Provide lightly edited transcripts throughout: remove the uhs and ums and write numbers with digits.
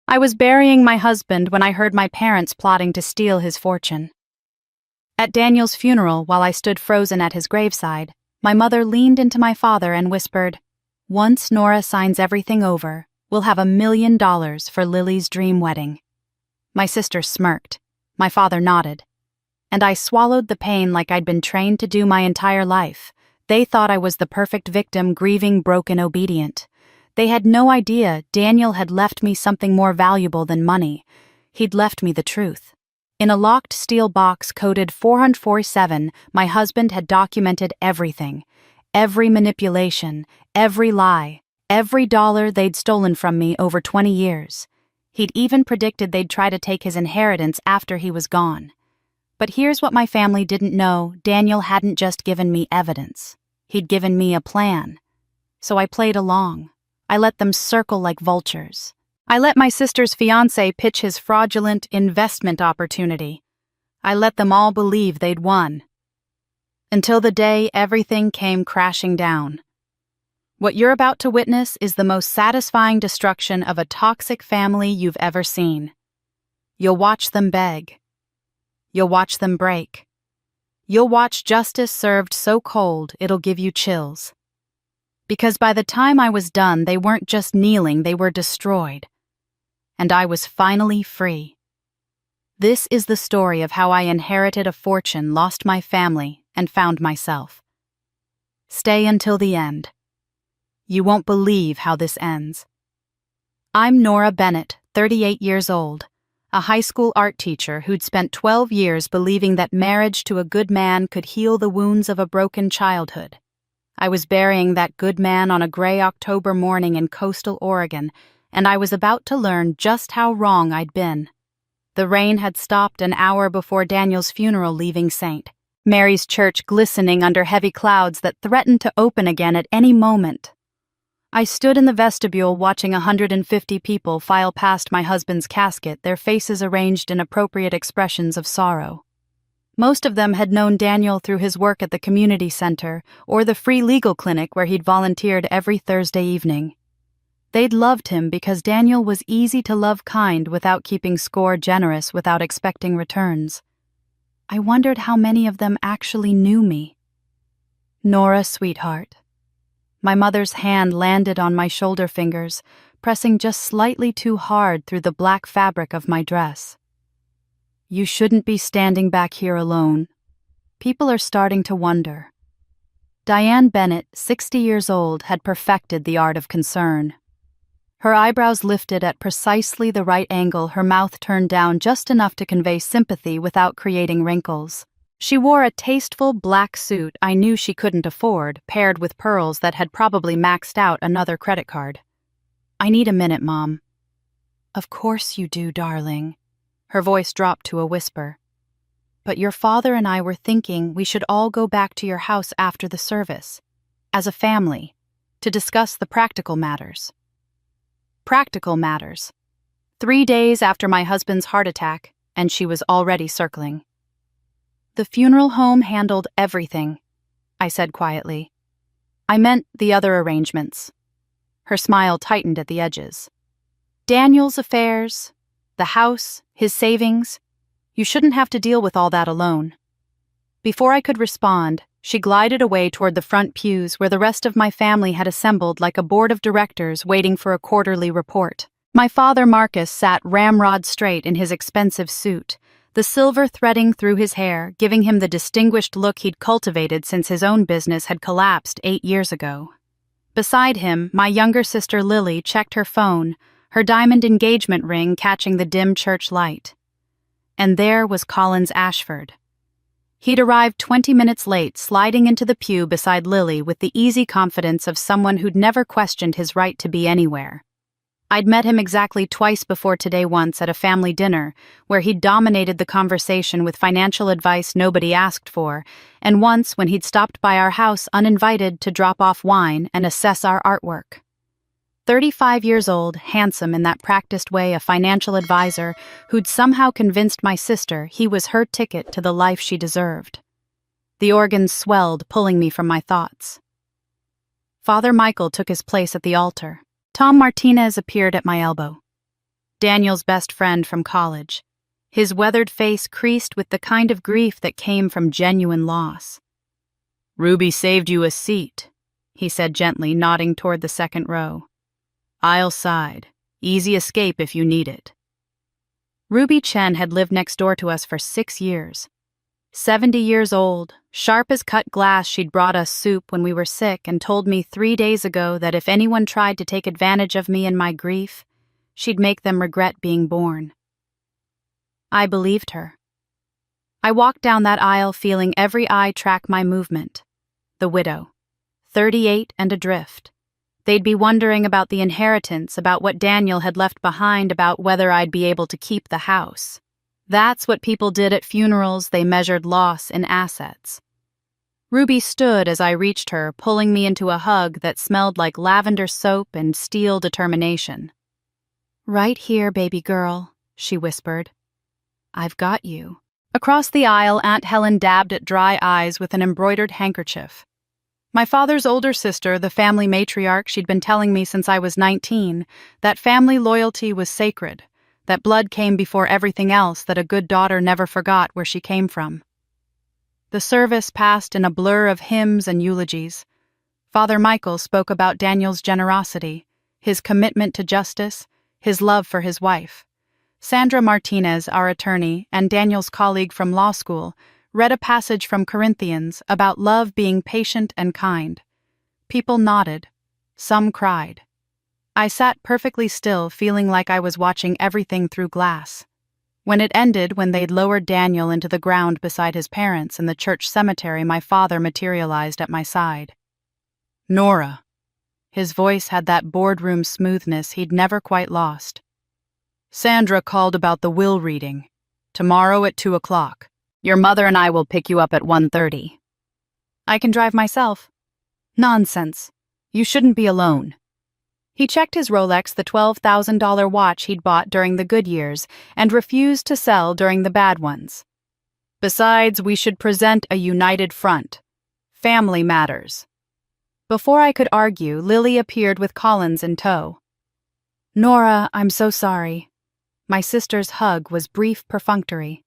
I was burying my husband when I heard my parents plotting to steal his fortune. At Daniel's funeral, while I stood frozen at his graveside, my mother leaned into my father and whispered, "Once Nora signs everything over, we'll have $1 million for Lily's dream wedding." My sister smirked. My father nodded. And I swallowed the pain like I'd been trained to do my entire life. They thought I was the perfect victim, grieving, broken, obedient. They had no idea Daniel had left me something more valuable than money. He'd left me the truth. In a locked steel box coded 447, my husband had documented everything. Every manipulation, every lie, every dollar they'd stolen from me over 20 years. He'd even predicted they'd try to take his inheritance after he was gone. But here's what my family didn't know: Daniel hadn't just given me evidence. He'd given me a plan. So I played along. I let them circle like vultures. I let my sister's fiancé pitch his fraudulent investment opportunity. I let them all believe they'd won. Until the day everything came crashing down. What you're about to witness is the most satisfying destruction of a toxic family you've ever seen. You'll watch them beg. You'll watch them break. You'll watch justice served so cold it'll give you chills. Because by the time I was done, they weren't just kneeling, they were destroyed. And I was finally free. This is the story of how I inherited a fortune, lost my family, and found myself. Stay until the end. You won't believe how this ends. I'm Nora Bennett, 38 years old, a high school art teacher who'd spent 12 years believing that marriage to a good man could heal the wounds of a broken childhood. I was burying that good man on a gray October morning in coastal Oregon, and I was about to learn just how wrong I'd been. The rain had stopped an hour before Daniel's funeral, leaving St. Mary's Church glistening under heavy clouds that threatened to open again at any moment. I stood in the vestibule watching 150 people file past my husband's casket, their faces arranged in appropriate expressions of sorrow. Most of them had known Daniel through his work at the community center or the free legal clinic where he'd volunteered every Thursday evening. They'd loved him because Daniel was easy to love, kind without keeping score, generous without expecting returns. I wondered how many of them actually knew me. "Nora, sweetheart." My mother's hand landed on my shoulder fingers, pressing just slightly too hard through the black fabric of my dress. "You shouldn't be standing back here alone. People are starting to wonder." Diane Bennett, 60 years old, had perfected the art of concern. Her eyebrows lifted at precisely the right angle, her mouth turned down just enough to convey sympathy without creating wrinkles. She wore a tasteful black suit I knew she couldn't afford, paired with pearls that had probably maxed out another credit card. "I need a minute, Mom." "Of course you do, darling." Her voice dropped to a whisper. "But your father and I were thinking we should all go back to your house after the service, as a family, to discuss the practical matters." Practical matters. 3 days after my husband's heart attack, and she was already circling. "The funeral home handled everything," I said quietly. "I meant the other arrangements." Her smile tightened at the edges. "Daniel's affairs, the house, his savings. You shouldn't have to deal with all that alone." Before I could respond, she glided away toward the front pews where the rest of my family had assembled like a board of directors waiting for a quarterly report. My father, Marcus, sat ramrod straight in his expensive suit, the silver threading through his hair, giving him the distinguished look he'd cultivated since his own business had collapsed 8 years ago. Beside him, my younger sister Lily checked her phone, her diamond engagement ring catching the dim church light. And there was Collins Ashford. He'd arrived 20 minutes late, sliding into the pew beside Lily with the easy confidence of someone who'd never questioned his right to be anywhere. I'd met him exactly twice before today, once at a family dinner, where he'd dominated the conversation with financial advice nobody asked for, and once when he'd stopped by our house uninvited to drop off wine and assess our artwork. 35 years old, handsome in that practiced way a financial advisor who'd somehow convinced my sister he was her ticket to the life she deserved. The organ swelled, pulling me from my thoughts. Father Michael took his place at the altar. Tom Martinez appeared at my elbow. Daniel's best friend from college, his weathered face creased with the kind of grief that came from genuine loss. "Ruby saved you a seat," he said gently, nodding toward the second row. "Aisle side. Easy escape if you need it." Ruby Chen had lived next door to us for 6 years. 70 years old, sharp as cut glass, she'd brought us soup when we were sick and told me 3 days ago that if anyone tried to take advantage of me and my grief, she'd make them regret being born. I believed her. I walked down that aisle feeling every eye track my movement. The widow, 38 and adrift. They'd be wondering about the inheritance, about what Daniel had left behind, about whether I'd be able to keep the house. That's what people did at funerals. They measured loss in assets. Ruby stood as I reached her, pulling me into a hug that smelled like lavender soap and steel determination. "Right here, baby girl," she whispered. "I've got you." Across the aisle, Aunt Helen dabbed at dry eyes with an embroidered handkerchief. My father's older sister, the family matriarch, she'd been telling me since I was 19, that family loyalty was sacred, that blood came before everything else, that a good daughter never forgot where she came from. The service passed in a blur of hymns and eulogies. Father Michael spoke about Daniel's generosity, his commitment to justice, his love for his wife. Sandra Martinez, our attorney, and Daniel's colleague from law school, read a passage from Corinthians about love being patient and kind. People nodded. Some cried. I sat perfectly still, feeling like I was watching everything through glass. When it ended, when they'd lowered Daniel into the ground beside his parents in the church cemetery, my father materialized at my side. "Nora." His voice had that boardroom smoothness he'd never quite lost. "Sandra called about the will reading. Tomorrow at 2 o'clock. Your mother and I will pick you up at 1:30. "I can drive myself." "Nonsense. You shouldn't be alone." He checked his Rolex, the $12,000 watch he'd bought during the good years and refused to sell during the bad ones. "Besides, we should present a united front. Family matters." Before I could argue, Lily appeared with Collins in tow. "Nora, I'm so sorry." My sister's hug was brief, perfunctory.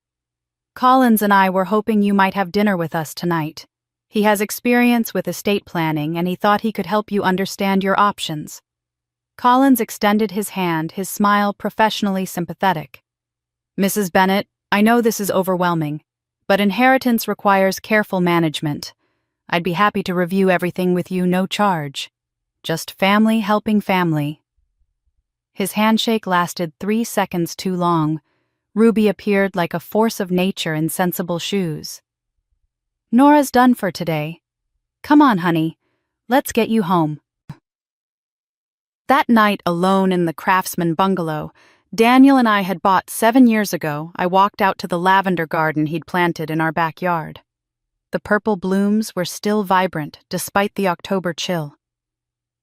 "Collins and I were hoping you might have dinner with us tonight. He has experience with estate planning, and he thought he could help you understand your options." Collins extended his hand, his smile professionally sympathetic. "Mrs. Bennett, I know this is overwhelming, but inheritance requires careful management. I'd be happy to review everything with you, no charge. Just family helping family." His handshake lasted 3 seconds too long. Ruby appeared like a force of nature in sensible shoes. "Nora's done for today. Come on, honey. Let's get you home." That night, alone in the Craftsman bungalow Daniel and I had bought 7 years ago, I walked out to the lavender garden he'd planted in our backyard. The purple blooms were still vibrant despite the October chill.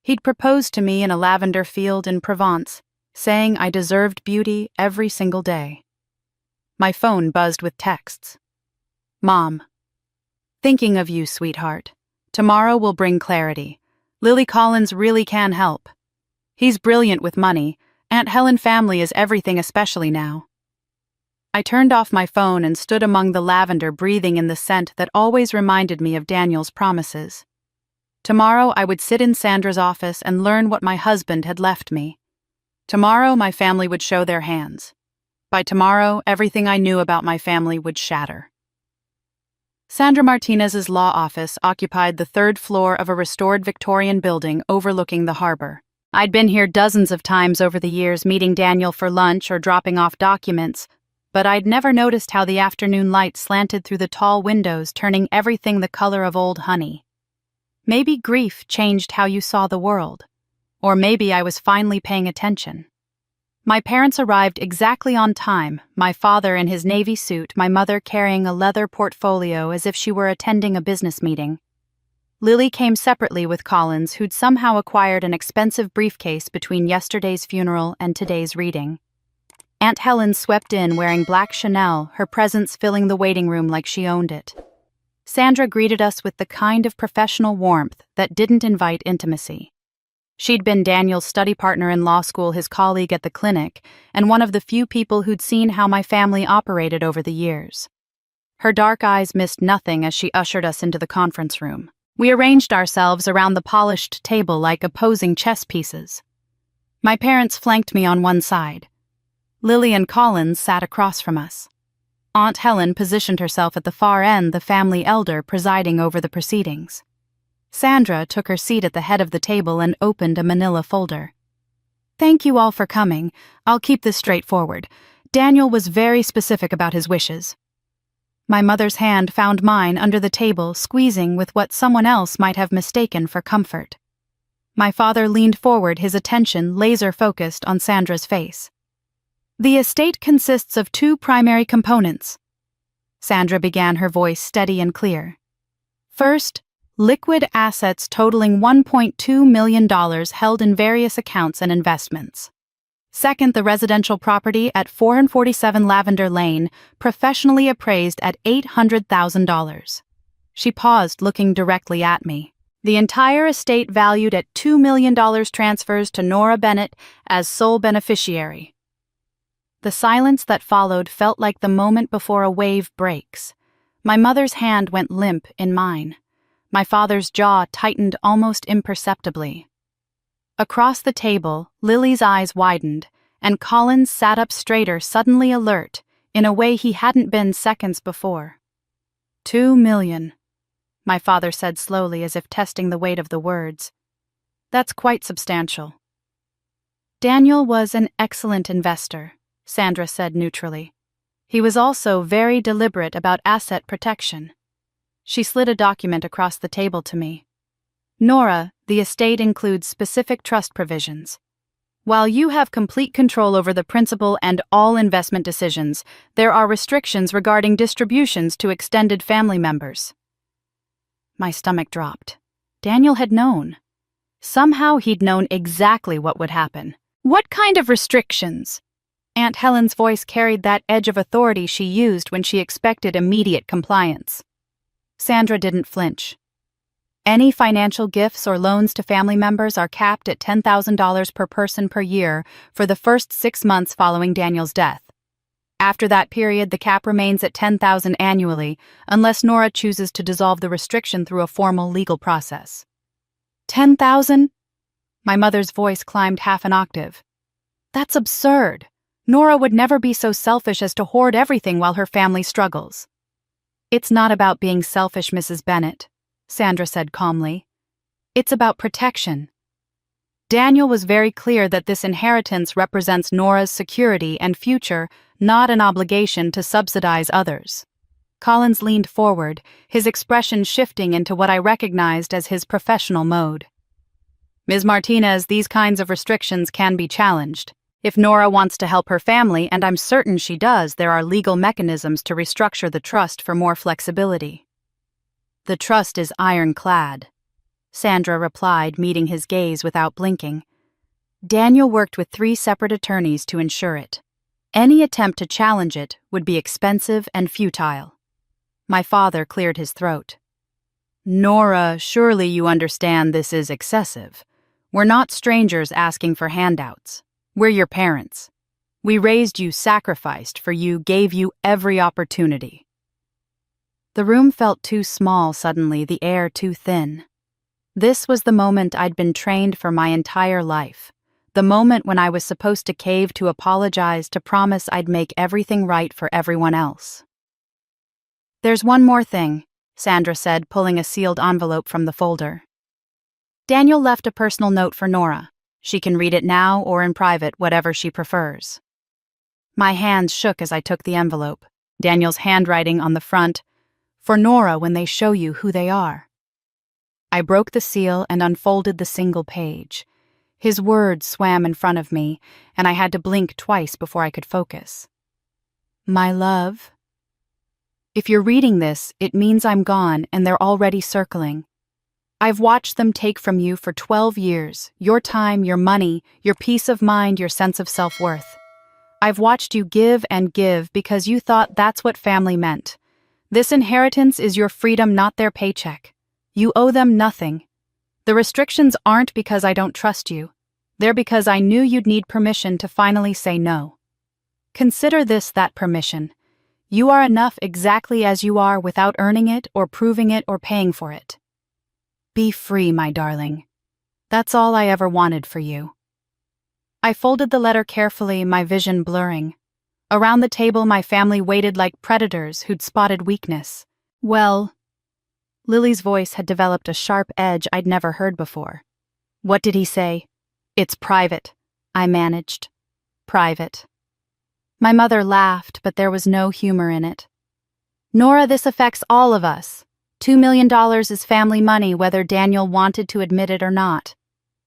He'd proposed to me in a lavender field in Provence, saying I deserved beauty every single day. My phone buzzed with texts. "Mom. Thinking of you, sweetheart. Tomorrow will bring clarity. Lily Collins really can help. He's brilliant with money. Aunt Helen family is everything, especially now." I turned off my phone and stood among the lavender, breathing in the scent that always reminded me of Daniel's promises. Tomorrow I would sit in Sandra's office and learn what my husband had left me. Tomorrow my family would show their hands. By tomorrow, everything I knew about my family would shatter. Sandra Martinez's law office occupied the 3rd floor of a restored Victorian building overlooking the harbor. I'd been here dozens of times over the years, meeting Daniel for lunch or dropping off documents, but I'd never noticed how the afternoon light slanted through the tall windows, turning everything the color of old honey. Maybe grief changed how you saw the world, or maybe I was finally paying attention. My parents arrived exactly on time, my father in his navy suit, my mother carrying a leather portfolio as if she were attending a business meeting. Lily came separately with Collins, who'd somehow acquired an expensive briefcase between yesterday's funeral and today's reading. Aunt Helen swept in wearing black Chanel, her presence filling the waiting room like she owned it. Sandra greeted us with the kind of professional warmth that didn't invite intimacy. She'd been Daniel's study partner in law school, his colleague at the clinic, and one of the few people who'd seen how my family operated over the years. Her dark eyes missed nothing as she ushered us into the conference room. We arranged ourselves around the polished table like opposing chess pieces. My parents flanked me on one side. Lily and Collins sat across from us. Aunt Helen positioned herself at the far end, the family elder presiding over the proceedings. Sandra took her seat at the head of the table and opened a manila folder. "Thank you all for coming. I'll keep this straightforward. Daniel was very specific about his wishes." My mother's hand found mine under the table, squeezing with what someone else might have mistaken for comfort. My father leaned forward, his attention laser-focused on Sandra's face. "The estate consists of two primary components." Sandra began, her voice steady and clear. "First, liquid assets totaling $1.2 million held in various accounts and investments. Second, the residential property at 447 Lavender Lane, professionally appraised at $800,000. She paused, looking directly at me. "The entire estate valued at $2 million transfers to Nora Bennett as sole beneficiary." The silence that followed felt like the moment before a wave breaks. My mother's hand went limp in mine. My father's jaw tightened almost imperceptibly. Across the table, Lily's eyes widened, and Collins sat up straighter, suddenly alert, in a way he hadn't been seconds before. $2 million, my father said slowly, as if testing the weight of the words. "That's quite substantial." "Daniel was an excellent investor," Sandra said neutrally. "He was also very deliberate about asset protection." She slid a document across the table to me. "Nora, the estate includes specific trust provisions. While you have complete control over the principal and all investment decisions, there are restrictions regarding distributions to extended family members." My stomach dropped. Daniel had known. Somehow he'd known exactly what would happen. "What kind of restrictions?" Aunt Helen's voice carried that edge of authority she used when she expected immediate compliance. Sandra didn't flinch. "Any financial gifts or loans to family members are capped at $10,000 per person per year for the first 6 months following Daniel's death. After that period, the cap remains at $10,000 annually, unless Nora chooses to dissolve the restriction through a formal legal process." $10,000? My mother's voice climbed half an octave. "That's absurd. Nora would never be so selfish as to hoard everything while her family struggles." "It's not about being selfish, Mrs. Bennett," Sandra said calmly. "It's about protection. Daniel was very clear that this inheritance represents Nora's security and future, not an obligation to subsidize others." Collins leaned forward, his expression shifting into what I recognized as his professional mode. "Ms. Martinez, these kinds of restrictions can be challenged. If Nora wants to help her family, and I'm certain she does, there are legal mechanisms to restructure the trust for more flexibility." "The trust is ironclad," Sandra replied, meeting his gaze without blinking. "Daniel worked with 3 separate attorneys to ensure it. Any attempt to challenge it would be expensive and futile." My father cleared his throat. "Nora, surely you understand this is excessive. We're not strangers asking for handouts. We're your parents. We raised you, sacrificed for you, gave you every opportunity." The room felt too small suddenly, the air too thin. This was the moment I'd been trained for my entire life. The moment when I was supposed to cave, to apologize, to promise I'd make everything right for everyone else. "There's one more thing," Sandra said, pulling a sealed envelope from the folder. "Daniel left a personal note for Nora. She can read it now or in private, whatever she prefers." My hands shook as I took the envelope, Daniel's handwriting on the front, "For Nora when they show you who they are." I broke the seal and unfolded the single page. His words swam in front of me, and I had to blink twice before I could focus. "My love. If you're reading this, it means I'm gone and they're already circling. I've watched them take from you for 12 years, your time, your money, your peace of mind, your sense of self-worth. I've watched you give and give because you thought that's what family meant. This inheritance is your freedom, not their paycheck. You owe them nothing. The restrictions aren't because I don't trust you. They're because I knew you'd need permission to finally say no. Consider this that permission. You are enough exactly as you are without earning it or proving it or paying for it. Be free, my darling. That's all I ever wanted for you. I folded the letter carefully, my vision blurring. Around the table, my family waited like predators who'd spotted weakness. Well, Lily's voice had developed a sharp edge I'd never heard before. What did he say? It's private, I managed. Private. My mother laughed, but there was no humor in it. Nora, this affects all of us. $2 million is family money whether Daniel wanted to admit it or not.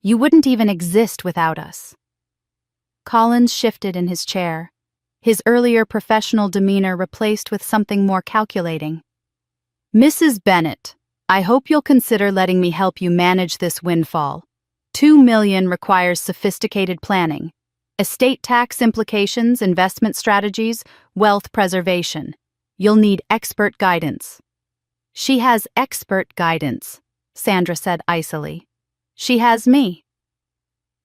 You wouldn't even exist without us. Collins shifted in his chair, his earlier professional demeanor replaced with something more calculating. Mrs. Bennett, I hope you'll consider letting me help you manage this windfall. $2 million requires sophisticated planning. Estate tax implications, investment strategies, wealth preservation. You'll need expert guidance. She has expert guidance, Sandra said icily. She has me.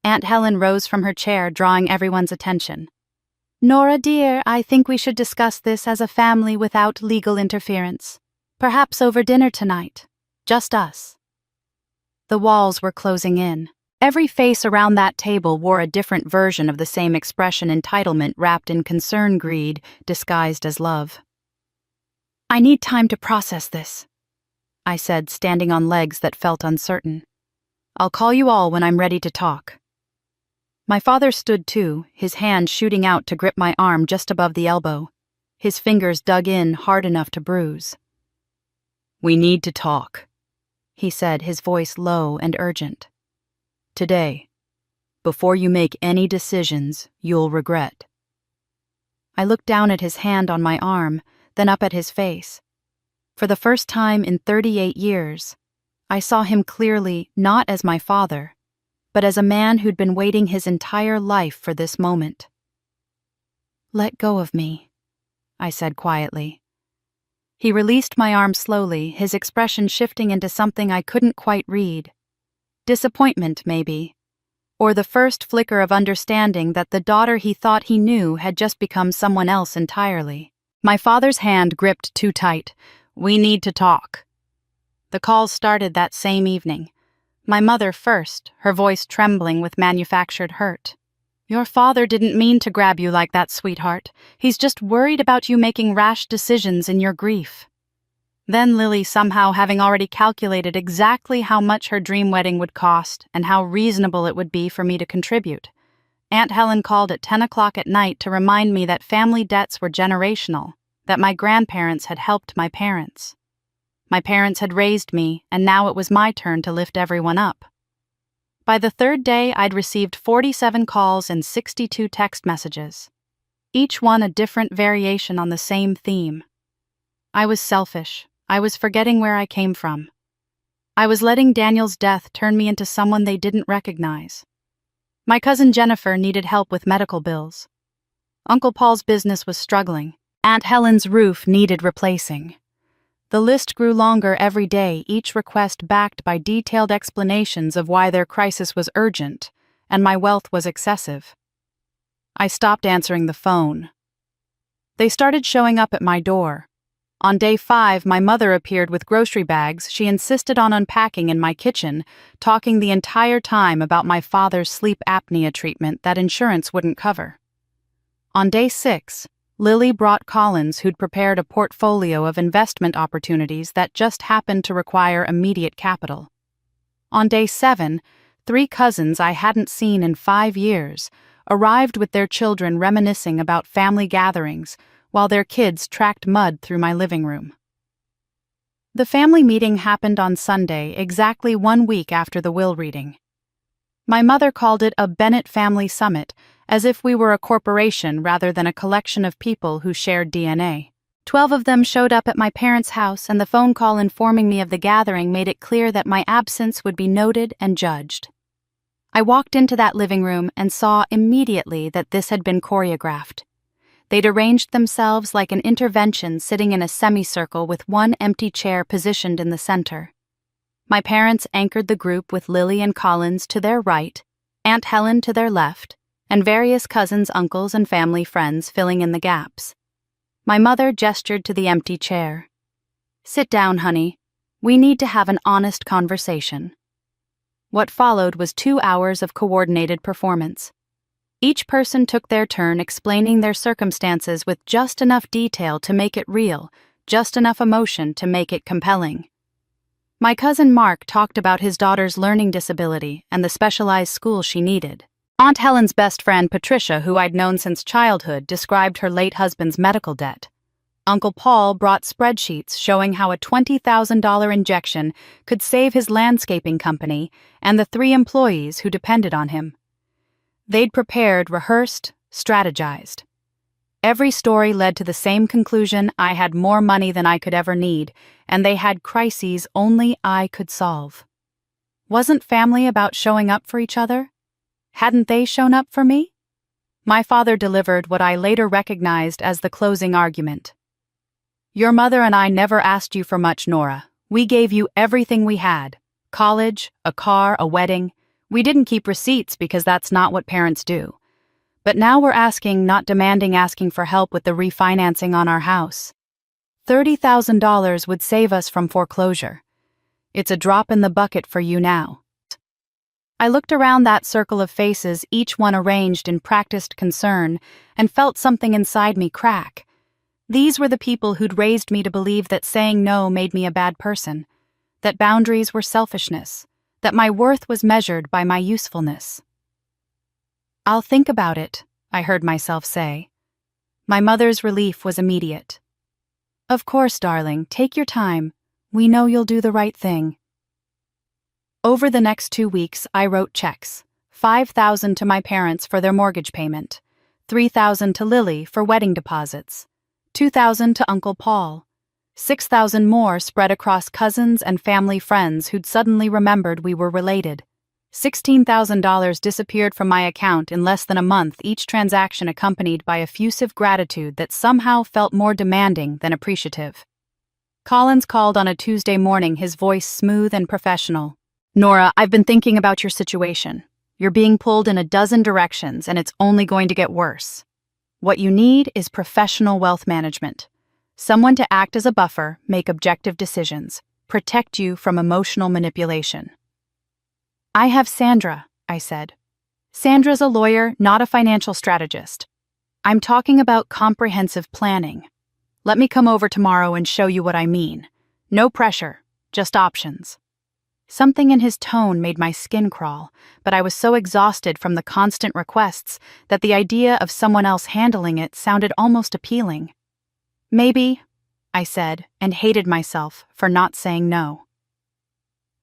Aunt Helen rose from her chair, drawing everyone's attention. Nora, dear, I think we should discuss this as a family without legal interference. Perhaps over dinner tonight. Just us. The walls were closing in. Every face around that table wore a different version of the same expression, entitlement wrapped in concern, greed disguised as love. I need time to process this, I said, standing on legs that felt uncertain. I'll call you all when I'm ready to talk. My father stood too, his hand shooting out to grip my arm just above the elbow, his fingers dug in hard enough to bruise. We need to talk, he said, his voice low and urgent. Today, before you make any decisions you'll regret. I looked down at his hand on my arm, then up at his face. For the first time in 38 years, I saw him clearly not as my father, but as a man who'd been waiting his entire life for this moment. Let go of me, I said quietly. He released my arm slowly, his expression shifting into something I couldn't quite read. Disappointment, maybe, or the first flicker of understanding that the daughter he thought he knew had just become someone else entirely. My father's hand gripped too tight. We need to talk. The calls started that same evening. My mother first, her voice trembling with manufactured hurt. Your father didn't mean to grab you like that, sweetheart. He's just worried about you making rash decisions in your grief. Then Lily, somehow having already calculated exactly how much her dream wedding would cost and how reasonable it would be for me to contribute. Aunt Helen called at 10 o'clock at night to remind me that family debts were generational, that my grandparents had helped my parents. My parents had raised me, and now it was my turn to lift everyone up. By the third day, I'd received 47 calls and 62 text messages, each one a different variation on the same theme. I was selfish. I was forgetting where I came from. I was letting Daniel's death turn me into someone they didn't recognize. My cousin Jennifer needed help with medical bills. Uncle Paul's business was struggling. Aunt Helen's roof needed replacing. The list grew longer every day, each request backed by detailed explanations of why their crisis was urgent and my wealth was excessive. I stopped answering the phone. They started showing up at my door. On day 5, my mother appeared with grocery bags she insisted on unpacking in my kitchen, talking the entire time about my father's sleep apnea treatment that insurance wouldn't cover. On day 6, Lily brought Collins, who'd prepared a portfolio of investment opportunities that just happened to require immediate capital. On day 7, 3 cousins I hadn't seen in 5 years arrived with their children reminiscing about family gatherings while their kids tracked mud through my living room. The family meeting happened on Sunday, exactly 1 week after the will reading. My mother called it a Bennett Family Summit, as if we were a corporation rather than a collection of people who shared DNA. 12 of them showed up at my parents' house, and the phone call informing me of the gathering made it clear that my absence would be noted and judged. I walked into that living room and saw immediately that this had been choreographed. They'd arranged themselves like an intervention, sitting in a semicircle with one empty chair positioned in the center. My parents anchored the group with Lily and Collins to their right, Aunt Helen to their left, and various cousins, uncles, and family friends filling in the gaps. My mother gestured to the empty chair. "Sit down, honey. We need to have an honest conversation." What followed was 2 hours of coordinated performance. Each person took their turn explaining their circumstances with just enough detail to make it real, just enough emotion to make it compelling. My cousin Mark talked about his daughter's learning disability and the specialized school she needed. Aunt Helen's best friend, Patricia, who I'd known since childhood, described her late husband's medical debt. Uncle Paul brought spreadsheets showing how a $20,000 injection could save his landscaping company and the 3 employees who depended on him. They'd prepared, rehearsed, strategized. Every story led to the same conclusion: I had more money than I could ever need, and they had crises only I could solve. Wasn't family about showing up for each other? Hadn't they shown up for me? My father delivered what I later recognized as the closing argument. "Your mother and I never asked you for much, Nora. We gave you everything we had. College, a car, a wedding. We didn't keep receipts because that's not what parents do. But now we're asking, not demanding, asking for help with the refinancing on our house. $30,000 would save us from foreclosure. It's a drop in the bucket for you now." I looked around that circle of faces, each one arranged in practiced concern, and felt something inside me crack. These were the people who'd raised me to believe that saying no made me a bad person, that boundaries were selfishness, that my worth was measured by my usefulness. "I'll think about it," I heard myself say. My mother's relief was immediate. "Of course, darling, take your time. We know you'll do the right thing." Over the next 2 weeks, I wrote checks: $5,000 to my parents for their mortgage payment, $3,000 to Lily for wedding deposits, $2,000 to Uncle Paul, $6,000 more spread across cousins and family friends who'd suddenly remembered we were related. $16,000 disappeared from my account in less than a month, each transaction accompanied by effusive gratitude that somehow felt more demanding than appreciative. Collins called on a Tuesday morning, his voice smooth and professional. "Nora, I've been thinking about your situation. You're being pulled in a dozen directions, and it's only going to get worse. What you need is professional wealth management. Someone to act as a buffer, make objective decisions, protect you from emotional manipulation." "I have Sandra," I said. "Sandra's a lawyer, not a financial strategist. I'm talking about comprehensive planning. Let me come over tomorrow and show you what I mean. No pressure, just options." Something in his tone made my skin crawl, but I was so exhausted from the constant requests that the idea of someone else handling it sounded almost appealing. "Maybe," I said, and hated myself for not saying no.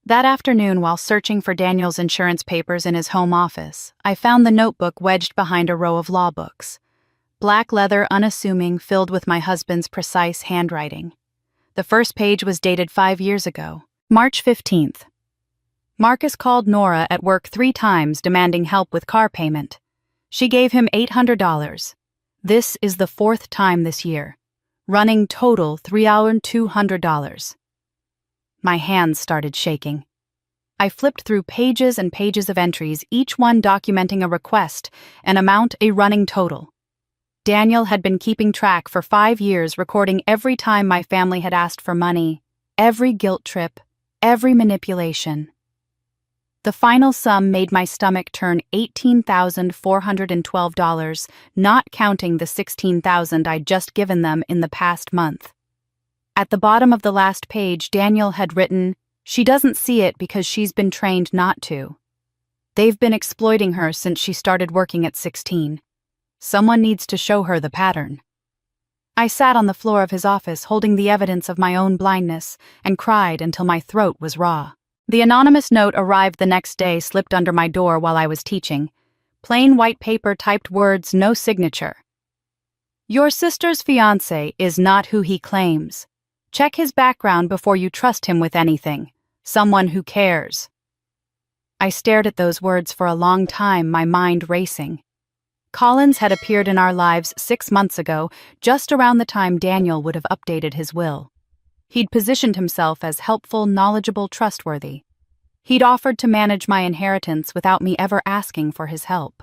That afternoon, while searching for Daniel's insurance papers in his home office, I found the notebook wedged behind a row of law books. Black leather, unassuming, filled with my husband's precise handwriting. The first page was dated 5 years ago, March 15th. Marcus called Nora at work 3 times demanding help with car payment. She gave him $800. This is the 4th time this year. Running total $3,200. My hands started shaking. I flipped through pages and pages of entries, each one documenting a request, an amount, a running total. Daniel had been keeping track for 5 years, recording every time my family had asked for money, every guilt trip, every manipulation. The final sum made my stomach turn $18,412, not counting the $16,000 I'd just given them in the past month. At the bottom of the last page, Daniel had written, "She doesn't see it because she's been trained not to. They've been exploiting her since she started working at 16. Someone needs to show her the pattern." I sat on the floor of his office holding the evidence of my own blindness and cried until my throat was raw. The anonymous note arrived the next day, slipped under my door while I was teaching. Plain white paper, typed words, no signature. "Your sister's fiancé is not who he claims. Check his background before you trust him with anything. Someone who cares." I stared at those words for a long time, my mind racing. Collins had appeared in our lives 6 months ago, just around the time Daniel would have updated his will. He'd positioned himself as helpful, knowledgeable, trustworthy. He'd offered to manage my inheritance without me ever asking for his help.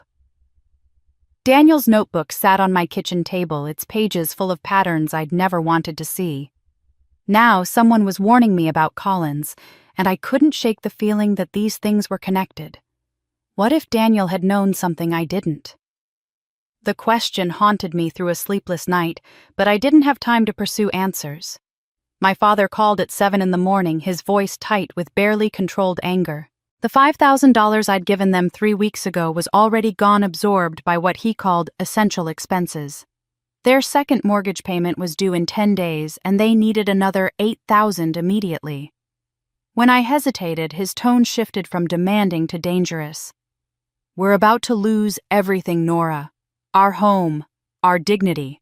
Daniel's notebook sat on my kitchen table, its pages full of patterns I'd never wanted to see. Now someone was warning me about Collins, and I couldn't shake the feeling that these things were connected. What if Daniel had known something I didn't? The question haunted me through a sleepless night, but I didn't have time to pursue answers. My father called at 7 a.m, his voice tight with barely controlled anger. The $5,000 I'd given them 3 weeks ago was already gone, absorbed by what he called essential expenses. Their second mortgage payment was due in 10 days, and they needed another $8,000 immediately. When I hesitated, his tone shifted from demanding to dangerous. "We're about to lose everything, Nora. Our home, our dignity.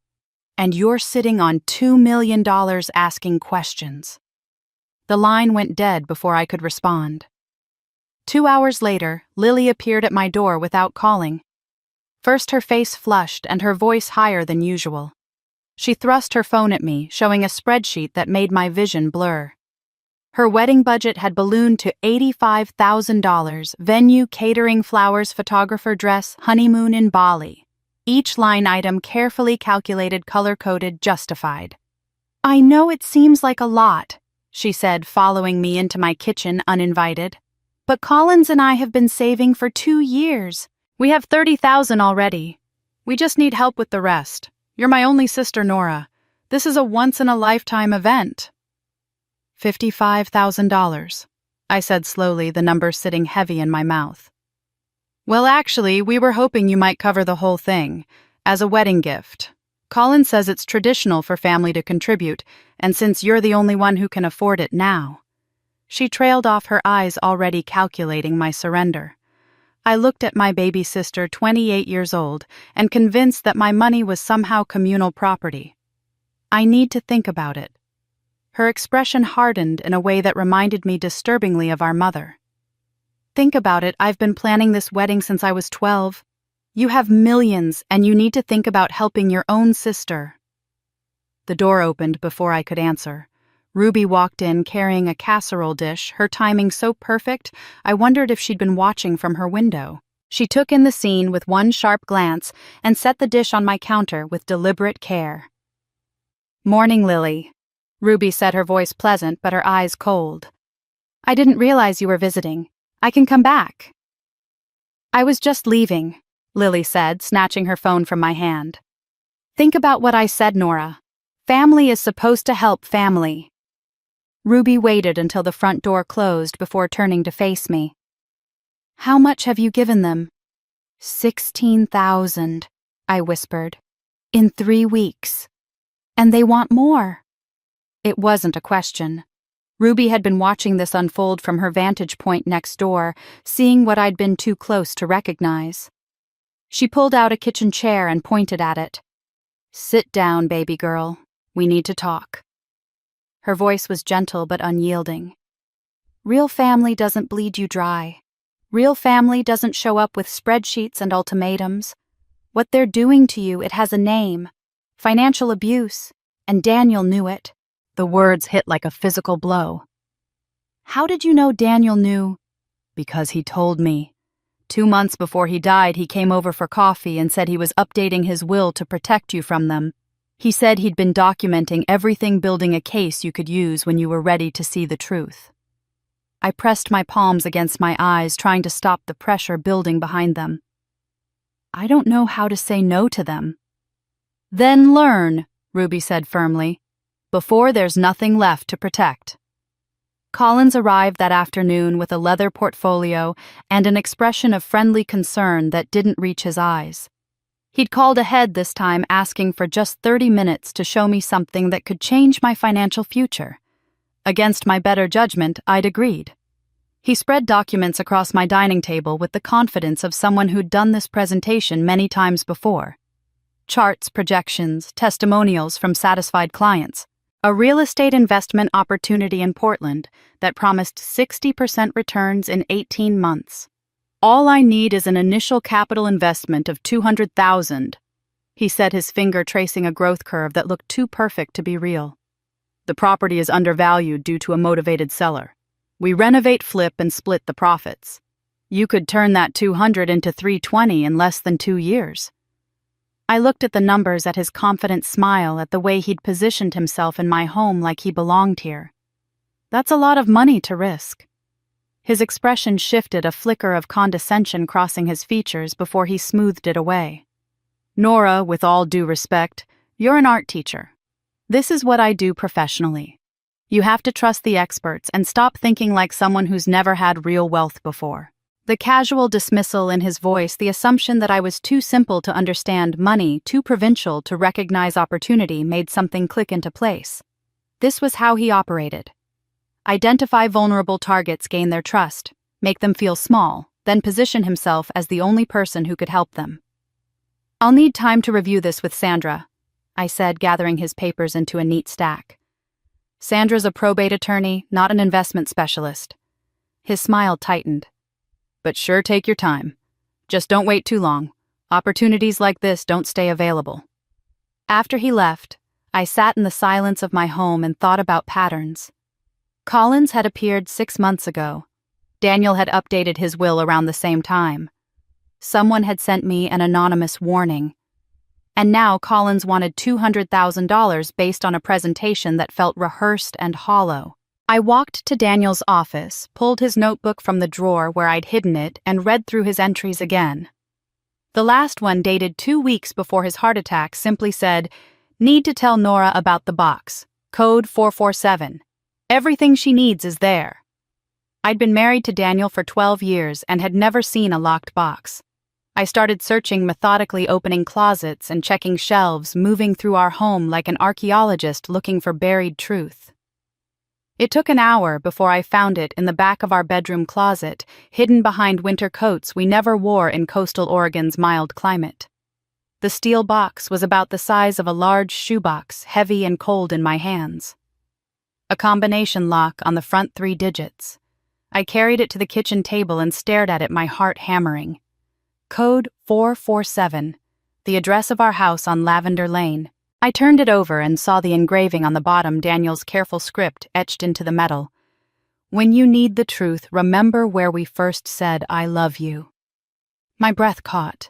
And you're sitting on $2 million asking questions." The line went dead before I could respond. 2 hours later, Lily appeared at my door without calling. First, her face flushed and her voice higher than usual. She thrust her phone at me, showing a spreadsheet that made my vision blur. Her wedding budget had ballooned to $85,000, venue, catering, flowers, photographer, dress, honeymoon in Bali. Each line item carefully calculated, color-coded, justified. "I know it seems like a lot," she said, following me into my kitchen uninvited. "But Collins and I have been saving for 2 years. We have $30,000 already. We just need help with the rest. You're my only sister, Nora. This is a once-in-a-lifetime event." $55,000, I said slowly, the number sitting heavy in my mouth. "Well, actually, we were hoping you might cover the whole thing, as a wedding gift. Colin says it's traditional for family to contribute, and since you're the only one who can afford it now." She trailed off, her eyes already calculating my surrender. I looked at my baby sister, 28 years old, and convinced that my money was somehow communal property. "I need to think about it." Her expression hardened in a way that reminded me disturbingly of our mother. "Think about it. I've been planning this wedding since I was 12. You have millions, and you need to think about helping your own sister." The door opened before I could answer. Ruby walked in carrying a casserole dish, her timing so perfect I wondered if she'd been watching from her window. She took in the scene with one sharp glance and set the dish on my counter with deliberate care. "Morning, Lily," Ruby said, her voice pleasant but her eyes cold. "I didn't realize you were visiting. I can come back." "I was just leaving," Lily said, snatching her phone from my hand. "Think about what I said, Nora. Family is supposed to help family." Ruby waited until the front door closed before turning to face me. "How much have you given them?" $16,000, I whispered. "In 3 weeks. And they want more." It wasn't a question. Ruby had been watching this unfold from her vantage point next door, seeing what I'd been too close to recognize. She pulled out a kitchen chair and pointed at it. "Sit down, baby girl. We need to talk." Her voice was gentle but unyielding. "Real family doesn't bleed you dry. Real family doesn't show up with spreadsheets and ultimatums. What they're doing to you, it has a name. Financial abuse. And Daniel knew it." The words hit like a physical blow. "How did you know Daniel knew?" "Because he told me. 2 months before he died, he came over for coffee and said he was updating his will to protect you from them. He said he'd been documenting everything, building a case you could use when you were ready to see the truth." I pressed my palms against my eyes, trying to stop the pressure building behind them. "I don't know how to say no to them." "Then learn," Ruby said firmly, "before there's nothing left to protect." Collins arrived that afternoon with a leather portfolio and an expression of friendly concern that didn't reach his eyes. He'd called ahead this time, asking for just 30 minutes to show me something that could change my financial future. Against my better judgment, I'd agreed. He spread documents across my dining table with the confidence of someone who'd done this presentation many times before. Charts, projections, testimonials from satisfied clients. A real estate investment opportunity in Portland that promised 60% returns in 18 months. "All I need is an initial capital investment of $200,000, he said, his finger tracing a growth curve that looked too perfect to be real. The property is undervalued due to a motivated seller. We renovate, flip, and split the profits. You could turn that 200 into 320 in less than 2 years. I looked at the numbers, at his confident smile, at the way he'd positioned himself in my home like he belonged here. That's a lot of money to risk. His expression shifted, a flicker of condescension crossing his features before he smoothed it away. Nora, with all due respect, you're an art teacher. This is what I do professionally. You have to trust the experts and stop thinking like someone who's never had real wealth before. The casual dismissal in his voice, the assumption that I was too simple to understand money, too provincial to recognize opportunity, made something click into place. This was how he operated. Identify vulnerable targets, gain their trust, make them feel small, then position himself as the only person who could help them. I'll need time to review this with Sandra, I said, gathering his papers into a neat stack. Sandra's a probate attorney, not an investment specialist. His smile tightened. But sure, take your time. Just don't wait too long. Opportunities like this don't stay available. After he left, I sat in the silence of my home and thought about patterns. Collins had appeared 6 months ago. Daniel had updated his will around the same time. Someone had sent me an anonymous warning. And now Collins wanted $200,000 based on a presentation that felt rehearsed and hollow. I walked to Daniel's office, pulled his notebook from the drawer where I'd hidden it, and read through his entries again. The last one, dated 2 weeks before his heart attack, simply said, "Need to tell Nora about the box. Code 447. Everything she needs is there." I'd been married to Daniel for 12 years and had never seen a locked box. I started searching, methodically opening closets and checking shelves, moving through our home like an archaeologist looking for buried truth. It took an hour before I found it in the back of our bedroom closet, hidden behind winter coats we never wore in coastal Oregon's mild climate. The steel box was about the size of a large shoebox, heavy and cold in my hands. A combination lock on the front 3 digits. I carried it to the kitchen table and stared at it, my heart hammering. Code 447, the address of our house on Lavender Lane. I turned it over and saw the engraving on the bottom, Daniel's careful script etched into the metal. "When you need the truth, remember where we first said I love you." My breath caught.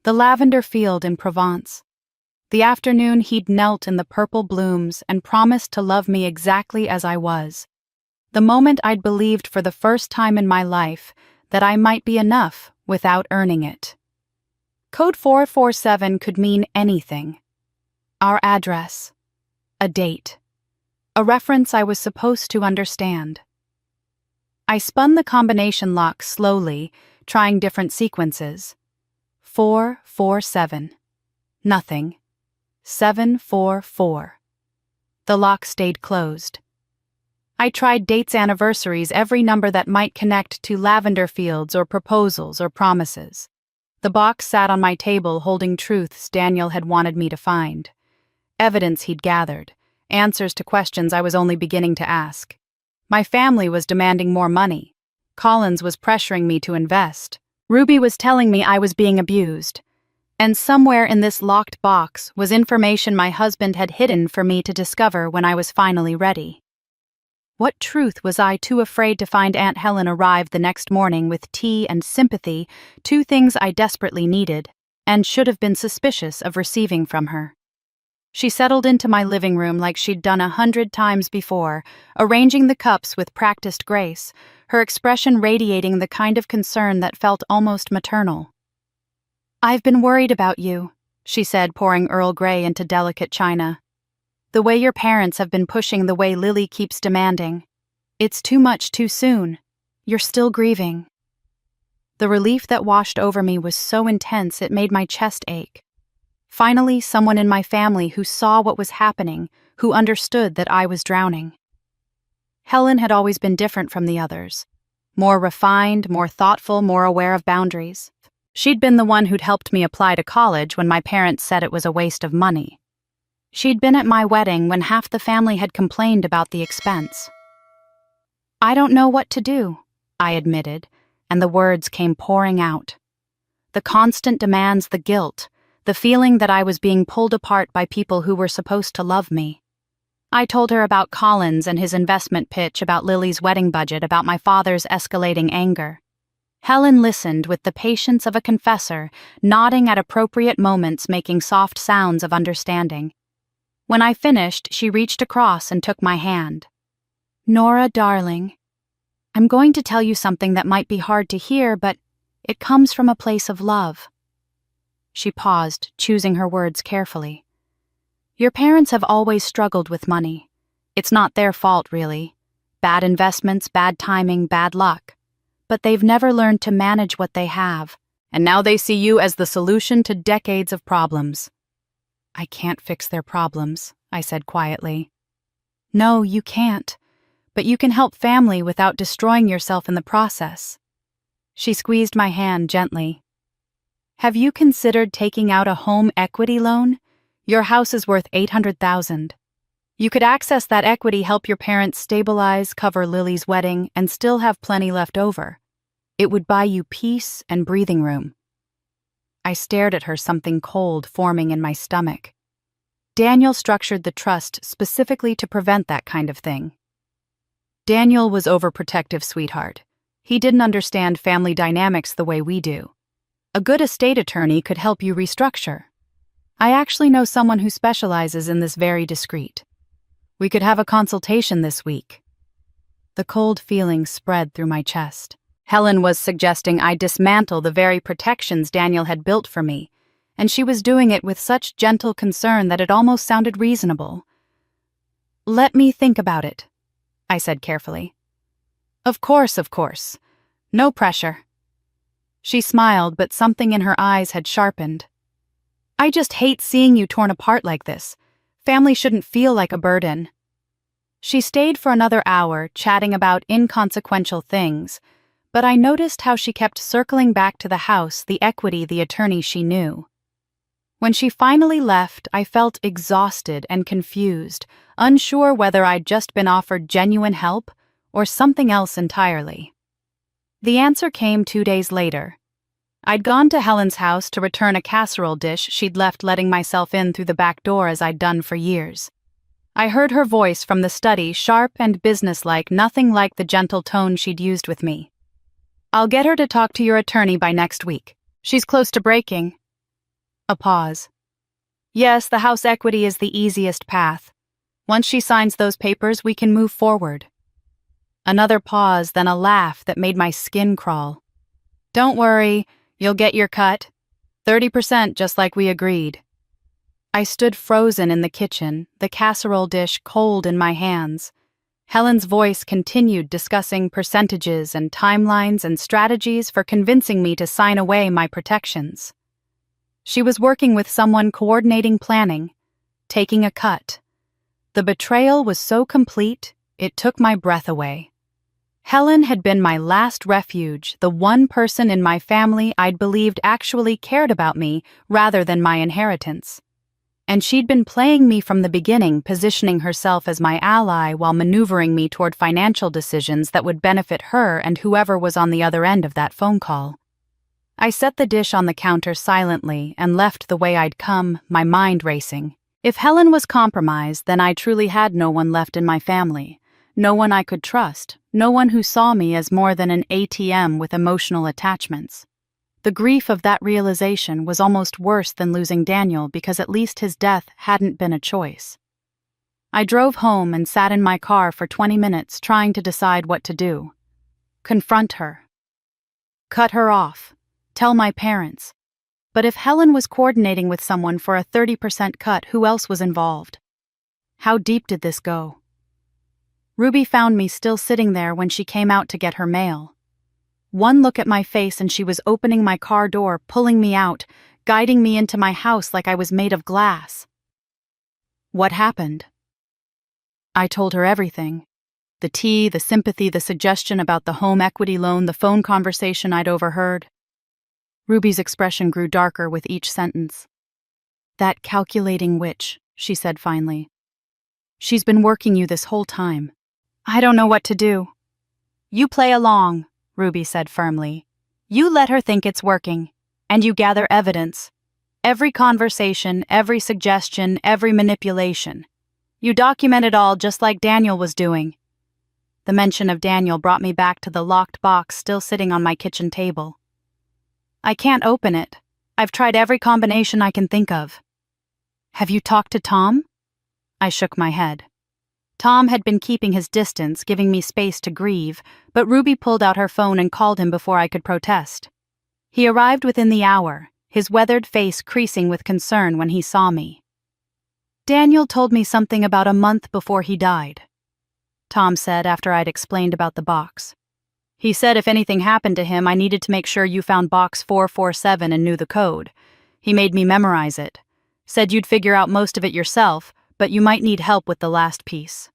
The lavender field in Provence. The afternoon he'd knelt in the purple blooms and promised to love me exactly as I was. The moment I'd believed for the first time in my life that I might be enough without earning it. Code 447 could mean anything. Our address. A date. A reference I was supposed to understand. I spun the combination lock slowly, trying different sequences. 447. Nothing. 744. The lock stayed closed. I tried dates, anniversaries, every number that might connect to lavender fields or proposals or promises. The box sat on my table holding truths Daniel had wanted me to find. Evidence he'd gathered, answers to questions I was only beginning to ask. My family was demanding more money. Collins was pressuring me to invest. Ruby was telling me I was being abused. And somewhere in this locked box was information my husband had hidden for me to discover when I was finally ready. What truth was I too afraid to find? Aunt Helen arrived the next morning with tea and sympathy, 2 things I desperately needed, and should have been suspicious of receiving from her. She settled into my living room like she'd done 100 times before, arranging the cups with practiced grace, her expression radiating the kind of concern that felt almost maternal. "I've been worried about you," she said, pouring Earl Grey into delicate china. "The way your parents have been pushing, the way Lily keeps demanding. It's too much too soon. You're still grieving." The relief that washed over me was so intense it made my chest ache. Finally, someone in my family who saw what was happening, who understood that I was drowning. Helen had always been different from the others. More refined, more thoughtful, more aware of boundaries. She'd been the one who'd helped me apply to college when my parents said it was a waste of money. She'd been at my wedding when half the family had complained about the expense. "I don't know what to do," I admitted, and the words came pouring out. The constant demands, the guilt, the feeling that I was being pulled apart by people who were supposed to love me. I told her about Collins and his investment pitch, about Lily's wedding budget, about my father's escalating anger. Helen listened with the patience of a confessor, nodding at appropriate moments, making soft sounds of understanding. When I finished, she reached across and took my hand. "Nora, darling, I'm going to tell you something that might be hard to hear, but it comes from a place of love." She paused, choosing her words carefully. "Your parents have always struggled with money. It's not their fault, really. Bad investments, bad timing, bad luck. But they've never learned to manage what they have, and now they see you as the solution to decades of problems." "I can't fix their problems," I said quietly. "No, you can't. But you can help family without destroying yourself in the process." She squeezed my hand gently. "Have you considered taking out a home equity loan? Your house is worth $800,000. You could access that equity, help your parents stabilize, cover Lily's wedding, and still have plenty left over. It would buy you peace and breathing room." I stared at her, something cold forming in my stomach. Daniel structured the trust specifically to prevent that kind of thing. Daniel was overprotective, sweetheart. He didn't understand family dynamics the way we do. A good estate attorney could help you restructure. I actually know someone who specializes in this, very discreet. We could have a consultation this week. The cold feeling spread through my chest. Helen was suggesting I dismantle the very protections Daniel had built for me, and she was doing it with such gentle concern that it almost sounded reasonable. "Let me think about it," I said carefully. Of course. No pressure." She smiled, but something in her eyes had sharpened. "I just hate seeing you torn apart like this. Family shouldn't feel like a burden." She stayed for another hour, chatting about inconsequential things, but I noticed how she kept circling back to the house, the equity, the attorney she knew. When she finally left, I felt exhausted and confused, unsure whether I'd just been offered genuine help or something else entirely. The answer came 2 days later. I'd gone to Helen's house to return a casserole dish she'd left, letting myself in through the back door as I'd done for years. I heard her voice from the study, sharp and businesslike, nothing like the gentle tone she'd used with me. "I'll get her to talk to your attorney by next week. She's close to breaking." A pause. "Yes, the house equity is the easiest path. Once she signs those papers, we can move forward." Another pause, then a laugh that made my skin crawl. "Don't worry, you'll get your cut. 30%, just like we agreed." I stood frozen in the kitchen, the casserole dish cold in my hands. Helen's voice continued, discussing percentages and timelines and strategies for convincing me to sign away my protections. She was working with someone coordinating planning, taking a cut. The betrayal was so complete, it took my breath away. Helen had been my last refuge, the one person in my family I'd believed actually cared about me rather than my inheritance. And she'd been playing me from the beginning, positioning herself as my ally while maneuvering me toward financial decisions that would benefit her and whoever was on the other end of that phone call. I set the dish on the counter silently and left the way I'd come, my mind racing. If Helen was compromised, then I truly had no one left in my family. No one I could trust, no one who saw me as more than an ATM with emotional attachments. The grief of that realization was almost worse than losing Daniel, because at least his death hadn't been a choice. I drove home and sat in my car for 20 minutes trying to decide what to do. Confront her. Cut her off. Tell my parents. But if Helen was coordinating with someone for a 30% cut, who else was involved? How deep did this go? Ruby found me still sitting there when she came out to get her mail. One look at my face and she was opening my car door, pulling me out, guiding me into my house like I was made of glass. What happened? I told her everything. The tea, the sympathy, the suggestion about the home equity loan, the phone conversation I'd overheard. Ruby's expression grew darker with each sentence. "That calculating witch," she said finally. "She's been working you this whole time. I don't know what to do." "You play along," Ruby said firmly. "You let her think it's working, and you gather evidence. Every conversation, every suggestion, every manipulation. You document it all just like Daniel was doing." The mention of Daniel brought me back to the locked box still sitting on my kitchen table. "I can't open it. I've tried every combination I can think of." "Have you talked to Tom?" I shook my head. Tom had been keeping his distance, giving me space to grieve, but Ruby pulled out her phone and called him before I could protest. He arrived within the hour, his weathered face creasing with concern when he saw me. "Daniel told me something about a month before he died," Tom said after I'd explained about the box. "He said if anything happened to him, I needed to make sure you found box 447 and knew the code. He made me memorize it. Said you'd figure out most of it yourself, but you might need help with the last piece."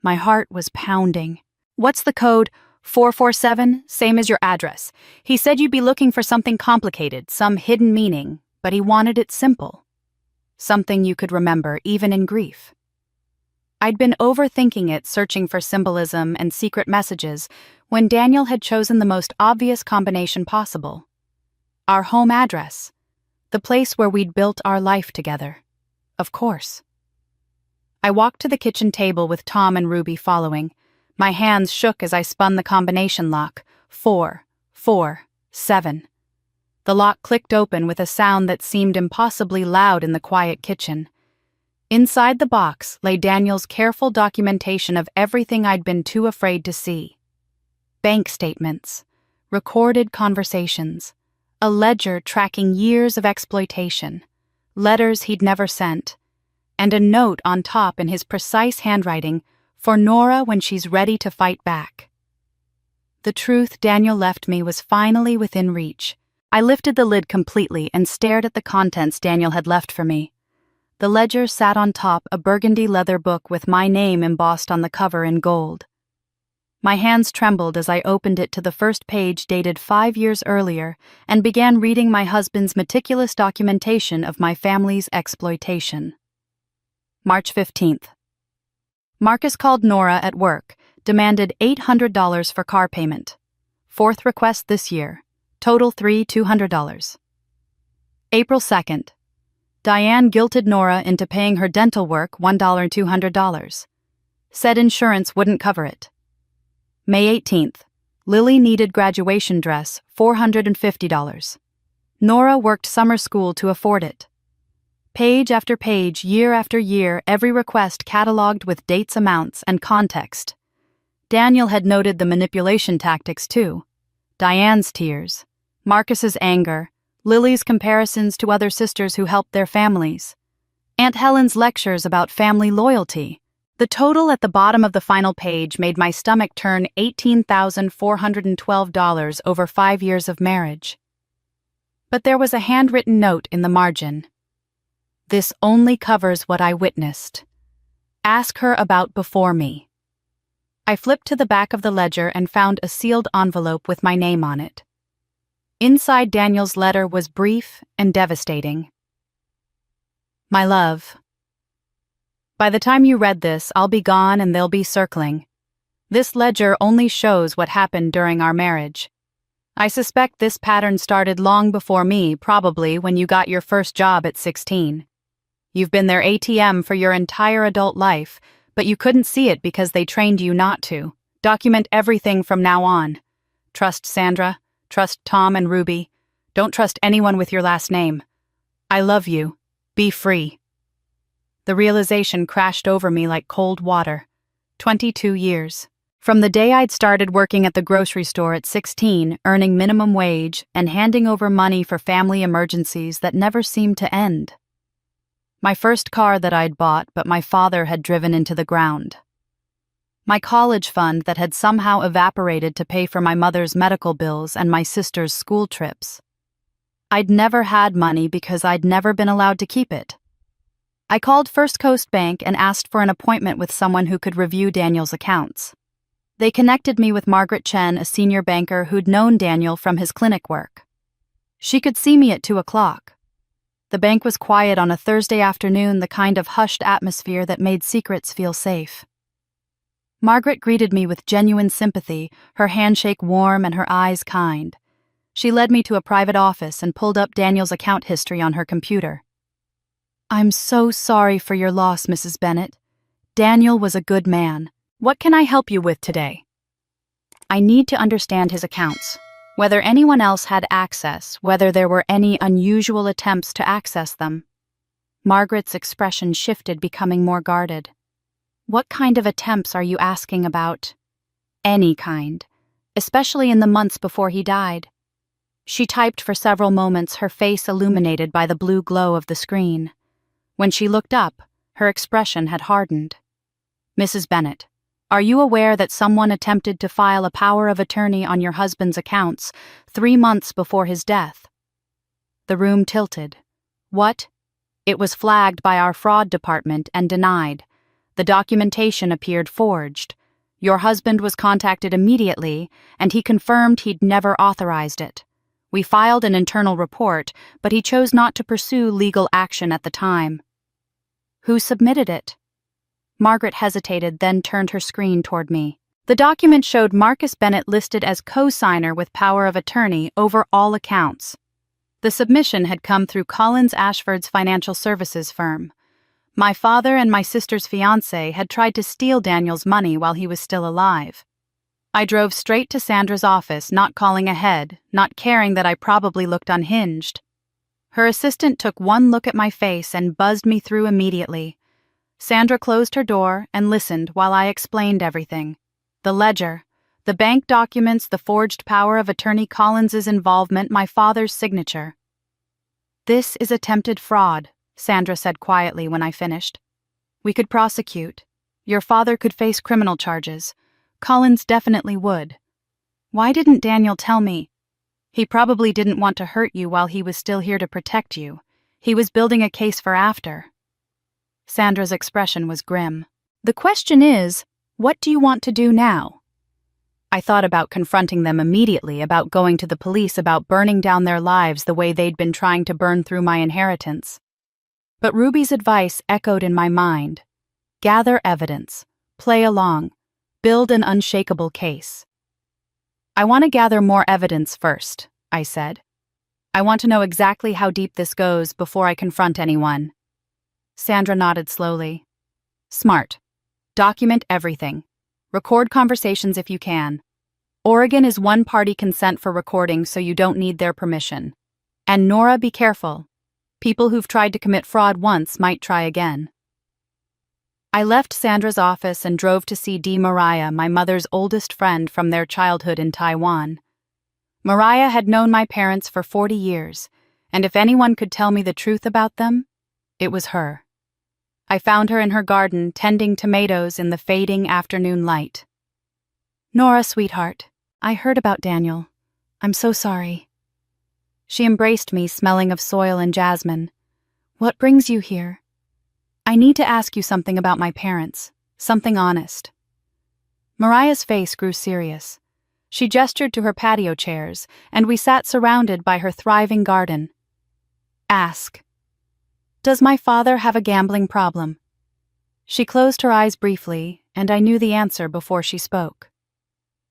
My heart was pounding. "What's the code? 447, same as your address. He said you'd be looking for something complicated, some hidden meaning, but he wanted it simple. Something you could remember even in grief." I'd been overthinking it, searching for symbolism and secret messages, when Daniel had chosen the most obvious combination possible. Our home address. The place where we'd built our life together. Of course. I walked to the kitchen table with Tom and Ruby following. My hands shook as I spun the combination lock. 4, 4, 7. The lock clicked open with a sound that seemed impossibly loud in the quiet kitchen. Inside the box lay Daniel's careful documentation of everything I'd been too afraid to see. Bank statements, recorded conversations, a ledger tracking years of exploitation, letters he'd never sent, and a note on top in his precise handwriting, "For Nora when she's ready to fight back." The truth Daniel left me was finally within reach. I lifted the lid completely and stared at the contents Daniel had left for me. The ledger sat on top a burgundy leather book with my name embossed on the cover in gold. My hands trembled as I opened it to the first page dated 5 years earlier and began reading my husband's meticulous documentation of my family's exploitation. March 15th. Marcus called Nora at work, demanded $800 for car payment. 4th request this year. Total $200. April 2nd. Diane guilted Nora into paying her dental work $1,200. Said insurance wouldn't cover it. May 18th. Lily needed graduation dress, $450. Nora worked summer school to afford it. Page after page, year after year, every request cataloged with dates, amounts, and context. Daniel had noted the manipulation tactics too. Diane's tears, Marcus's anger, Lily's comparisons to other sisters who helped their families, Aunt Helen's lectures about family loyalty. The total at the bottom of the final page made my stomach turn $18,412 over 5 years of marriage. But there was a handwritten note in the margin. "This only covers what I witnessed. Ask her about before me." I flipped to the back of the ledger and found a sealed envelope with my name on it. Inside Daniel's letter was brief and devastating. "My love, by the time you read this, I'll be gone and they'll be circling. This ledger only shows what happened during our marriage. I suspect this pattern started long before me, probably when you got your first job at 16. You've been their ATM for your entire adult life, but you couldn't see it because they trained you not to. Document everything from now on. Trust Sandra, trust Tom and Ruby. Don't trust anyone with your last name. I love you. Be free." The realization crashed over me like cold water. 22 years. From the day I'd started working at the grocery store at 16, earning minimum wage and handing over money for family emergencies that never seemed to end. My first car that I'd bought, but my father had driven into the ground. My college fund that had somehow evaporated to pay for my mother's medical bills and my sister's school trips. I'd never had money because I'd never been allowed to keep it. I called First Coast Bank and asked for an appointment with someone who could review Daniel's accounts. They connected me with Margaret Chen, a senior banker who'd known Daniel from his clinic work. She could see me at 2 o'clock. The bank was quiet on a Thursday afternoon, the kind of hushed atmosphere that made secrets feel safe. Margaret greeted me with genuine sympathy, her handshake warm and her eyes kind. She led me to a private office and pulled up Daniel's account history on her computer. "I'm so sorry for your loss, Mrs. Bennett," Daniel was a good man. What can I help you with today? I need to understand his accounts. Whether anyone else had access, whether there were any unusual attempts to access them. Margaret's expression shifted, becoming more guarded. What kind of attempts are you asking about? Any kind, especially in the months before he died. She typed for several moments, her face illuminated by the blue glow of the screen. When she looked up, her expression had hardened. Mrs. Bennet, are you aware that someone attempted to file a power of attorney on your husband's accounts 3 months before his death? The room tilted. What? It was flagged by our fraud department and denied. The documentation appeared forged. Your husband was contacted immediately, and he confirmed he'd never authorized it. We filed an internal report, but he chose not to pursue legal action at the time. Who submitted it? Margaret hesitated, then turned her screen toward me. The document showed Marcus Bennet listed as co-signer with power of attorney over all accounts. The submission had come through Collins Ashford's financial services firm. My father and my sister's fiancé had tried to steal Daniel's money while he was still alive. I drove straight to Sandra's office, not calling ahead, not caring that I probably looked unhinged. Her assistant took one look at my face and buzzed me through immediately. Sandra closed her door and listened while I explained everything. The ledger, the bank documents, the forged power of attorney, Collins's involvement, my father's signature. This is attempted fraud, Sandra said quietly when I finished. We could prosecute. Your father could face criminal charges. Collins definitely would. Why didn't Daniel tell me? He probably didn't want to hurt you while he was still here to protect you. He was building a case for after. Sandra's expression was grim. The question is, what do you want to do now? I thought about confronting them immediately, about going to the police, about burning down their lives the way they'd been trying to burn through my inheritance. But Ruby's advice echoed in my mind. Gather evidence. Play along. Build an unshakable case. I want to gather more evidence first, I said. I want to know exactly how deep this goes before I confront anyone. Sandra nodded slowly. Smart. Document everything. Record conversations if you can. Oregon is one-party consent for recording, so you don't need their permission. And Nora, be careful. People who've tried to commit fraud once might try again. I left Sandra's office and drove to see Dee Mariah, my mother's oldest friend from their childhood in Taiwan. Mariah had known my parents for 40 years, and if anyone could tell me the truth about them, it was her. I found her in her garden, tending tomatoes in the fading afternoon light. Nora, sweetheart, I heard about Daniel. I'm so sorry. She embraced me, smelling of soil and jasmine. What brings you here? I need to ask you something about my parents, something honest. Mariah's face grew serious. She gestured to her patio chairs, and we sat surrounded by her thriving garden. Ask. Does my father have a gambling problem? She closed her eyes briefly, and I knew the answer before she spoke.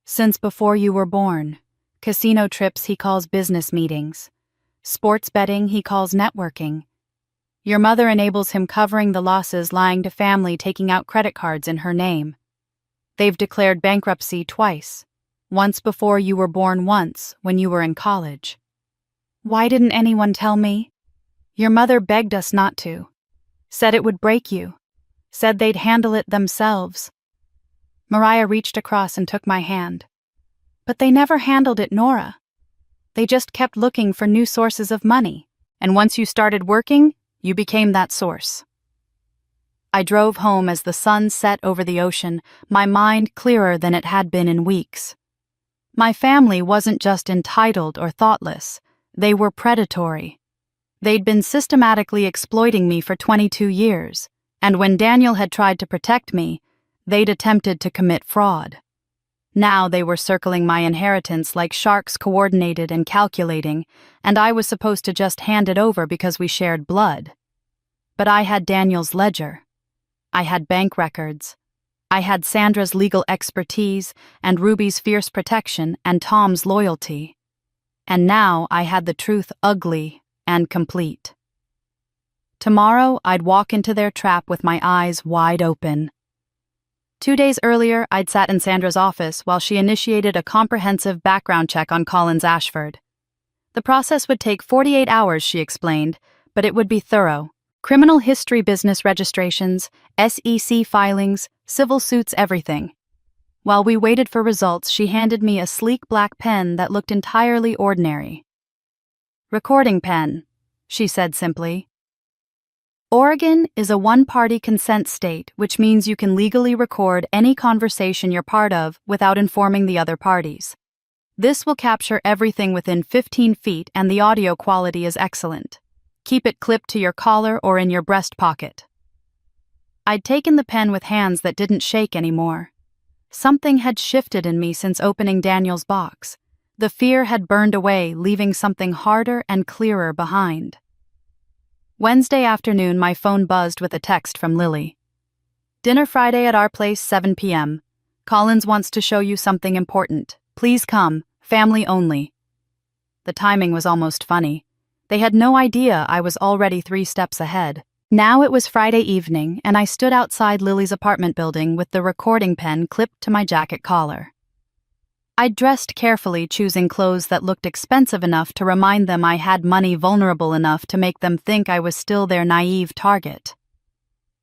Since before you were born, casino trips he calls business meetings. Sports betting he calls networking. Your mother enables him covering the losses, lying to family, taking out credit cards in her name. They've declared bankruptcy twice. Once before you were born, once when you were in college. Why didn't anyone tell me? Your mother begged us not to. Said it would break you. Said they'd handle it themselves. Mariah reached across and took my hand. But they never handled it, Nora. They just kept looking for new sources of money, and once you started working, you became that source. I drove home as the sun set over the ocean, my mind clearer than it had been in weeks. My family wasn't just entitled or thoughtless, they were predatory. They'd been systematically exploiting me for 22 years, and when Daniel had tried to protect me, they'd attempted to commit fraud. Now they were circling my inheritance like sharks, coordinated and calculating, and I was supposed to just hand it over because we shared blood. But I had Daniel's ledger. I had bank records. I had Sandra's legal expertise and Ruby's fierce protection and Tom's loyalty. And now I had the truth, ugly and complete. Tomorrow I'd walk into their trap with my eyes wide open. 2 days earlier, I'd sat in Sandra's office while she initiated a comprehensive background check on Collins Ashford. The process would take 48 hours, she explained, but it would be thorough. Criminal history, business registrations, SEC filings, civil suits, everything. While we waited for results, she handed me a sleek black pen that looked entirely ordinary. "Recording pen," she said simply. Oregon is a one-party consent state, which means you can legally record any conversation you're part of without informing the other parties. This will capture everything within 15 feet and the audio quality is excellent. Keep it clipped to your collar or in your breast pocket. I'd taken the pen with hands that didn't shake anymore. Something had shifted in me since opening Daniel's box. The fear had burned away, leaving something harder and clearer behind. Wednesday afternoon, my phone buzzed with a text from Lily. "Dinner Friday at our place, 7 p.m. Collins wants to show you something important. Please come, family only." The timing was almost funny. They had no idea I was already 3 steps ahead. Now it was Friday evening, and I stood outside Lily's apartment building with the recording pen clipped to my jacket collar. I'd dressed carefully, choosing clothes that looked expensive enough to remind them I had money, vulnerable enough to make them think I was still their naive target.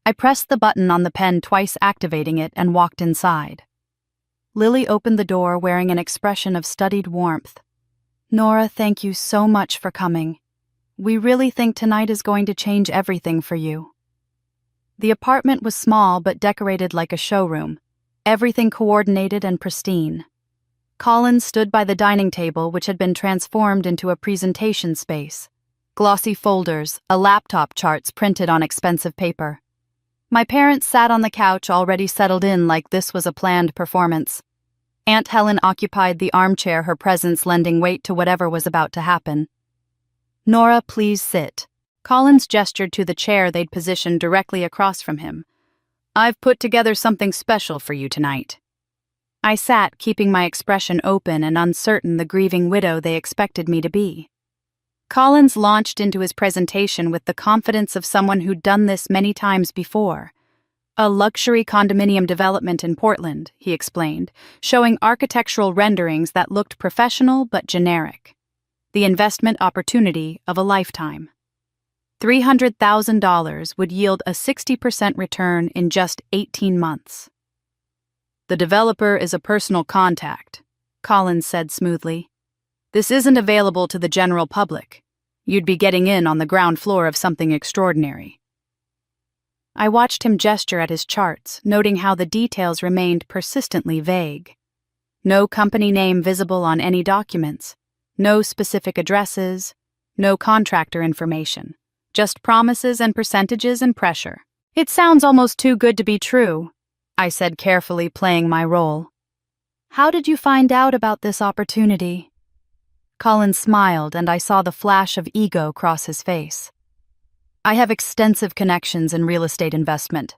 I pressed the button on the pen twice, activating it, and walked inside. Lily opened the door wearing an expression of studied warmth. "Nora, thank you so much for coming. We really think tonight is going to change everything for you." The apartment was small but decorated like a showroom, everything coordinated and pristine. Collins stood by the dining table, which had been transformed into a presentation space. Glossy folders, a laptop, charts printed on expensive paper. My parents sat on the couch, already settled in like this was a planned performance. Aunt Helen occupied the armchair, her presence lending weight to whatever was about to happen. "Nora, please sit." Collins gestured to the chair they'd positioned directly across from him. "I've put together something special for you tonight." I sat, keeping my expression open and uncertain, the grieving widow they expected me to be. Collins launched into his presentation with the confidence of someone who'd done this many times before. "A luxury condominium development in Portland," he explained, showing architectural renderings that looked professional but generic. The investment opportunity of a lifetime. $300,000 would yield a 60% return in just 18 months. "The developer is a personal contact," Collins said smoothly. "This isn't available to the general public. You'd be getting in on the ground floor of something extraordinary." I watched him gesture at his charts, noting how the details remained persistently vague. No company name visible on any documents, no specific addresses, no contractor information, just promises and percentages and pressure. "It sounds almost too good to be true," I said carefully, playing my role. "How did you find out about this opportunity?" Collins smiled, and I saw the flash of ego cross his face. "I have extensive connections in real estate investment.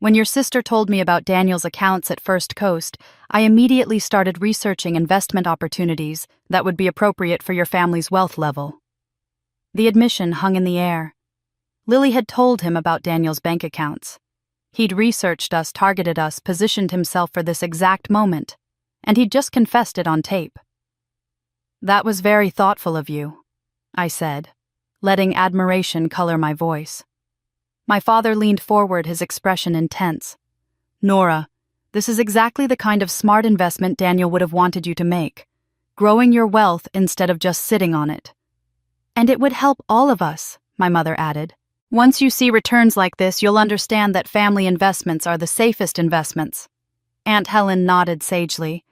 When your sister told me about Daniel's accounts at First Coast, I immediately started researching investment opportunities that would be appropriate for your family's wealth level." The admission hung in the air. Lily had told him about Daniel's bank accounts. He'd researched us, targeted us, positioned himself for this exact moment, and he'd just confessed it on tape. "That was very thoughtful of you," I said, letting admiration color my voice. My father leaned forward, his expression intense. "Nora, this is exactly the kind of smart investment Daniel would have wanted you to make, growing your wealth instead of just sitting on it." "And it would help all of us," my mother added. "Once you see returns like this, you'll understand that family investments are the safest investments." Aunt Helen nodded sagely.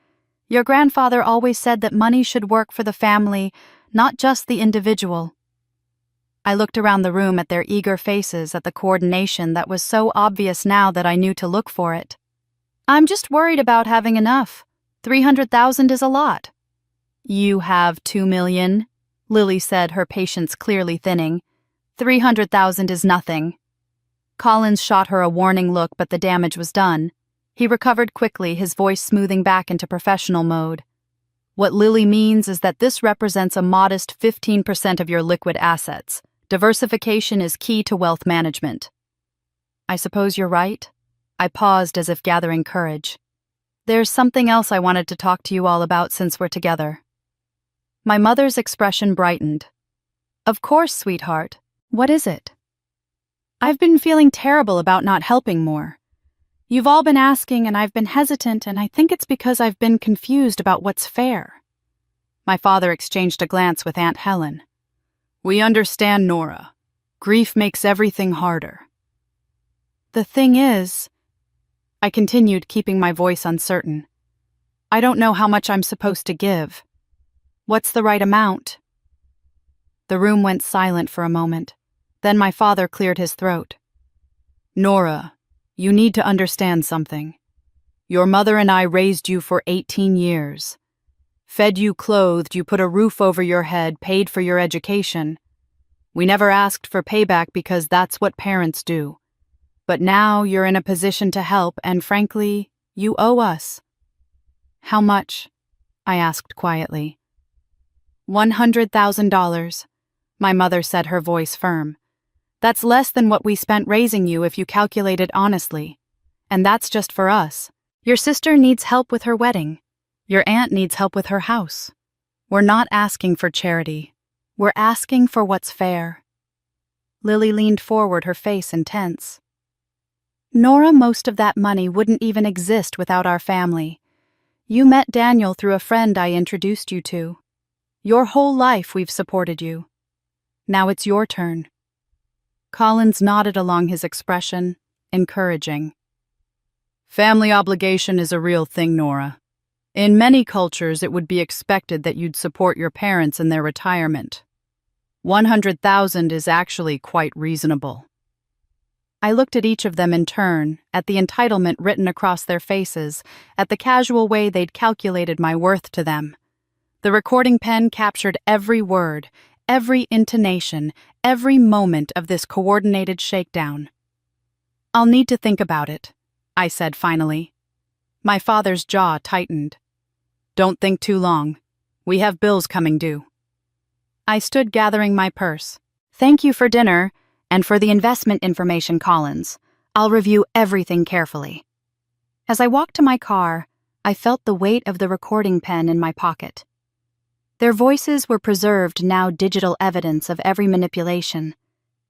"Your grandfather always said that money should work for the family, not just the individual." I looked around the room at their eager faces, at the coordination that was so obvious now that I knew to look for it. "I'm just worried about having enough. 300,000 is a lot." "You have 2 million," Lily said, her patience clearly thinning. 300,000 is nothing." Collins shot her a warning look, but the damage was done. He recovered quickly, his voice smoothing back into professional mode. "What Lily means is that this represents a modest 15% of your liquid assets. Diversification is key to wealth management." "I suppose you're right." I paused as if gathering courage. There's something else I wanted to talk to you all about since we're together. My mother's expression brightened. Of course, sweetheart. What is it? I've been feeling terrible about not helping more. You've all been asking and I've been hesitant, and I think it's because I've been confused about what's fair. My father exchanged a glance with Aunt Helen. We understand, Nora. Grief makes everything harder. The thing is, I continued, keeping my voice uncertain, I don't know how much I'm supposed to give. What's the right amount? The room went silent for a moment. Then my father cleared his throat. Nora, you need to understand something. Your mother and I raised you for 18 years. Fed you, clothed you, put a roof over your head, paid for your education. We never asked for payback because that's what parents do. But now you're in a position to help, and frankly, you owe us. How much? I asked quietly. $100,000, my mother said, her voice firm. That's less than what we spent raising you if you calculate it honestly. And that's just for us. Your sister needs help with her wedding. Your aunt needs help with her house. We're not asking for charity. We're asking for what's fair. Lily leaned forward, her face intense. Nora, most of that money wouldn't even exist without our family. You met Daniel through a friend I introduced you to. Your whole life we've supported you. Now it's your turn. Collins nodded along his expression, encouraging. Family obligation is a real thing, Nora. In many cultures, it would be expected that you'd support your parents in their retirement. $100,000 is actually quite reasonable. I looked at each of them in turn, at the entitlement written across their faces, at the casual way they'd calculated my worth to them. The recording pen captured every word, every intonation, every moment of this coordinated shakedown. I'll need to think about it, I said finally. My father's jaw tightened. Don't think too long. We have bills coming due. I stood gathering my purse. Thank you for dinner, and for the investment information, Collins. I'll review everything carefully. As I walked to my car, I felt the weight of the recording pen in my pocket. Their voices were preserved, now digital evidence of every manipulation,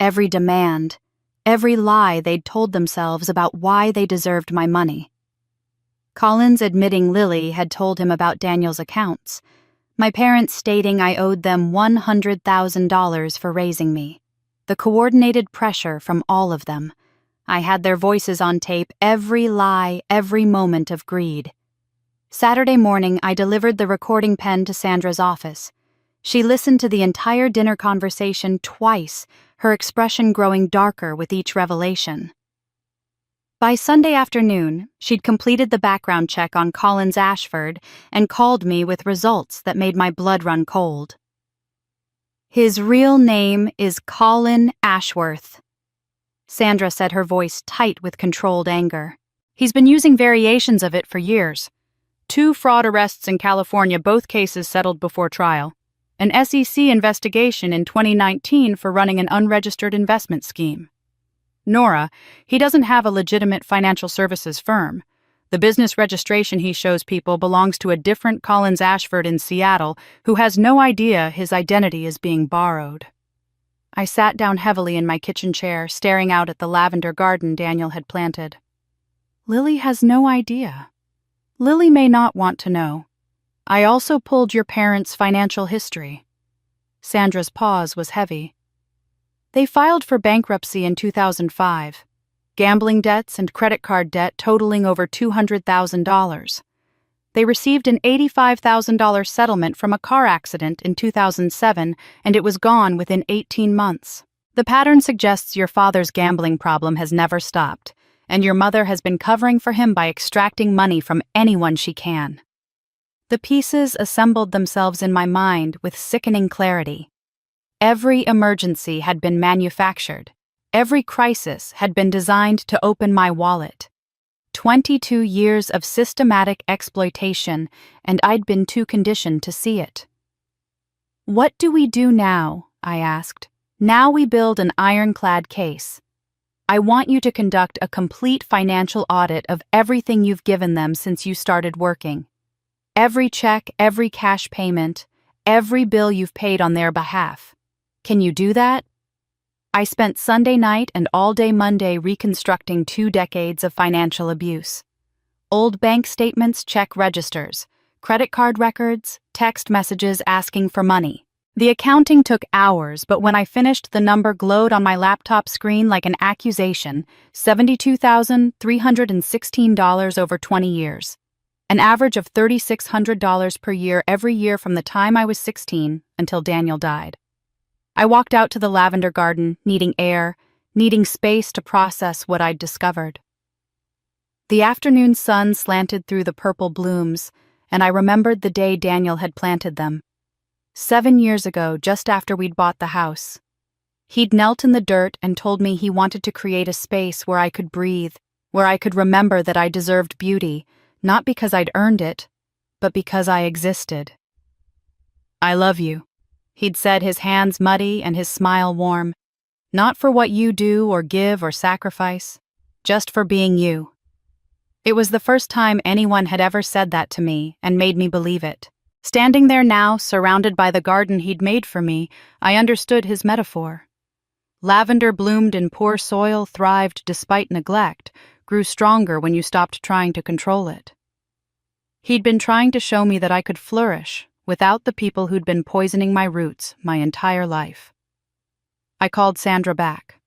every demand, every lie they'd told themselves about why they deserved my money. Collins admitting Lily had told him about Daniel's accounts, my parents stating I owed them $100,000 for raising me. The coordinated pressure from all of them. I had their voices on tape, every lie, every moment of greed. Saturday morning, I delivered the recording pen to Sandra's office. She listened to the entire dinner conversation twice, her expression growing darker with each revelation. By Sunday afternoon, she'd completed the background check on Collins Ashford and called me with results that made my blood run cold. His real name is Colin Ashworth. Sandra said, her voice tight with controlled anger. He's been using variations of it for years. 2 fraud arrests in California, both cases settled before trial. An SEC investigation in 2019 for running an unregistered investment scheme. Nora, he doesn't have a legitimate financial services firm. The business registration he shows people belongs to a different Collins Ashford in Seattle who has no idea his identity is being borrowed. I sat down heavily in my kitchen chair, staring out at the lavender garden Daniel had planted. Lily has no idea. Lily may not want to know. I also pulled your parents' financial history. Sandra's pause was heavy. They filed for bankruptcy in 2005. Gambling debts and credit card debt totaling over $200,000. They received an $85,000 settlement from a car accident in 2007, and it was gone within 18 months. The pattern suggests your father's gambling problem has never stopped, and your mother has been covering for him by extracting money from anyone she can. The pieces assembled themselves in my mind with sickening clarity. Every emergency had been manufactured. Every crisis had been designed to open my wallet. 22 years of systematic exploitation, and I'd been too conditioned to see it. What do we do now? I asked. Now we build an ironclad case. I want you to conduct a complete financial audit of everything you've given them since you started working. Every check, every cash payment, every bill you've paid on their behalf. Can you do that? I spent Sunday night and all day Monday reconstructing 2 decades of financial abuse. Old bank statements, check registers, credit card records, text messages asking for money. The accounting took hours, but when I finished, the number glowed on my laptop screen like an accusation: $72,316 over 20 years. An average of $3,600 per year every year from the time I was 16 until Daniel died. I walked out to the lavender garden, needing air, needing space to process what I'd discovered. The afternoon sun slanted through the purple blooms, and I remembered the day Daniel had planted them. 7 years ago, just after we'd bought the house. He'd knelt in the dirt and told me he wanted to create a space where I could breathe, where I could remember that I deserved beauty, not because I'd earned it, but because I existed. "I love you," he'd said, his hands muddy and his smile warm. "Not for what you do or give or sacrifice, just for being you." It was the first time anyone had ever said that to me and made me believe it. Standing there now, surrounded by the garden he'd made for me, I understood his metaphor. Lavender bloomed in poor soil, thrived despite neglect, grew stronger when you stopped trying to control it. He'd been trying to show me that I could flourish without the people who'd been poisoning my roots my entire life. I called Sandra back.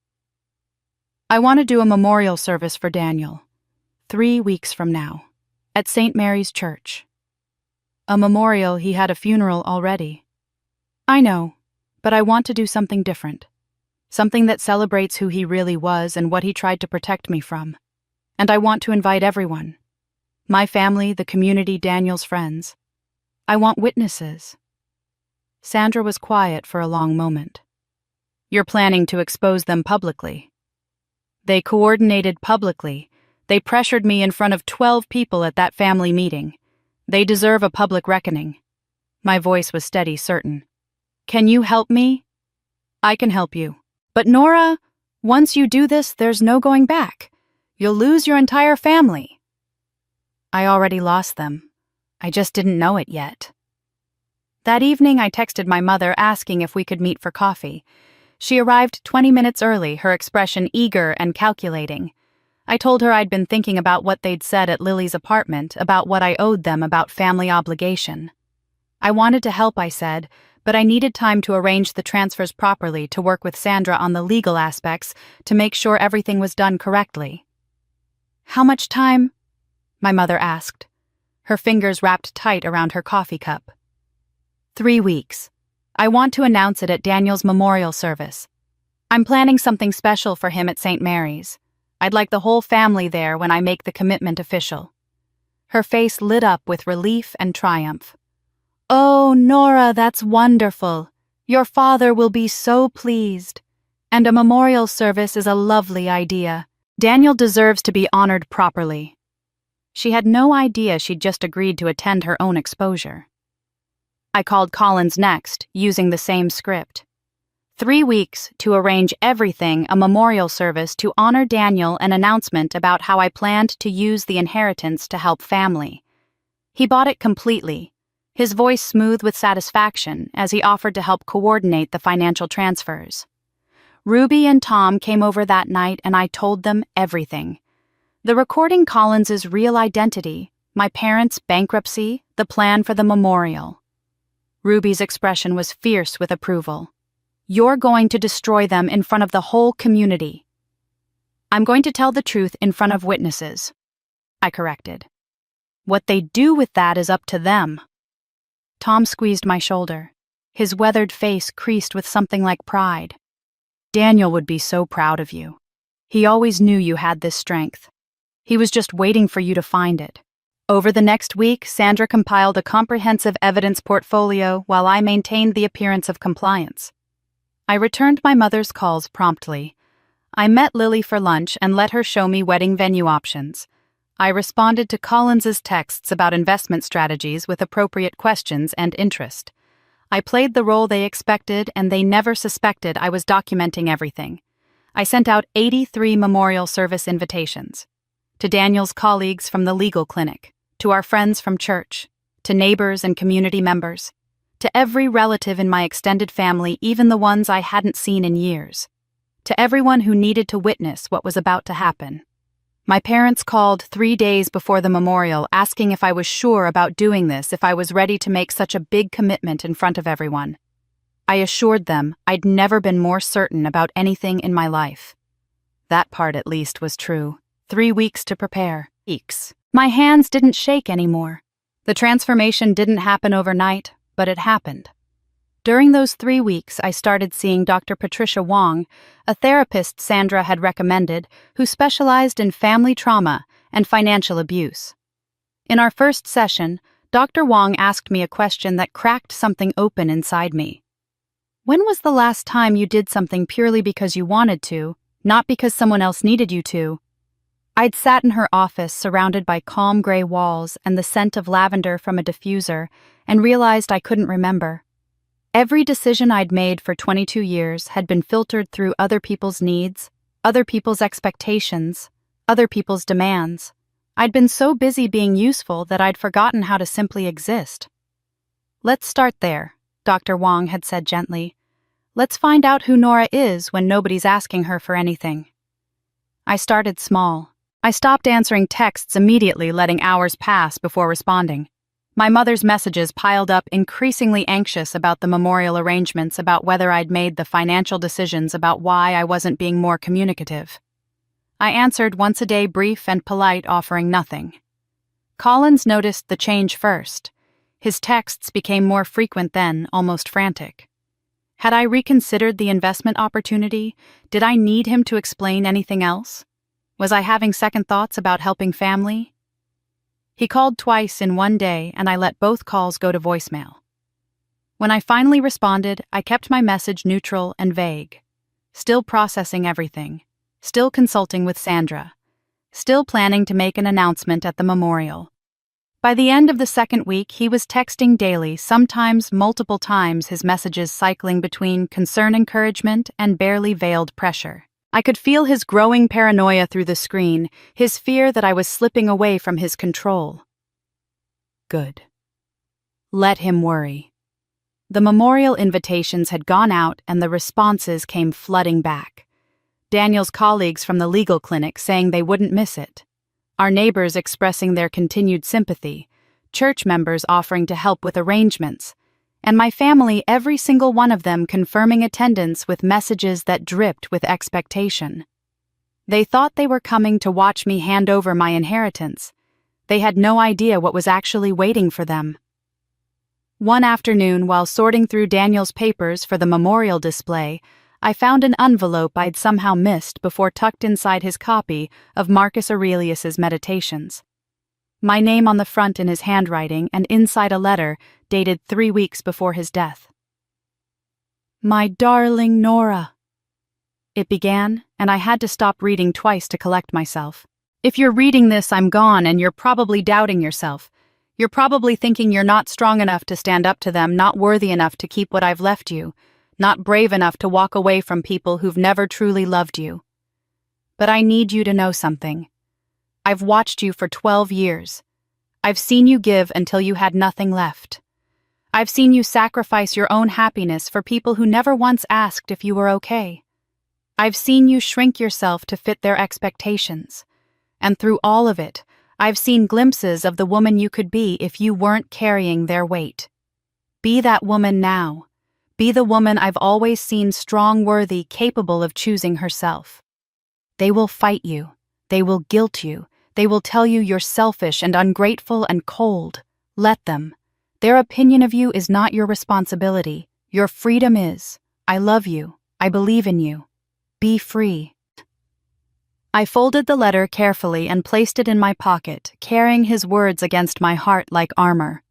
"I want to do a memorial service for Daniel. 3 weeks from now, at St. Mary's Church." "A memorial? He had a funeral already." "I know, but I want to do something different. Something that celebrates who he really was and what he tried to protect me from. And I want to invite everyone. My family, the community, Daniel's friends. I want witnesses." Sandra was quiet for a long moment. "You're planning to expose them publicly?" "They coordinated publicly. They pressured me in front of 12 people at that family meeting. They deserve a public reckoning." My voice was steady, certain. "Can you help me?" "I can help you. But Nora, once you do this, there's no going back. You'll lose your entire family." "I already lost them. I just didn't know it yet." That evening, I texted my mother asking if we could meet for coffee. She arrived 20 minutes early, her expression eager and calculating. I told her I'd been thinking about what they'd said at Lily's apartment, about what I owed them, about family obligation. I wanted to help, I said, but I needed time to arrange the transfers properly, to work with Sandra on the legal aspects, to make sure everything was done correctly. "How much time?" my mother asked. Her fingers wrapped tight around her coffee cup. 3 weeks. I want to announce it at Daniel's memorial service. I'm planning something special for him at St. Mary's. I'd like the whole family there when I make the commitment official. Her face lit up with relief and triumph. "Oh, Nora, that's wonderful. Your father will be so pleased. And a memorial service is a lovely idea. Daniel deserves to be honored properly." She had no idea she'd just agreed to attend her own exposure. I called Collins next, using the same script. 3 weeks to arrange everything, a memorial service to honor Daniel, an announcement about how I planned to use the inheritance to help family. He bought it completely, his voice smooth with satisfaction as he offered to help coordinate the financial transfers. Ruby and Tom came over that night and I told them everything. The recording Collins's real identity, my parents' bankruptcy, the plan for the memorial. Ruby's expression was fierce with approval. "You're going to destroy them in front of the whole community." "I'm going to tell the truth in front of witnesses," I corrected. "What they do with that is up to them." Tom squeezed my shoulder. His weathered face creased with something like pride. "Daniel would be so proud of you. He always knew you had this strength. He was just waiting for you to find it." Over the next week, Sandra compiled a comprehensive evidence portfolio while I maintained the appearance of compliance. I returned my mother's calls promptly. I met Lily for lunch and let her show me wedding venue options. I responded to Collins's texts about investment strategies with appropriate questions and interest. I played the role they expected, and they never suspected I was documenting everything. I sent out 83 memorial service invitations. To Daniel's colleagues from the legal clinic, to our friends from church, to neighbors and community members, to every relative in my extended family, even the ones I hadn't seen in years, to everyone who needed to witness what was about to happen. My parents called 3 days before the memorial asking if I was sure about doing this, if I was ready to make such a big commitment in front of everyone. I assured them I'd never been more certain about anything in my life. That part, at least, was true. 3 weeks to prepare. Weeks. My hands didn't shake anymore. The transformation didn't happen overnight, but it happened. During those 3 weeks, I started seeing Dr. Patricia Wong, a therapist Sandra had recommended, who specialized in family trauma and financial abuse. In our first session, Dr. Wong asked me a question that cracked something open inside me. When was the last time you did something purely because you wanted to, not because someone else needed you to? I'd sat in her office surrounded by calm gray walls and the scent of lavender from a diffuser and realized I couldn't remember. Every decision I'd made for 22 years had been filtered through other people's needs, other people's expectations, other people's demands. I'd been so busy being useful that I'd forgotten how to simply exist. "Let's start there," Dr. Wong had said gently. "Let's find out who Nora is when nobody's asking her for anything." I started small. I stopped answering texts immediately, letting hours pass before responding. My mother's messages piled up, increasingly anxious about the memorial arrangements, about whether I'd made the financial decisions, about why I wasn't being more communicative. I answered once a day, brief and polite, offering nothing. Collins noticed the change first. His texts became more frequent then, almost frantic. Had I reconsidered the investment opportunity? Did I need him to explain anything else? Was I having second thoughts about helping family? He called twice in one day, and I let both calls go to voicemail. When I finally responded, I kept my message neutral and vague. Still processing everything. Still consulting with Sandra. Still planning to make an announcement at the memorial. By the end of the second week, he was texting daily, sometimes multiple times, his messages cycling between concerned encouragement and barely veiled pressure. I could feel his growing paranoia through the screen, his fear that I was slipping away from his control. Good. Let him worry. The memorial invitations had gone out and the responses came flooding back. Daniel's colleagues from the legal clinic saying they wouldn't miss it. Our neighbors expressing their continued sympathy, church members offering to help with arrangements, and my family, every single one of them confirming attendance with messages that dripped with expectation. They thought they were coming to watch me hand over my inheritance. They had no idea what was actually waiting for them. One afternoon, while sorting through Daniel's papers for the memorial display, I found an envelope I'd somehow missed before tucked inside his copy of Marcus Aurelius's Meditations. My name on the front in his handwriting, and inside a letter dated 3 weeks before his death. "My darling Nora," it began, and I had to stop reading twice to collect myself. If you're reading this, I'm gone, and you're probably doubting yourself. You're probably thinking you're not strong enough to stand up to them, not worthy enough to keep what I've left you, not brave enough to walk away from people who've never truly loved you. But I need you to know something. I've watched you for 12 years. I've seen you give until you had nothing left. I've seen you sacrifice your own happiness for people who never once asked if you were okay. I've seen you shrink yourself to fit their expectations. And through all of it, I've seen glimpses of the woman you could be if you weren't carrying their weight. Be that woman now. Be the woman I've always seen, strong, worthy, capable of choosing herself. They will fight you. They will guilt you. They will tell you you're selfish and ungrateful and cold. Let them. Their opinion of you is not your responsibility. Your freedom is. I love you. I believe in you. Be free. I folded the letter carefully and placed it in my pocket, carrying his words against my heart like armor.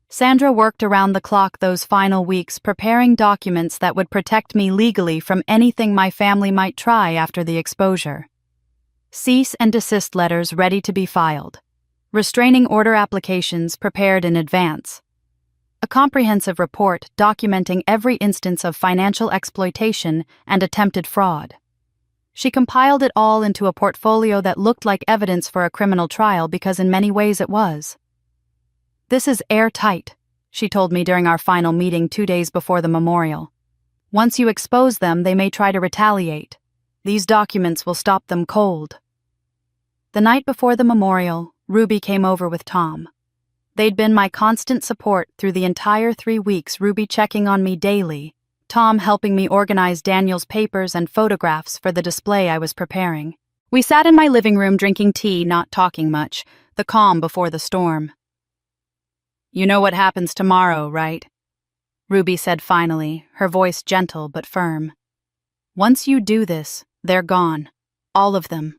Sandra worked around the clock those final weeks, preparing documents that would protect me legally from anything my family might try after the exposure. Cease and desist letters ready to be filed. Restraining order applications prepared in advance. A comprehensive report documenting every instance of financial exploitation and attempted fraud. She compiled it all into a portfolio that looked like evidence for a criminal trial because in many ways it was. "This is airtight," she told me during our final meeting 2 days before the memorial. "Once you expose them, they may try to retaliate. These documents will stop them cold." The night before the memorial, Ruby came over with Tom. They'd been my constant support through the entire 3 weeks, Ruby checking on me daily, Tom helping me organize Daniel's papers and photographs for the display I was preparing. We sat in my living room drinking tea, not talking much, the calm before the storm. "You know what happens tomorrow, right?" Ruby said finally, her voice gentle but firm. "Once you do this, they're gone. All of them."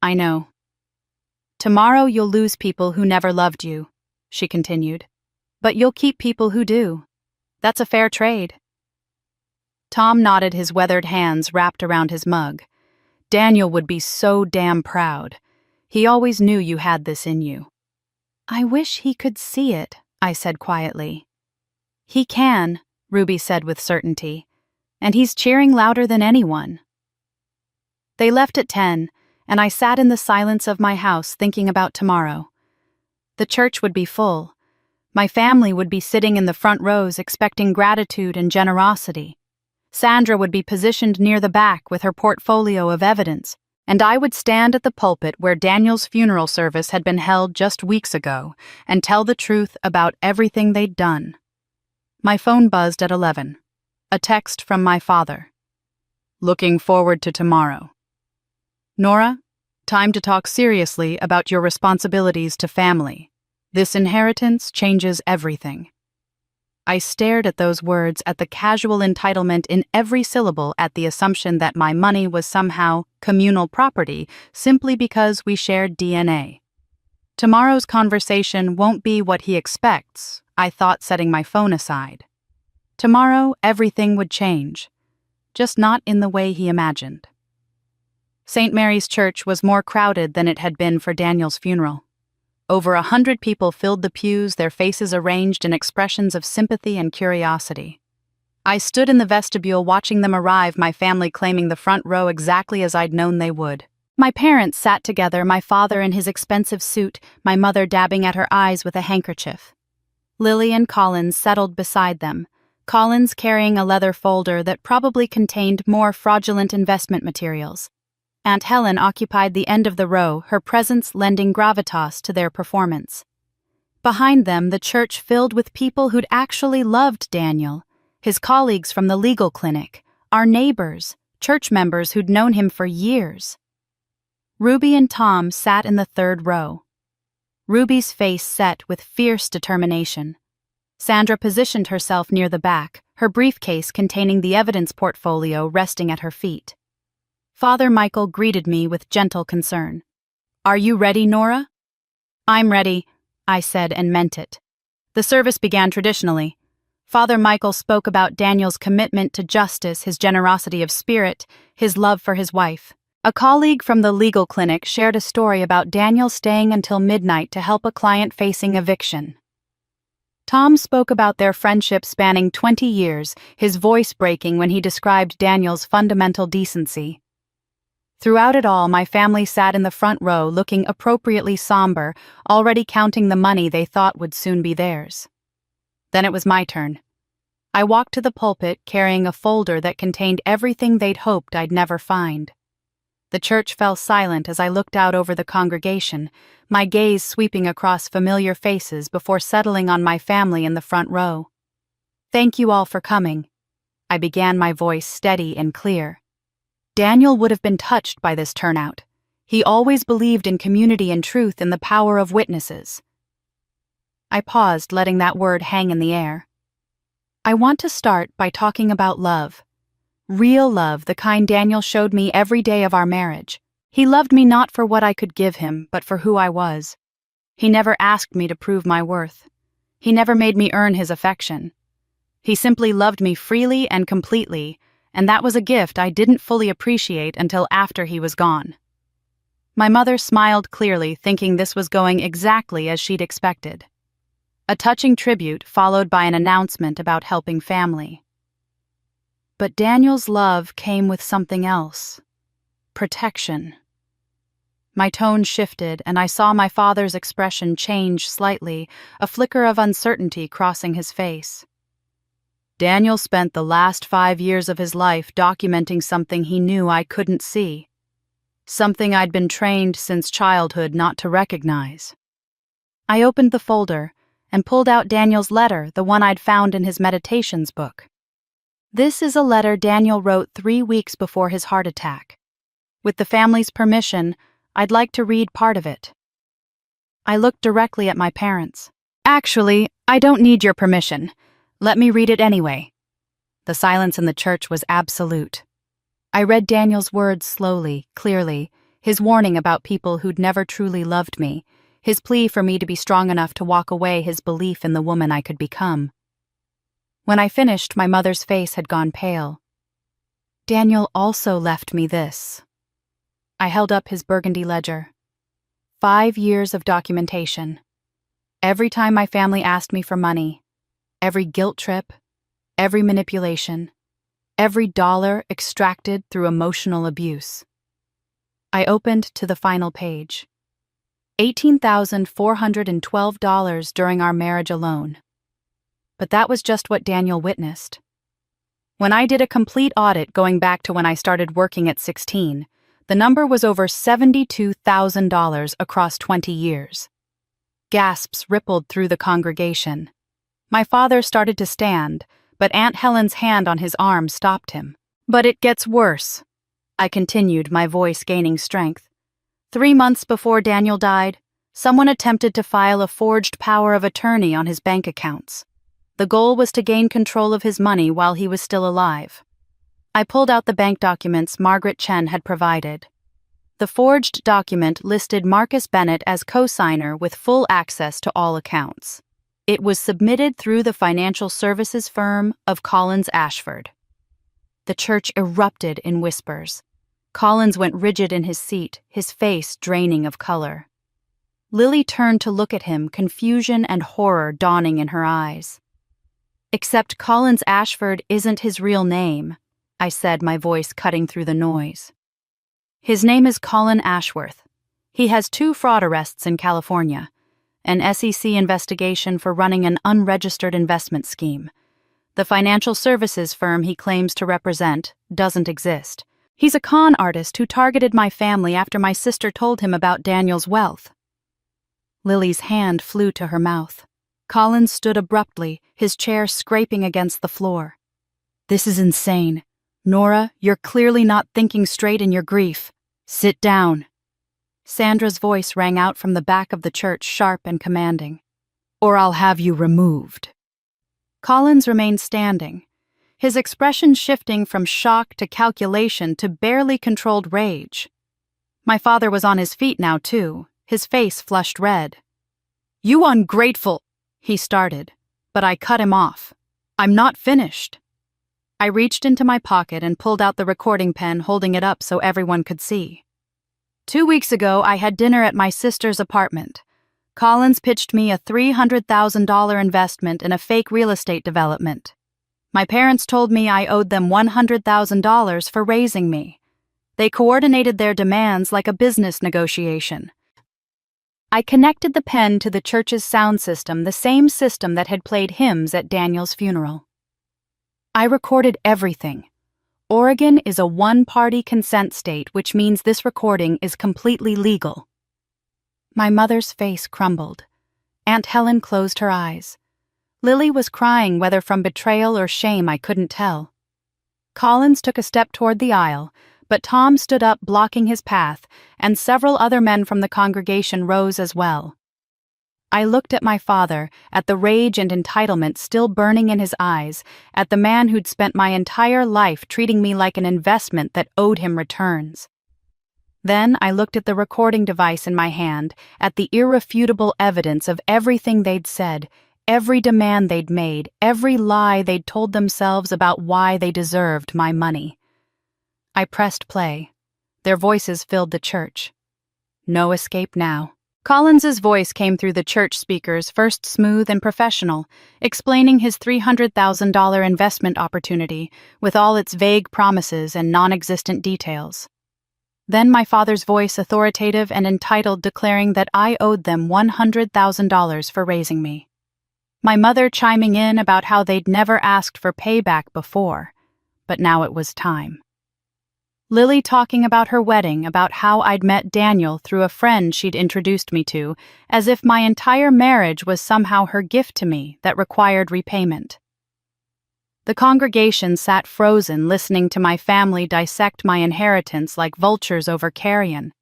"I know." "Tomorrow you'll lose people who never loved you," she continued. "But you'll keep people who do. That's a fair trade." Tom nodded, his weathered hands wrapped around his mug. "Daniel would be so damn proud. He always knew you had this in you." "I wish he could see it," I said quietly. "He can," Ruby said with certainty, "and he's cheering louder than anyone." They left at 10, and I sat in the silence of my house thinking about tomorrow. The church would be full. My family would be sitting in the front rows expecting gratitude and generosity. Sandra would be positioned near the back with her portfolio of evidence, and I would stand at the pulpit where Daniel's funeral service had been held just weeks ago and tell the truth about everything they'd done. My phone buzzed at 11. A text from my father. "Looking forward to tomorrow. Nora, time to talk seriously about your responsibilities to family. This inheritance changes everything." I stared at those words, at the casual entitlement in every syllable, at the assumption that my money was somehow communal property simply because we shared DNA. Tomorrow's conversation won't be what he expects, I thought, setting my phone aside. Tomorrow, everything would change, just not in the way he imagined. St. Mary's Church was more crowded than it had been for Daniel's funeral. Over 100 people filled the pews, their faces arranged in expressions of sympathy and curiosity. I stood in the vestibule watching them arrive, my family claiming the front row exactly as I'd known they would. My parents sat together, my father in his expensive suit, my mother dabbing at her eyes with a handkerchief. Lily and Collins settled beside them, Collins carrying a leather folder that probably contained more fraudulent investment materials. Aunt Helen occupied the end of the row, her presence lending gravitas to their performance. Behind them, the church filled with people who'd actually loved Daniel, his colleagues from the legal clinic, our neighbors, church members who'd known him for years. Ruby and Tom sat in the third row. Ruby's face set with fierce determination. Sandra positioned herself near the back, her briefcase containing the evidence portfolio resting at her feet. Father Michael greeted me with gentle concern. "Are you ready, Nora?" "I'm ready," I said and meant it. The service began traditionally. Father Michael spoke about Daniel's commitment to justice, his generosity of spirit, his love for his wife. A colleague from the legal clinic shared a story about Daniel staying until midnight to help a client facing eviction. Tom spoke about their friendship spanning 20 years, his voice breaking when he described Daniel's fundamental decency. Throughout it all, my family sat in the front row looking appropriately somber, already counting the money they thought would soon be theirs. Then it was my turn. I walked to the pulpit carrying a folder that contained everything they'd hoped I'd never find. The church fell silent as I looked out over the congregation, my gaze sweeping across familiar faces before settling on my family in the front row. "Thank you all for coming," I began, my voice steady and clear. Daniel would have been touched by this turnout. He always believed in community and truth, in the power of witnesses. I paused, letting that word hang in the air. I want to start by talking about love. Real love, the kind Daniel showed me every day of our marriage. He loved me not for what I could give him, but for who I was. He never asked me to prove my worth. He never made me earn his affection. He simply loved me freely and completely, and that was a gift I didn't fully appreciate until after he was gone. My mother smiled clearly, thinking this was going exactly as she'd expected. A touching tribute followed by an announcement about helping family. But Daniel's love came with something else. protection. My tone shifted, and I saw my father's expression change slightly, a flicker of uncertainty crossing his face. Daniel spent the last 5 years of his life documenting something he knew I couldn't see, something I'd been trained since childhood not to recognize. I opened the folder and pulled out Daniel's letter, the one I'd found in his meditations book. This is a letter Daniel wrote 3 weeks before his heart attack. With the family's permission, I'd like to read part of it. I looked directly at my parents. Actually, I don't need your permission. Let me read it anyway. The silence in the church was absolute. I read Daniel's words slowly, clearly, his warning about people who'd never truly loved me, his plea for me to be strong enough to walk away his belief in the woman I could become. When I finished, my mother's face had gone pale. Daniel also left me this. I held up his burgundy ledger. 5 years of documentation. Every time my family asked me for money, every guilt trip, every manipulation, every dollar extracted through emotional abuse. I opened to the final page. $18,412 during our marriage alone. But that was just what Daniel witnessed. When I did a complete audit going back to when I started working at 16, the number was over $72,000 across 20 years. Gasps rippled through the congregation. My father started to stand, but Aunt Helen's hand on his arm stopped him. But it gets worse, I continued, my voice gaining strength. 3 months before Daniel died, someone attempted to file a forged power of attorney on his bank accounts. The goal was to gain control of his money while he was still alive. I pulled out the bank documents Margaret Chen had provided. The forged document listed Marcus Bennett as co-signer with full access to all accounts. It was submitted through the financial services firm of Collins Ashford. The church erupted in whispers. Collins went rigid in his seat, his face draining of color. Lily turned to look at him, confusion and horror dawning in her eyes. Except Collins Ashford isn't his real name, I said, my voice cutting through the noise. His name is Colin Ashworth. He has 2 fraud arrests in California, an SEC investigation for running an unregistered investment scheme. The financial services firm he claims to represent doesn't exist. He's a con artist who targeted my family after my sister told him about Daniel's wealth. Lily's hand flew to her mouth. Collins stood abruptly, his chair scraping against the floor. This is insane. Nora, you're clearly not thinking straight in your grief. Sit down. Sandra's voice rang out from the back of the church, sharp and commanding. Or I'll have you removed. Collins remained standing, his expression shifting from shock to calculation to barely controlled rage. My father was on his feet now, too, his face flushed red. You ungrateful, he started, but I cut him off. I'm not finished. I reached into my pocket and pulled out the recording pen, holding it up so everyone could see. 2 weeks ago, I had dinner at my sister's apartment. Collins pitched me a $300,000 investment in a fake real estate development. My parents told me I owed them $100,000 for raising me. They coordinated their demands like a business negotiation. I connected the pen to the church's sound system, the same system that had played hymns at Daniel's funeral. I recorded everything. Oregon is a one-party consent state, which means this recording is completely legal. My mother's face crumbled. Aunt Helen closed her eyes. Lily was crying, whether from betrayal or shame I couldn't tell. Collins took a step toward the aisle, but Tom stood up, blocking his path, and several other men from the congregation rose as well. I looked at my father, at the rage and entitlement still burning in his eyes, at the man who'd spent my entire life treating me like an investment that owed him returns. Then I looked at the recording device in my hand, at the irrefutable evidence of everything they'd said, every demand they'd made, every lie they'd told themselves about why they deserved my money. I pressed play. Their voices filled the church. No escape now. Collins's voice came through the church speakers, first smooth and professional, explaining his $300,000 investment opportunity with all its vague promises and non-existent details. Then my father's voice, authoritative and entitled, declaring that I owed them $100,000 for raising me. My mother chiming in about how they'd never asked for payback before, but now it was time. Lily talking about her wedding, about how I'd met Daniel through a friend she'd introduced me to, as if my entire marriage was somehow her gift to me that required repayment. The congregation sat frozen, listening to my family dissect my inheritance like vultures over carrion.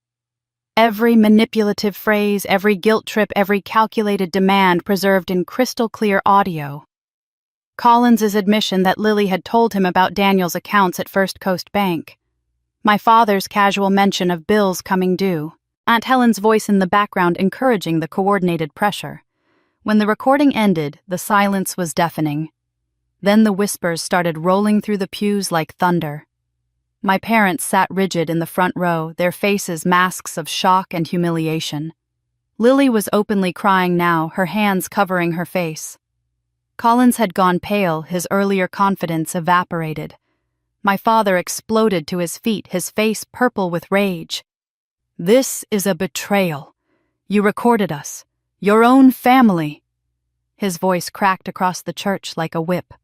Every manipulative phrase, every guilt trip, every calculated demand preserved in crystal-clear audio. Collins's admission that Lily had told him about Daniel's accounts at First Coast Bank. My father's casual mention of bills coming due. Aunt Helen's voice in the background encouraging the coordinated pressure. When the recording ended, the silence was deafening. Then the whispers started rolling through the pews like thunder. My parents sat rigid in the front row, their faces masks of shock and humiliation. Lily was openly crying now, her hands covering her face. Collins had gone pale, his earlier confidence evaporated. My father exploded to his feet, his face purple with rage. "This is a betrayal. You recorded us. Your own family." His voice cracked across the church like a whip.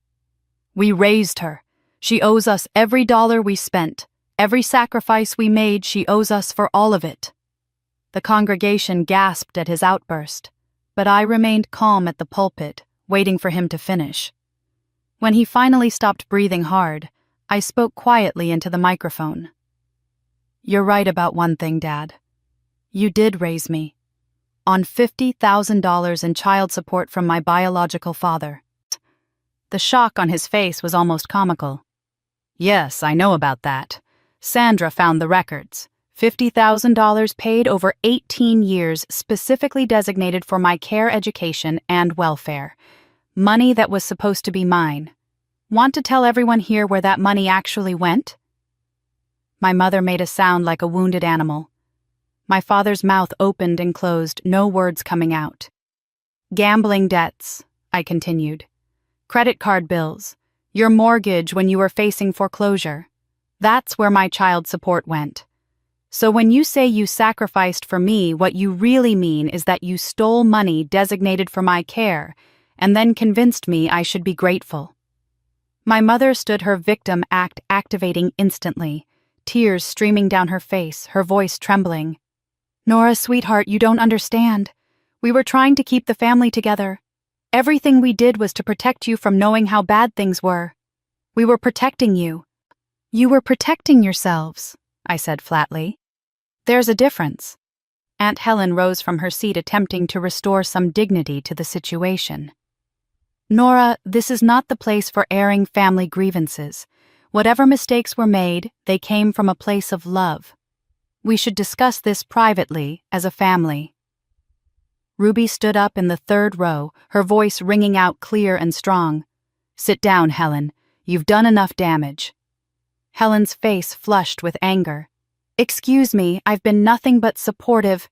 "We raised her. She owes us every dollar we spent. Every sacrifice we made, she owes us for all of it." The congregation gasped at his outburst, but I remained calm at the pulpit, waiting for him to finish. When he finally stopped breathing hard, I spoke quietly into the microphone. "You're right about one thing, Dad. You did raise me. On $50,000 in child support from my biological father." The shock on his face was almost comical. "Yes, I know about that. Sandra found the records. $50,000 paid over 18 years, specifically designated for my care, education, and welfare. Money that was supposed to be mine. Want to tell everyone here where that money actually went?" My mother made a sound like a wounded animal. My father's mouth opened and closed, no words coming out. "Gambling debts," I continued. "Credit card bills. Your mortgage when you were facing foreclosure. That's where my child support went. So when you say you sacrificed for me, what you really mean is that you stole money designated for my care and then convinced me I should be grateful." My mother stood her victim act activating instantly, tears streaming down her face, her voice trembling. "Nora, sweetheart, you don't understand. We were trying to keep the family together. Everything we did was to protect you from knowing how bad things were. We were protecting you. You were protecting yourselves," I said flatly. "There's a difference." Aunt Helen rose from her seat, attempting to restore some dignity to the situation. "Nora, this is not the place for airing family grievances. Whatever mistakes were made, they came from a place of love. We should discuss this privately, as a family." Ruby stood up in the third row, her voice ringing out clear and strong. "Sit down, Helen. You've done enough damage." Helen's face flushed with anger. "Excuse me, I've been nothing but supportive."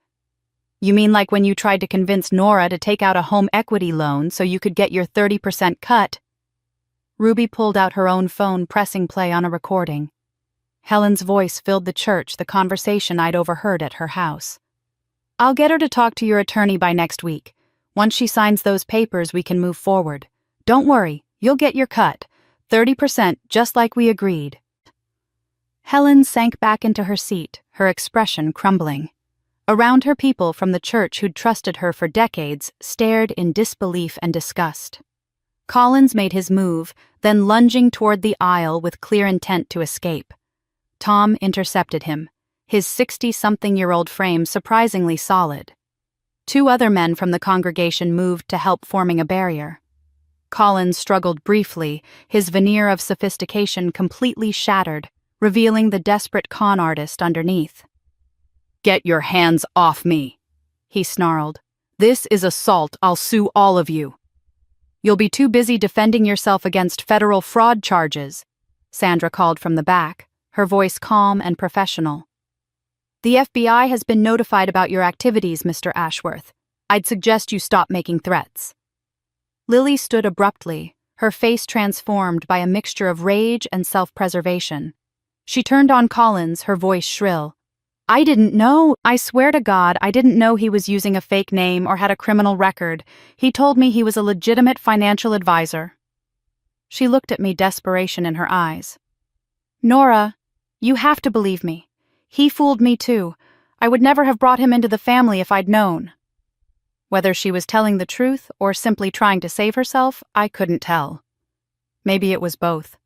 "You mean like when you tried to convince Nora to take out a home equity loan so you could get your 30% cut?" Ruby pulled out her own phone, pressing play on a recording. Helen's voice filled the church, the conversation I'd overheard at her house. "I'll get her to talk to your attorney by next week. Once she signs those papers, we can move forward. Don't worry, you'll get your cut. 30%, just like we agreed." Helen sank back into her seat, her expression crumbling. Around her, people from the church who'd trusted her for decades stared in disbelief and disgust. Collins made his move, then lunging toward the aisle with clear intent to escape. Tom intercepted him, his 60-something-year-old frame surprisingly solid. Two other men from the congregation moved to help, forming a barrier. Collins struggled briefly, his veneer of sophistication completely shattered, revealing the desperate con artist underneath. "Get your hands off me," he snarled. "This is assault. I'll sue all of you." "You'll be too busy defending yourself against federal fraud charges," Sandra called from the back, her voice calm and professional. "The FBI has been notified about your activities, Mr. Ashworth. I'd suggest you stop making threats." Lily stood abruptly, her face transformed by a mixture of rage and self-preservation. She turned on Collins, her voice shrill. I didn't know. I swear to God, I didn't know he was using a fake name or had a criminal record. He told me he was a legitimate financial advisor. She looked at me, desperation in her eyes. Nora, you have to believe me. He fooled me too. I would never have brought him into the family if I'd known. Whether she was telling the truth or simply trying to save herself, I couldn't tell. Maybe it was both.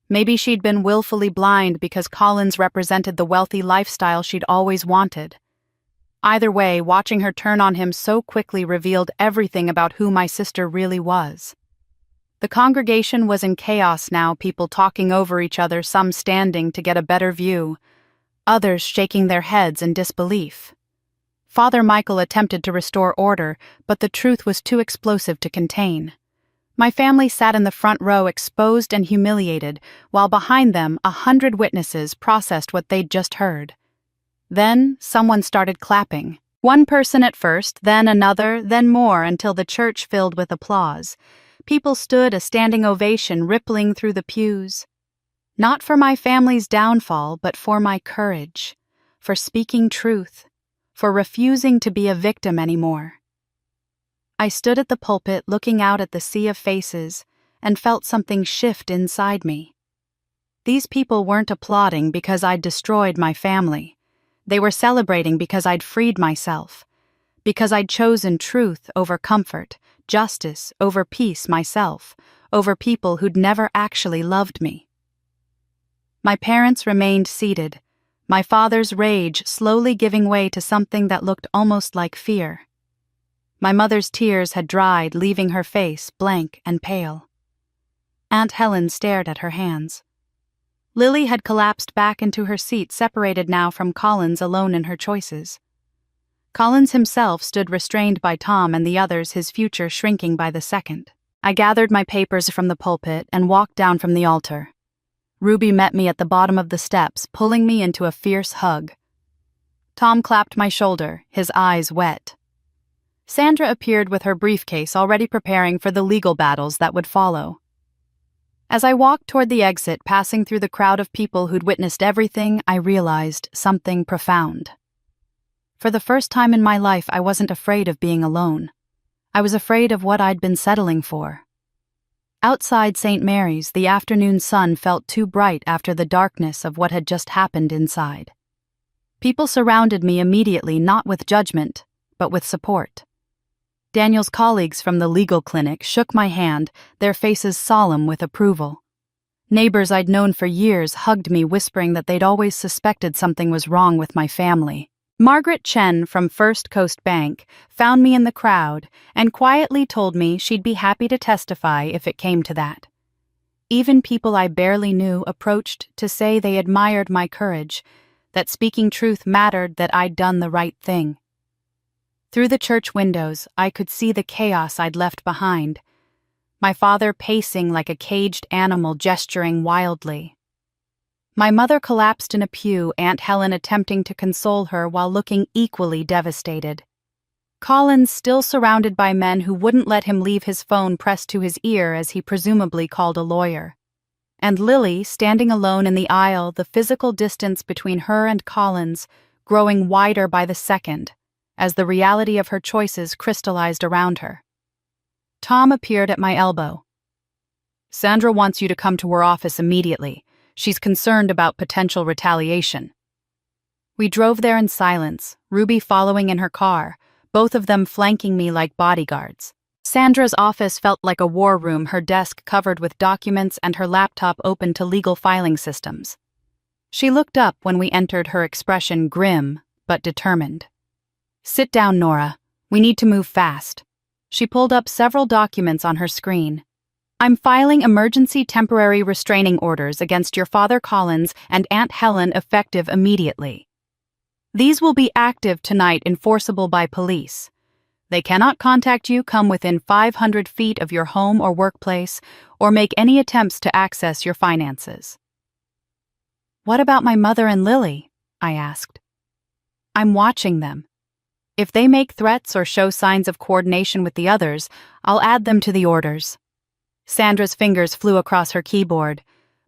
Maybe she'd been willfully blind because Collins represented the wealthy lifestyle she'd always wanted. Either way, watching her turn on him so quickly revealed everything about who my sister really was. The congregation was in chaos now, people talking over each other, some standing to get a better view, others shaking their heads in disbelief. Father Michael attempted to restore order, but the truth was too explosive to contain. My family sat in the front row, exposed and humiliated, while behind them 100 witnesses processed what they'd just heard. Then someone started clapping. One person at first, then another, then more, until the church filled with applause. People stood, a standing ovation rippling through the pews. Not for my family's downfall, but for my courage, for speaking truth, for refusing to be a victim anymore. I stood at the pulpit looking out at the sea of faces and felt something shift inside me. These people weren't applauding because I'd destroyed my family. They were celebrating because I'd freed myself, because I'd chosen truth over comfort, justice over peace myself, over people who'd never actually loved me. My parents remained seated, my father's rage slowly giving way to something that looked almost like fear. My mother's tears had dried, leaving her face blank and pale. Aunt Helen stared at her hands. Lily had collapsed back into her seat, separated now from Collins, alone in her choices. Collins himself stood restrained by Tom and the others, his future shrinking by the second. I gathered my papers from the pulpit and walked down from the altar. Ruby met me at the bottom of the steps, pulling me into a fierce hug. Tom clapped my shoulder, his eyes wet. Sandra appeared with her briefcase, already preparing for the legal battles that would follow. As I walked toward the exit, passing through the crowd of people who'd witnessed everything, I realized something profound. For the first time in my life, I wasn't afraid of being alone. I was afraid of what I'd been settling for. Outside St. Mary's, the afternoon sun felt too bright after the darkness of what had just happened inside. People surrounded me immediately, not with judgment, but with support. Daniel's colleagues from the legal clinic shook my hand, their faces solemn with approval. Neighbors I'd known for years hugged me, whispering that they'd always suspected something was wrong with my family. Margaret Chen from First Coast Bank found me in the crowd and quietly told me she'd be happy to testify if it came to that. Even people I barely knew approached to say they admired my courage, that speaking truth mattered, that I'd done the right thing. Through the church windows, I could see the chaos I'd left behind. My father pacing like a caged animal, gesturing wildly. My mother collapsed in a pew, Aunt Helen attempting to console her while looking equally devastated. Collins still surrounded by men who wouldn't let him leave his phone pressed to his ear as he presumably called a lawyer. And Lily standing alone in the aisle, the physical distance between her and Collins growing wider by the second, as the reality of her choices crystallized around her. Tom appeared at my elbow. "Sandra wants you to come to her office immediately. She's concerned about potential retaliation." We drove there in silence, Ruby following in her car, both of them flanking me like bodyguards. Sandra's office felt like a war room, her desk covered with documents and her laptop open to legal filing systems. She looked up when we entered, her expression grim but determined. "Sit down, Nora. We need to move fast." She pulled up several documents on her screen. "I'm filing emergency temporary restraining orders against your father Collins and Aunt Helen effective immediately. These will be active tonight, enforceable by police. They cannot contact you, come within 500 feet of your home or workplace, or make any attempts to access your finances." "What about my mother and Lily?" I asked. "I'm watching them. If they make threats or show signs of coordination with the others, I'll add them to the orders." Sandra's fingers flew across her keyboard.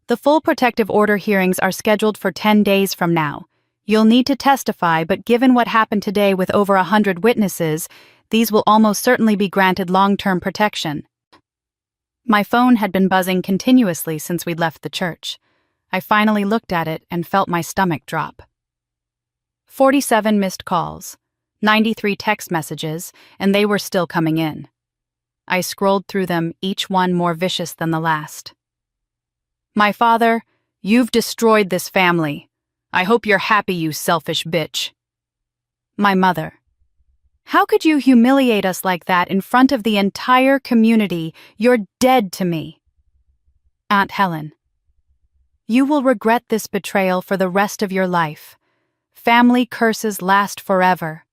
"The full protective order hearings are scheduled for 10 days from now. You'll need to testify, but given what happened today with over 100 witnesses, these will almost certainly be granted long-term protection. My phone had been buzzing continuously since we'd left the church. I finally looked at it and felt my stomach drop. 47 missed calls, 93 text messages, and they were still coming in. I scrolled through them, each one more vicious than the last. My father, you've destroyed this family. I hope you're happy, you selfish bitch. My mother, how could you humiliate us like that in front of the entire community? You're dead to me. Aunt Helen, you will regret this betrayal for the rest of your life. Family curses last forever.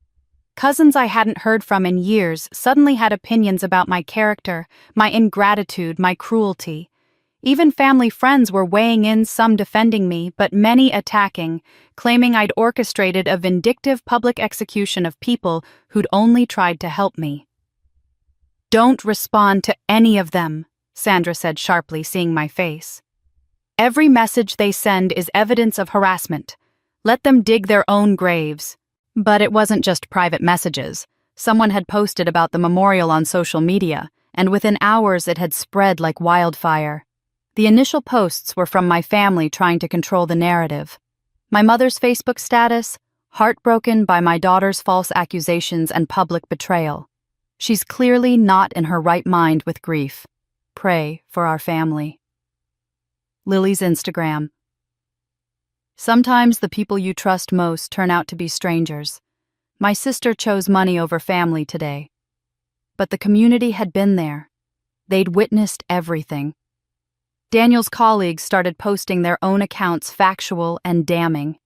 Cousins I hadn't heard from in years suddenly had opinions about my character, my ingratitude, my cruelty. Even family friends were weighing in, some defending me, but many attacking, claiming I'd orchestrated a vindictive public execution of people who'd only tried to help me. Don't respond to any of them, Sandra said sharply, seeing my face. Every message they send is evidence of harassment. Let them dig their own graves. But it wasn't just private messages. Someone had posted about the memorial on social media, and within hours it had spread like wildfire. The initial posts were from my family trying to control the narrative. My mother's Facebook status, heartbroken by my daughter's false accusations and public betrayal. She's clearly not in her right mind with grief. Pray for our family. Lily's Instagram. Sometimes the people you trust most turn out to be strangers. My sister chose money over family today. But the community had been there. They'd witnessed everything. Daniel's colleagues started posting their own accounts, factual and damning.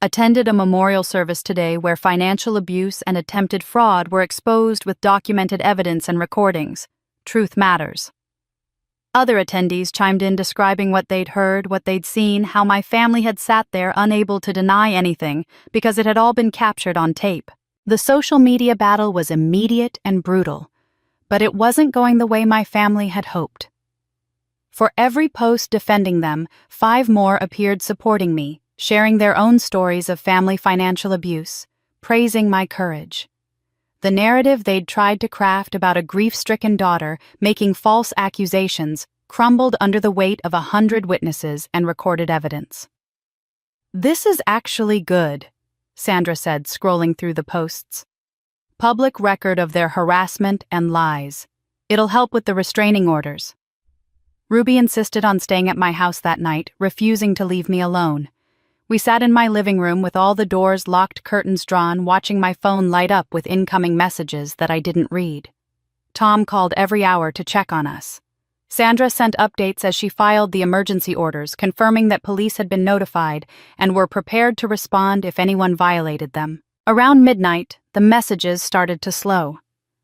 Attended a memorial service today where financial abuse and attempted fraud were exposed with documented evidence and recordings. Truth matters. Other attendees chimed in describing what they'd heard, what they'd seen, how my family had sat there unable to deny anything because it had all been captured on tape. The social media battle was immediate and brutal, but it wasn't going the way my family had hoped. For every post defending them, 5 more appeared supporting me, sharing their own stories of family financial abuse, praising my courage. The narrative they'd tried to craft about a grief-stricken daughter making false accusations crumbled under the weight of 100 witnesses and recorded evidence. This is actually good, Sandra said, scrolling through the posts. Public record of their harassment and lies. It'll help with the restraining orders. Ruby insisted on staying at my house that night, refusing to leave me alone. We sat in my living room with all the doors locked, curtains drawn, watching my phone light up with incoming messages that I didn't read. Tom called every hour to check on us. Sandra sent updates as she filed the emergency orders, confirming that police had been notified and were prepared to respond if anyone violated them. Around midnight, the messages started to slow.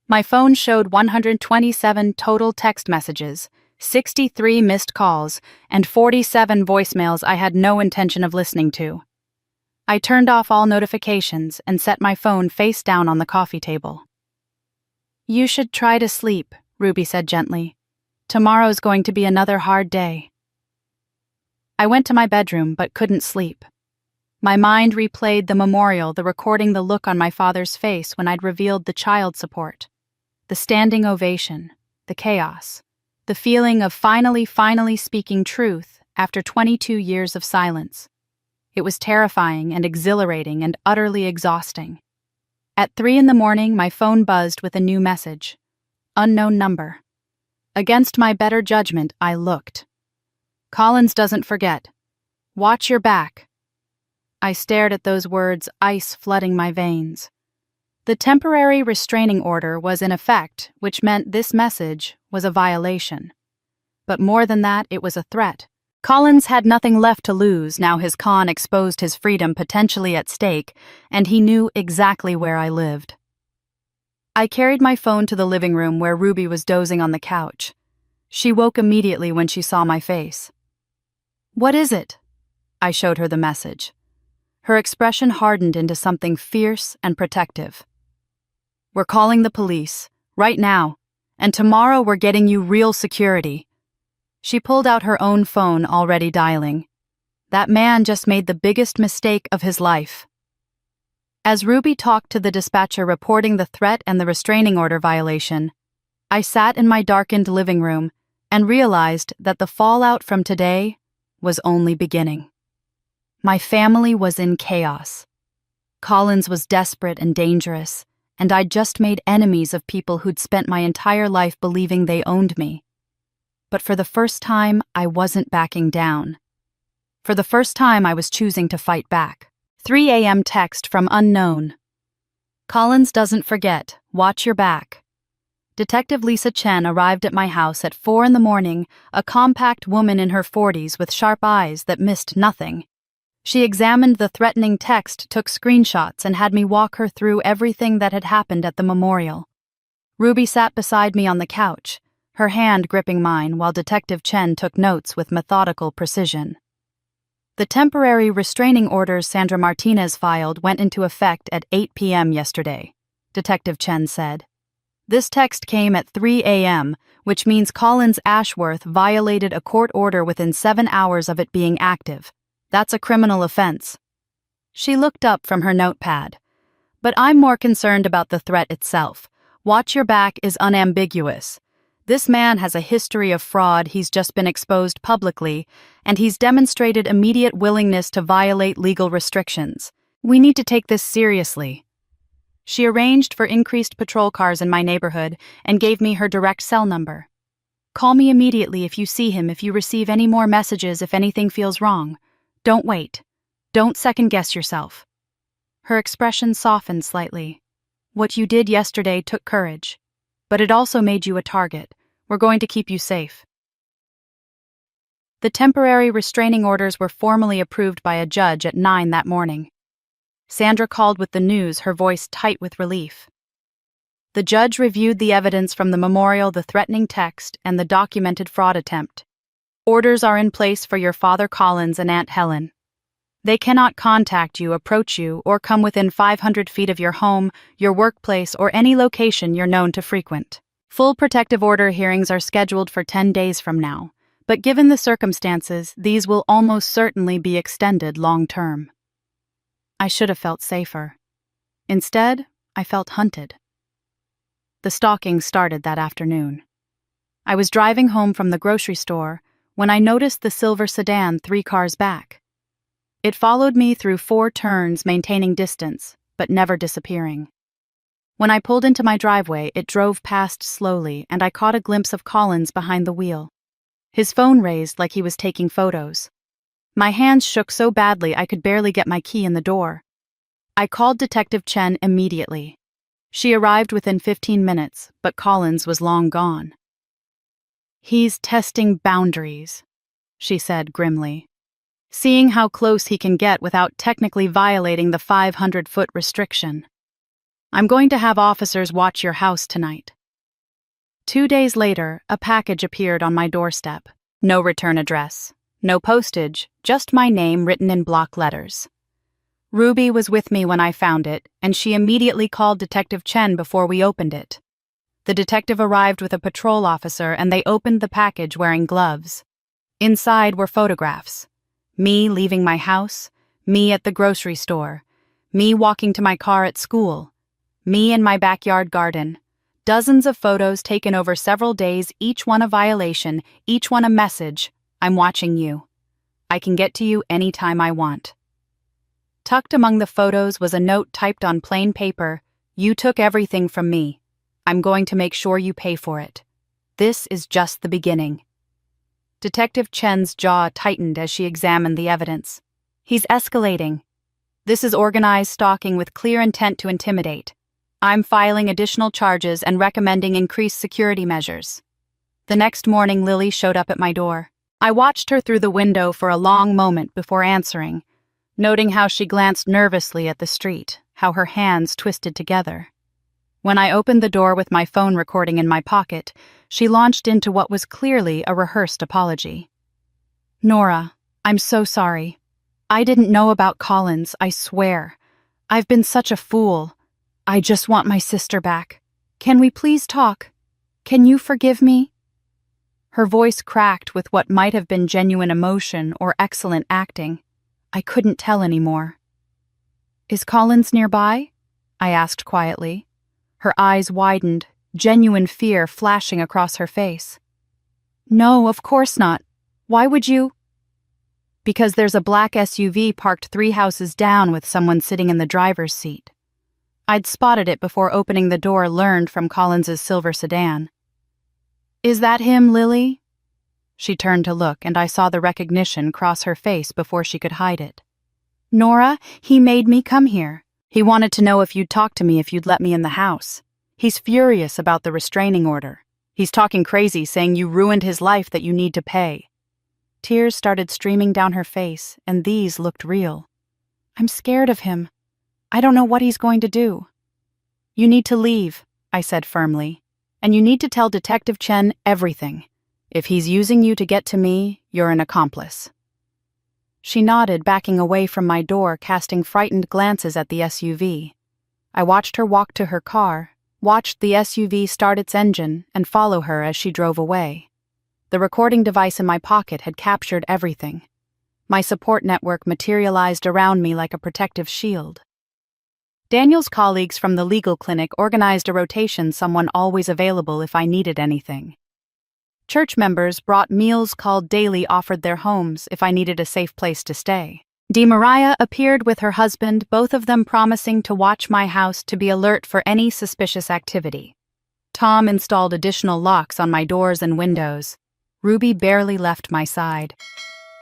My phone showed 127 total text messages, 63 missed calls, and 47 voicemails I had no intention of listening to. I turned off all notifications and set my phone face down on the coffee table. You should try to sleep, Ruby said gently. Tomorrow's going to be another hard day. I went to my bedroom but couldn't sleep. My mind replayed the memorial, the recording, the look on my father's face when I'd revealed the child support, the standing ovation, the chaos. The feeling of finally speaking truth after 22 years of silence. It was terrifying and exhilarating and utterly exhausting. At 3 a.m, my phone buzzed with a new message. Unknown number. Against my better judgment, I looked. Collins doesn't forget. Watch your back. I stared at those words, ice flooding my veins. The temporary restraining order was in effect, which meant this message was a violation. But more than that, it was a threat. Collins had nothing left to lose now his con exposed his freedom potentially at stake, and he knew exactly where I lived. I carried my phone to the living room where Ruby was dozing on the couch. She woke immediately when she saw my face. What is it? I showed her the message. Her expression hardened into something fierce and protective. We're calling the police, right now, and tomorrow we're getting you real security. She pulled out her own phone, already dialing. That man just made the biggest mistake of his life. As Ruby talked to the dispatcher reporting the threat and the restraining order violation, I sat in my darkened living room and realized that the fallout from today was only beginning. My family was in chaos. Collins was desperate and dangerous, and I'd just made enemies of people who'd spent my entire life believing they owned me. But for the first time, I wasn't backing down. For the first time, I was choosing to fight back. 3 a.m. text from unknown. Collins doesn't forget. Watch your back. Detective Lisa Chen arrived at my house at 4 a.m, a compact woman in her 40s with sharp eyes that missed nothing. She examined the threatening text, took screenshots, and had me walk her through everything that had happened at the memorial. Ruby sat beside me on the couch, her hand gripping mine while Detective Chen took notes with methodical precision. The temporary restraining orders Sandra Martinez filed went into effect at 8 p.m. yesterday, Detective Chen said. This text came at 3 a.m., which means Collins Ashworth violated a court order within 7 hours of it being active. That's a criminal offense. She looked up from her notepad. But I'm more concerned about the threat itself. Watch your back is unambiguous. This man has a history of fraud, he's just been exposed publicly, and he's demonstrated immediate willingness to violate legal restrictions. We need to take this seriously. She arranged for increased patrol cars in my neighborhood and gave me her direct cell number. Call me immediately if you see him, if you receive any more messages, if anything feels wrong. Don't wait. Don't second-guess yourself. Her expression softened slightly. What you did yesterday took courage. But it also made you a target. We're going to keep you safe. The temporary restraining orders were formally approved by a judge at 9 that morning. Sandra called with the news, her voice tight with relief. The judge reviewed the evidence from the memorial, the threatening text, and the documented fraud attempt. Orders are in place for your father Collins and Aunt Helen. They cannot contact you, approach you, or come within 500 feet of your home, your workplace, or any location you're known to frequent. Full protective order hearings are scheduled for 10 days from now, but given the circumstances, these will almost certainly be extended long-term. I should have felt safer. Instead, I felt hunted. The stalking started that afternoon. I was driving home from the grocery store when I noticed the silver sedan 3 cars back. It followed me through 4 turns, maintaining distance, but never disappearing. When I pulled into my driveway, it drove past slowly, and I caught a glimpse of Collins behind the wheel. His phone raised like he was taking photos. My hands shook so badly I could barely get my key in the door. I called Detective Chen immediately. She arrived within 15 minutes, but Collins was long gone. He's testing boundaries, she said grimly. Seeing how close he can get without technically violating the 500-foot restriction. I'm going to have officers watch your house tonight. 2 days later, a package appeared on my doorstep. No return address, no postage, just my name written in block letters. Ruby was with me when I found it, and she immediately called Detective Chen before we opened it. The detective arrived with a patrol officer, and they opened the package wearing gloves. Inside were photographs. Me leaving my house, me at the grocery store, me walking to my car at school, me in my backyard garden. Dozens of photos taken over several days, each one a violation, each one a message. I'm watching you. I can get to you anytime I want. Tucked among the photos was a note typed on plain paper. You took everything from me. I'm going to make sure you pay for it. This is just the beginning. Detective Chen's jaw tightened as she examined the evidence. He's escalating. This is organized stalking with clear intent to intimidate. I'm filing additional charges and recommending increased security measures. The next morning, Lily showed up at my door. I watched her through the window for a long moment before answering, noting how she glanced nervously at the street, how her hands twisted together. When I opened the door with my phone recording in my pocket, she launched into what was clearly a rehearsed apology. Nora, I'm so sorry. I didn't know about Collins, I swear. I've been such a fool. I just want my sister back. Can we please talk? Can you forgive me? Her voice cracked with what might have been genuine emotion or excellent acting. I couldn't tell anymore. "Is Collins nearby?" I asked quietly. Her eyes widened, genuine fear flashing across her face. "No, of course not. Why would you?" "Because there's a black SUV parked 3 houses down with someone sitting in the driver's seat." I'd spotted it before opening the door, learned from Collins's silver sedan. "Is that him, Lily?" She turned to look, and I saw the recognition cross her face before she could hide it. "Nora, he made me come here. He wanted to know if you'd talk to me if you'd let me in the house. He's furious about the restraining order. He's talking crazy, saying you ruined his life, that you need to pay." Tears started streaming down her face, and these looked real. "I'm scared of him. I don't know what he's going to do." "You need to leave," I said firmly, "and you need to tell Detective Chen everything. If he's using you to get to me, you're an accomplice." She nodded, backing away from my door, casting frightened glances at the SUV. I watched her walk to her car, watched the SUV start its engine, and follow her as she drove away. The recording device in my pocket had captured everything. My support network materialized around me like a protective shield. Daniel's colleagues from the legal clinic organized a rotation, someone always available if I needed anything. Church members brought meals called daily, offered their homes if I needed a safe place to stay. Maria appeared with her husband, both of them promising to watch my house to be alert for any suspicious activity. Tom installed additional locks on my doors and windows. Ruby barely left my side.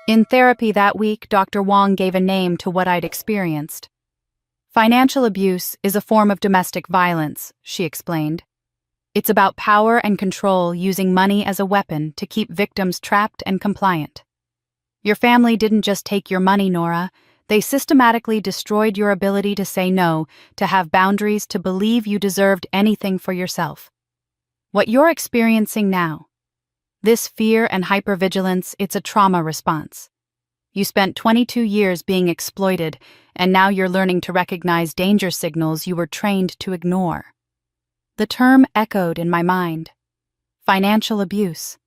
In therapy that week, Dr. Wong gave a name to what I'd experienced. "Financial abuse is a form of domestic violence," she explained. "It's about power and control, using money as a weapon to keep victims trapped and compliant. Your family didn't just take your money, Nora. They systematically destroyed your ability to say no, to have boundaries, to believe you deserved anything for yourself. What you're experiencing now, this fear and hypervigilance, it's a trauma response. You spent 22 years being exploited, and now you're learning to recognize danger signals you were trained to ignore." The term echoed in my mind. Financial abuse.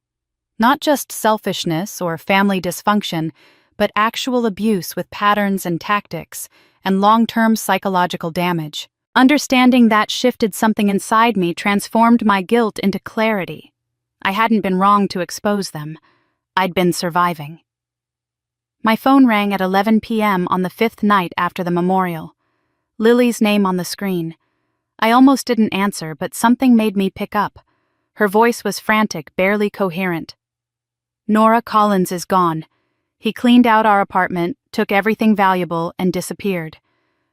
Not just selfishness or family dysfunction, but actual abuse with patterns and tactics, and long-term psychological damage. Understanding that shifted something inside me, transformed my guilt into clarity. I hadn't been wrong to expose them. I'd been surviving. My phone rang at 11 p.m. on the 5th night after the memorial. Lily's name on the screen. I almost didn't answer, but something made me pick up. Her voice was frantic, barely coherent. "Nora, Collins is gone. He cleaned out our apartment, took everything valuable, and disappeared.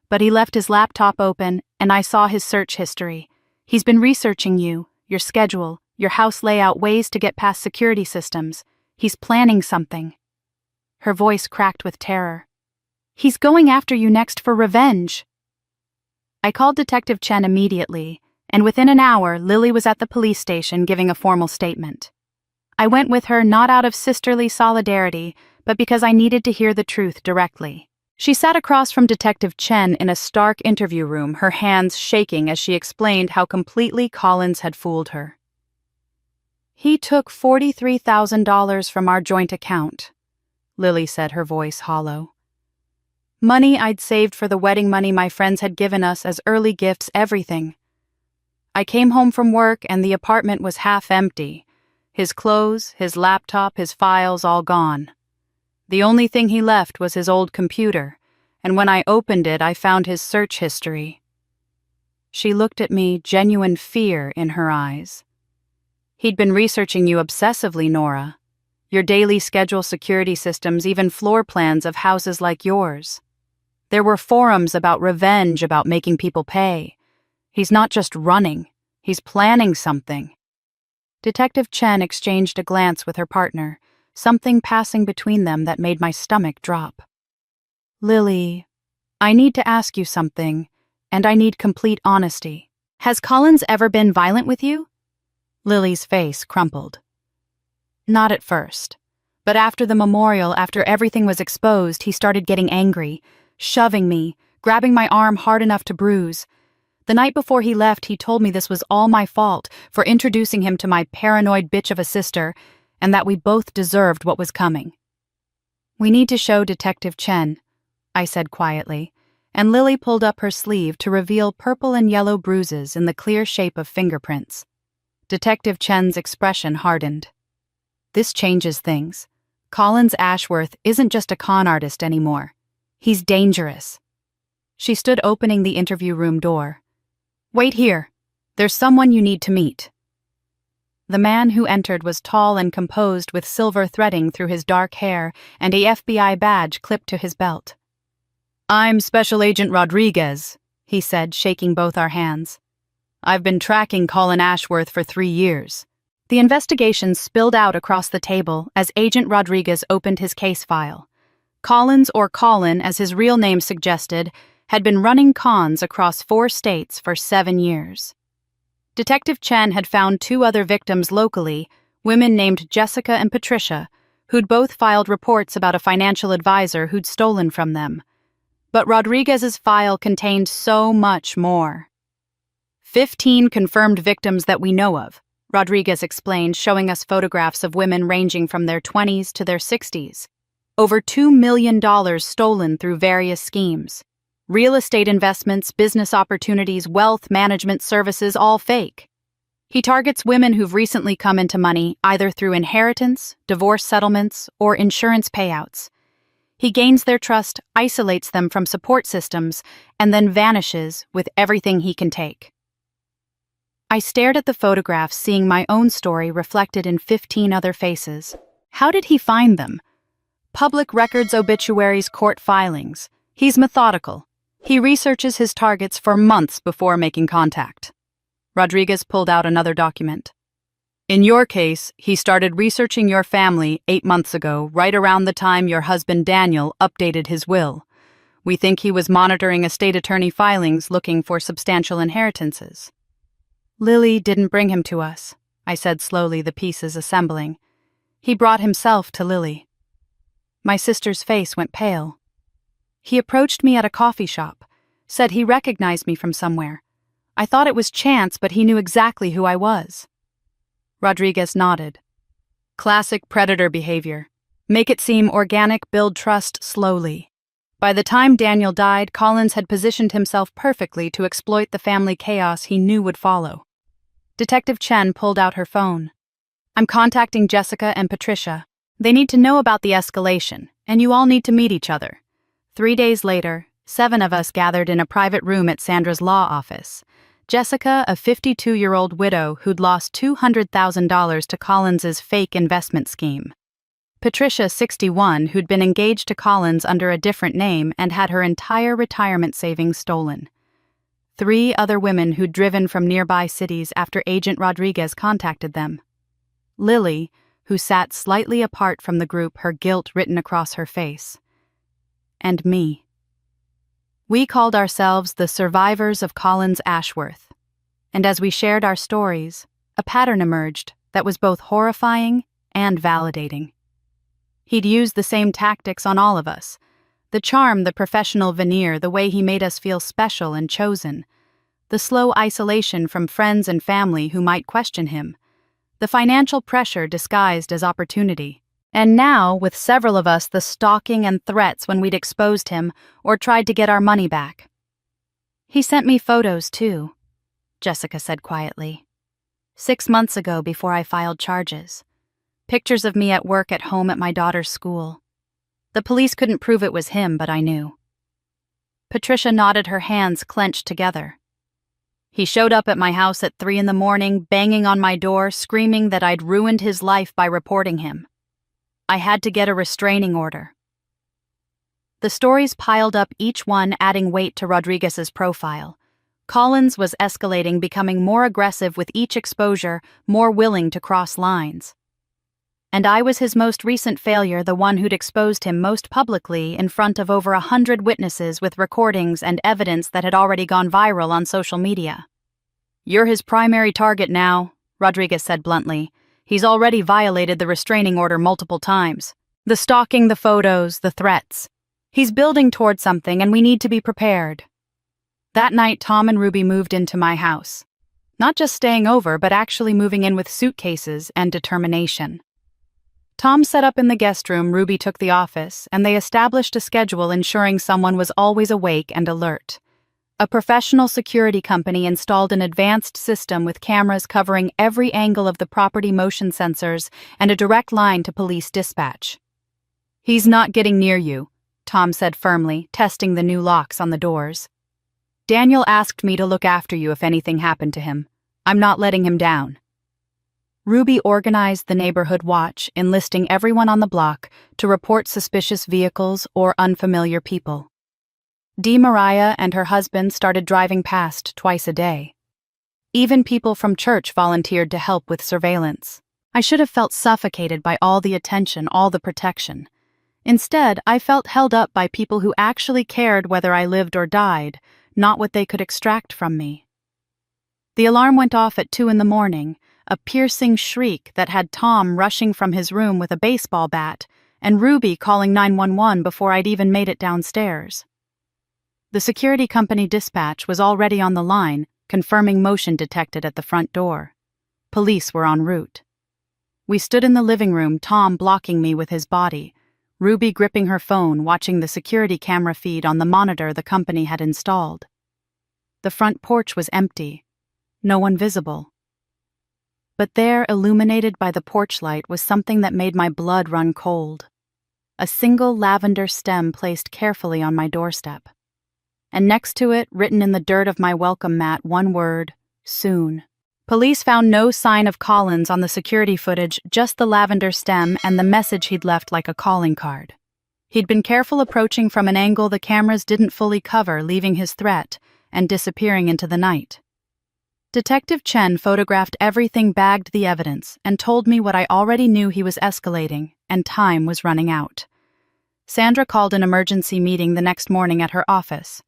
But he left his laptop open, and I saw his search history. He's been researching you, your schedule, your house layout, ways to get past security systems. He's planning something." Her voice cracked with terror. "He's going after you next for revenge." I called Detective Chen immediately, and within an hour, Lily was at the police station giving a formal statement. I went with her not out of sisterly solidarity, but because I needed to hear the truth directly. She sat across from Detective Chen in a stark interview room, her hands shaking as she explained how completely Collins had fooled her. "He took $43,000 from our joint account," Lily said, her voice hollow. "Money I'd saved for the wedding, money my friends had given us as early gifts, everything. I came home from work and the apartment was half empty. His clothes, his laptop, his files all gone. The only thing he left was his old computer, and when I opened it, I found his search history." She looked at me, genuine fear in her eyes. "He'd been researching you obsessively, Nora. Your daily schedule, security systems, even floor plans of houses like yours. There were forums about revenge, about making people pay. He's not just running, he's planning something." Detective Chen exchanged a glance with her partner, something passing between them that made my stomach drop. "Lily, I need to ask you something, and I need complete honesty. Has Collins ever been violent with you?" Lily's face crumpled. "Not at first. But after the memorial, after everything was exposed, he started getting angry, shoving me, grabbing my arm hard enough to bruise. The night before he left, he told me this was all my fault for introducing him to my paranoid bitch of a sister, and that we both deserved what was coming. "We need to show Detective Chen," I said quietly, and Lily pulled up her sleeve to reveal purple and yellow bruises in the clear shape of fingerprints. Detective Chen's expression hardened. "This changes things. Collins Ashworth isn't just a con artist anymore. He's dangerous." She stood opening the interview room door. "Wait here. There's someone you need to meet." The man who entered was tall and composed with silver threading through his dark hair and a FBI badge clipped to his belt. "I'm Special Agent Rodriguez," he said, shaking both our hands. "I've been tracking Colin Ashworth for 3 years. The investigation spilled out across the table as Agent Rodriguez opened his case file. Collins, or Colin as his real name suggested, had been running cons across 4 states for 7 years. Detective Chen had found 2 other victims locally, women named Jessica and Patricia, who'd both filed reports about a financial advisor who'd stolen from them. But Rodriguez's file contained so much more. 15 confirmed victims that we know of, Rodriguez explained, showing us photographs of women ranging from their 20s to their 60s. Over $2 million stolen through various schemes. Real estate investments, business opportunities, wealth management services, all fake. He targets women who've recently come into money either through inheritance, divorce settlements, or insurance payouts. He gains their trust, isolates them from support systems, and then vanishes with everything he can take. I stared at the photographs, seeing my own story reflected in 15 other faces. How did he find them? Public records, obituaries, court filings. He's methodical. He researches his targets for months before making contact. Rodriguez pulled out another document. "In your case, he started researching your family 8 months ago, right around the time your husband Daniel updated his will. We think he was monitoring estate attorney filings looking for substantial inheritances." "Lily didn't bring him to us," I said slowly, the pieces assembling. "He brought himself to Lily." My sister's face went pale. "He approached me at a coffee shop, said he recognized me from somewhere. I thought it was chance, but he knew exactly who I was." Rodriguez nodded. "Classic predator behavior. Make it seem organic, build trust slowly. By the time Daniel died, Collins had positioned himself perfectly to exploit the family chaos he knew would follow." Detective Chen pulled out her phone. "I'm contacting Jessica and Patricia. They need to know about the escalation, and you all need to meet each other." 3 days later, 7 of us gathered in a private room at Sandra's law office. Jessica, a 52-year-old widow who'd lost $200,000 to Collins's fake investment scheme. Patricia, 61, who'd been engaged to Collins under a different name and had her entire retirement savings stolen. 3 other women who'd driven from nearby cities after Agent Rodriguez contacted them. Lily, who sat slightly apart from the group, her guilt written across her face. And me. We called ourselves the survivors of Collins Ashworth. And as we shared our stories, a pattern emerged that was both horrifying and validating. He'd used the same tactics on all of us. The charm, the professional veneer, the way he made us feel special and chosen. The slow isolation from friends and family who might question him. The financial pressure disguised as opportunity. And now, with several of us, the stalking and threats when we'd exposed him or tried to get our money back. "He sent me photos, too," Jessica said quietly. 6 months ago, before I filed charges. Pictures of me at work, at home, at my daughter's school. The police couldn't prove it was him, but I knew. Patricia nodded, her hands clenched together. "He showed up at my house at 3 a.m, banging on my door, screaming that I'd ruined his life by reporting him. I had to get a restraining order." The stories piled up, each one adding weight to Rodriguez's profile. Collins was escalating, becoming more aggressive with each exposure, more willing to cross lines. And I was his most recent failure, the one who'd exposed him most publicly in front of over 100 witnesses with recordings and evidence that had already gone viral on social media. "You're his primary target now," Rodriguez said bluntly. "He's already violated the restraining order multiple times. The stalking, the photos, the threats. He's building toward something, and we need to be prepared." That night, Tom and Ruby moved into my house. Not just staying over, but actually moving in with suitcases and determination. Tom set up in the guest room, Ruby took the office, and they established a schedule ensuring someone was always awake and alert. A professional security company installed an advanced system with cameras covering every angle of the property, motion sensors, and a direct line to police dispatch. "He's not getting near you," Tom said firmly, testing the new locks on the doors. "Daniel asked me to look after you if anything happened to him. I'm not letting him down." Ruby organized the neighborhood watch, enlisting everyone on the block to report suspicious vehicles or unfamiliar people. Mariah and her husband started driving past twice a day. Even people from church volunteered to help with surveillance. I should have felt suffocated by all the attention, all the protection. Instead, I felt held up by people who actually cared whether I lived or died, not what they could extract from me. The alarm went off at 2 a.m, a piercing shriek that had Tom rushing from his room with a baseball bat and Ruby calling 911 before I'd even made it downstairs. The security company dispatch was already on the line, confirming motion detected at the front door. Police were en route. We stood in the living room, Tom blocking me with his body, Ruby gripping her phone, watching the security camera feed on the monitor the company had installed. The front porch was empty, no one visible. But there, illuminated by the porch light, was something that made my blood run cold. A single lavender stem placed carefully on my doorstep. And next to it, written in the dirt of my welcome mat, one word: soon. Police found no sign of Collins on the security footage, just the lavender stem and the message he'd left like a calling card. He'd been careful approaching from an angle the cameras didn't fully cover, leaving his threat and disappearing into the night. Detective Chen photographed everything, bagged the evidence, and told me what I already knew: he was escalating, and time was running out. Sandra called an emergency meeting the next morning at her office.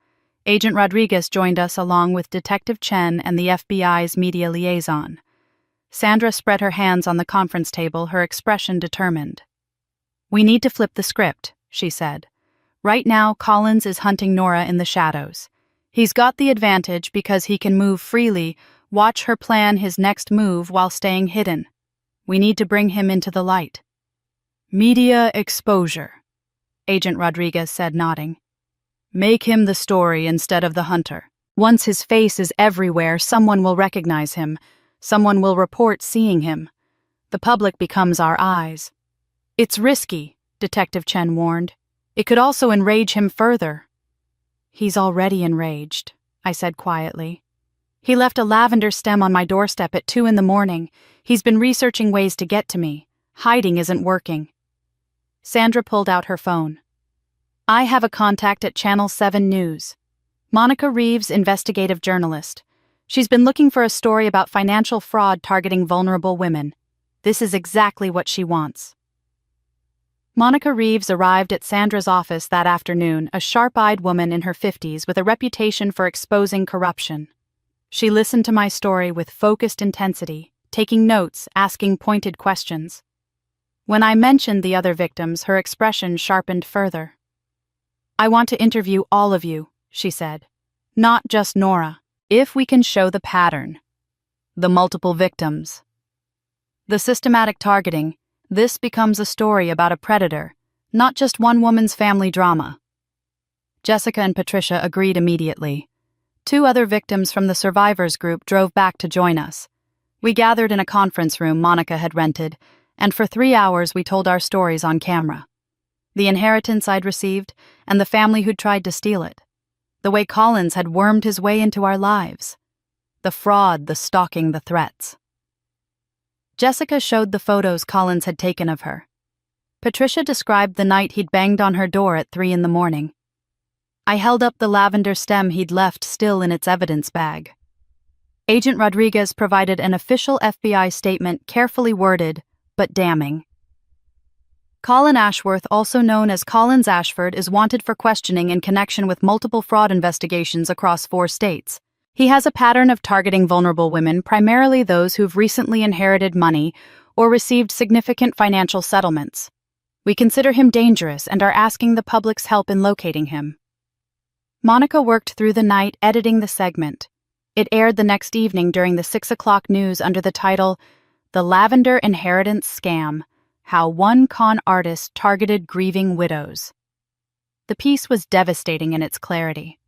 Agent Rodriguez joined us along with Detective Chen and the FBI's media liaison. Sandra spread her hands on the conference table, her expression determined. "We need to flip the script," she said. "Right now, Collins is hunting Nora in the shadows. He's got the advantage because he can move freely, watch her plan his next move while staying hidden. We need to bring him into the light." "Media exposure," Agent Rodriguez said, nodding. "Make him the story instead of the hunter. Once his face is everywhere, someone will recognize him. Someone will report seeing him. The public becomes our eyes." "It's risky," Detective Chen warned. "It could also enrage him further." "He's already enraged," I said quietly. "He left a lavender stem on my doorstep at 2 a.m. He's been researching ways to get to me. Hiding isn't working." Sandra pulled out her phone. "I have a contact at Channel 7 News. Monica Reeves, investigative journalist. She's been looking for a story about financial fraud targeting vulnerable women. This is exactly what she wants." Monica Reeves arrived at Sandra's office that afternoon, a sharp-eyed woman in her 50s with a reputation for exposing corruption. She listened to my story with focused intensity, taking notes, asking pointed questions. When I mentioned the other victims, her expression sharpened further. "I want to interview all of you," she said. "Not just Nora. If we can show the pattern, the multiple victims, the systematic targeting, this becomes a story about a predator, not just one woman's family drama." Jessica and Patricia agreed immediately. 2 other victims from the survivors group drove back to join us. We gathered in a conference room Monica had rented, and for 3 hours we told our stories on camera. The inheritance I'd received, and the family who'd tried to steal it. The way Collins had wormed his way into our lives. The fraud, the stalking, the threats. Jessica showed the photos Collins had taken of her. Patricia described the night he'd banged on her door at 3 a.m. I held up the lavender stem he'd left still in its evidence bag. Agent Rodriguez provided an official FBI statement, carefully worded, but damning. "Colin Ashworth, also known as Collins Ashford, is wanted for questioning in connection with multiple fraud investigations across 4 states. He has a pattern of targeting vulnerable women, primarily those who've recently inherited money or received significant financial settlements. We consider him dangerous and are asking the public's help in locating him." Monica worked through the night editing the segment. It aired the next evening during the 6 o'clock news under the title, "The Lavender Inheritance Scam: How One Con Artist Targeted Grieving Widows. The piece was devastating in its clarity.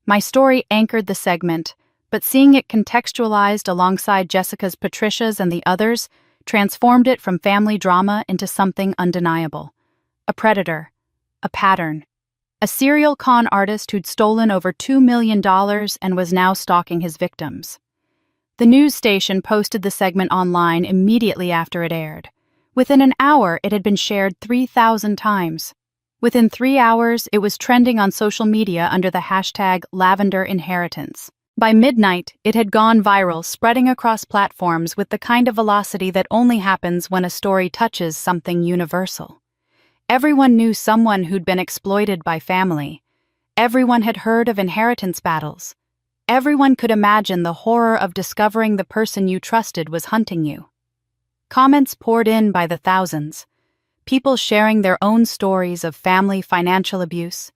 My story anchored the segment, but seeing it contextualized alongside Jessica's, Patricia's, and the others transformed it from family drama into something undeniable. A predator. A pattern. A serial con artist who'd stolen over $2 million and was now stalking his victims. The news station posted the segment online immediately after it aired. Within an hour, it had been shared 3,000 times. Within 3 hours, it was trending on social media under the hashtag Lavender Inheritance. By midnight, it had gone viral, spreading across platforms with the kind of velocity that only happens when a story touches something universal. Everyone knew someone who'd been exploited by family. Everyone had heard of inheritance battles. Everyone could imagine the horror of discovering the person you trusted was hunting you. Comments poured in by the thousands. People sharing their own stories of family financial abuse.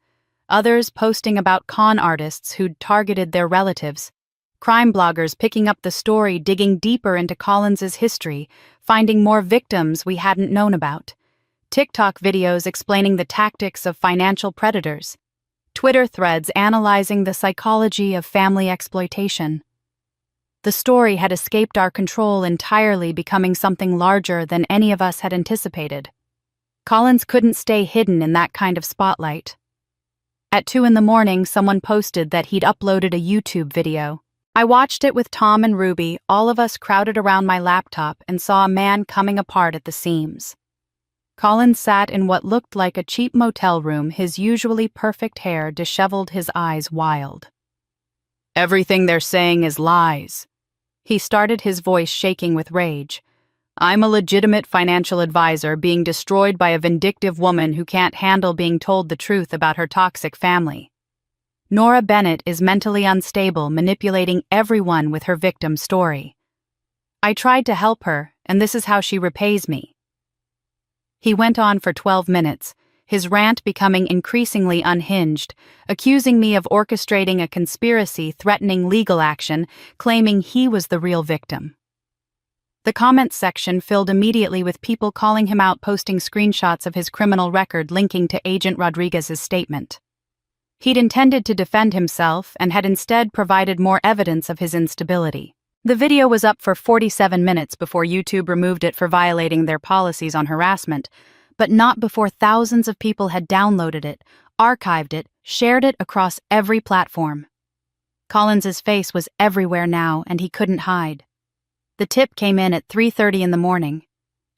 Others posting about con artists who'd targeted their relatives. Crime bloggers picking up the story, digging deeper into Collins's history, finding more victims we hadn't known about. TikTok videos explaining the tactics of financial predators. Twitter threads analyzing the psychology of family exploitation. The story had escaped our control entirely, becoming something larger than any of us had anticipated. Collins couldn't stay hidden in that kind of spotlight. At 2 a.m, someone posted that he'd uploaded a YouTube video. I watched it with Tom and Ruby, all of us crowded around my laptop, and saw a man coming apart at the seams. Collins sat in what looked like a cheap motel room, his usually perfect hair disheveled, his eyes wild. "Everything they're saying is lies." He started, his voice shaking with rage. "I'm a legitimate financial advisor being destroyed by a vindictive woman who can't handle being told the truth about her toxic family. Nora Bennett is mentally unstable, manipulating everyone with her victim story. I tried to help her, and this is how she repays me." He went on for 12 minutes, his rant becoming increasingly unhinged, accusing me of orchestrating a conspiracy, threatening legal action, claiming he was the real victim. The comments section filled immediately with people calling him out, posting screenshots of his criminal record linking to Agent Rodriguez's statement. He'd intended to defend himself and had instead provided more evidence of his instability. The video was up for 47 minutes before YouTube removed it for violating their policies on harassment, but not before thousands of people had downloaded it, archived it, shared it across every platform. Collins's face was everywhere now, and he couldn't hide. The tip came in at 3:30 in the morning.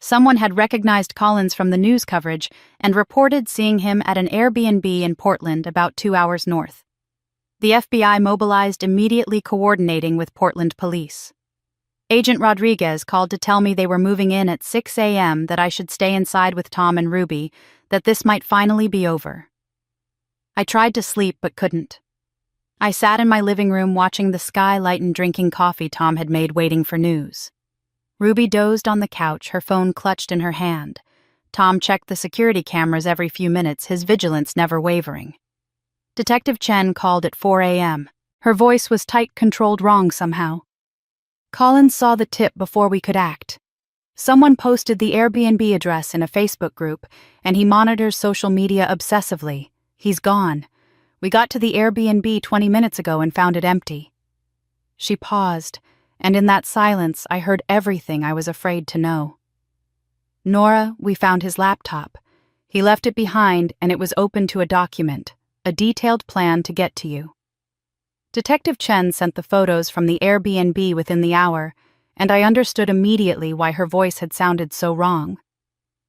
Someone had recognized Collins from the news coverage and reported seeing him at an Airbnb in Portland, about 2 hours north. The FBI mobilized, immediately coordinating with Portland police. Agent Rodriguez called to tell me they were moving in at 6 a.m., that I should stay inside with Tom and Ruby, that this might finally be over. I tried to sleep but couldn't. I sat in my living room watching the skylight and drinking coffee Tom had made, waiting for news. Ruby dozed on the couch, her phone clutched in her hand. Tom checked the security cameras every few minutes, his vigilance never wavering. Detective Chen called at 4 a.m. Her voice was tight, controlled wrong somehow. Collins saw the tip before we could act. Someone posted the Airbnb address in a Facebook group, and he monitors social media obsessively. He's gone. We got to the Airbnb 20 minutes ago and found it empty. She paused, and in that silence I heard everything I was afraid to know. "Nora, we found his laptop. He left it behind, and it was open to a document, a detailed plan to get to you." Detective Chen sent the photos from the Airbnb within the hour, and I understood immediately why her voice had sounded so wrong.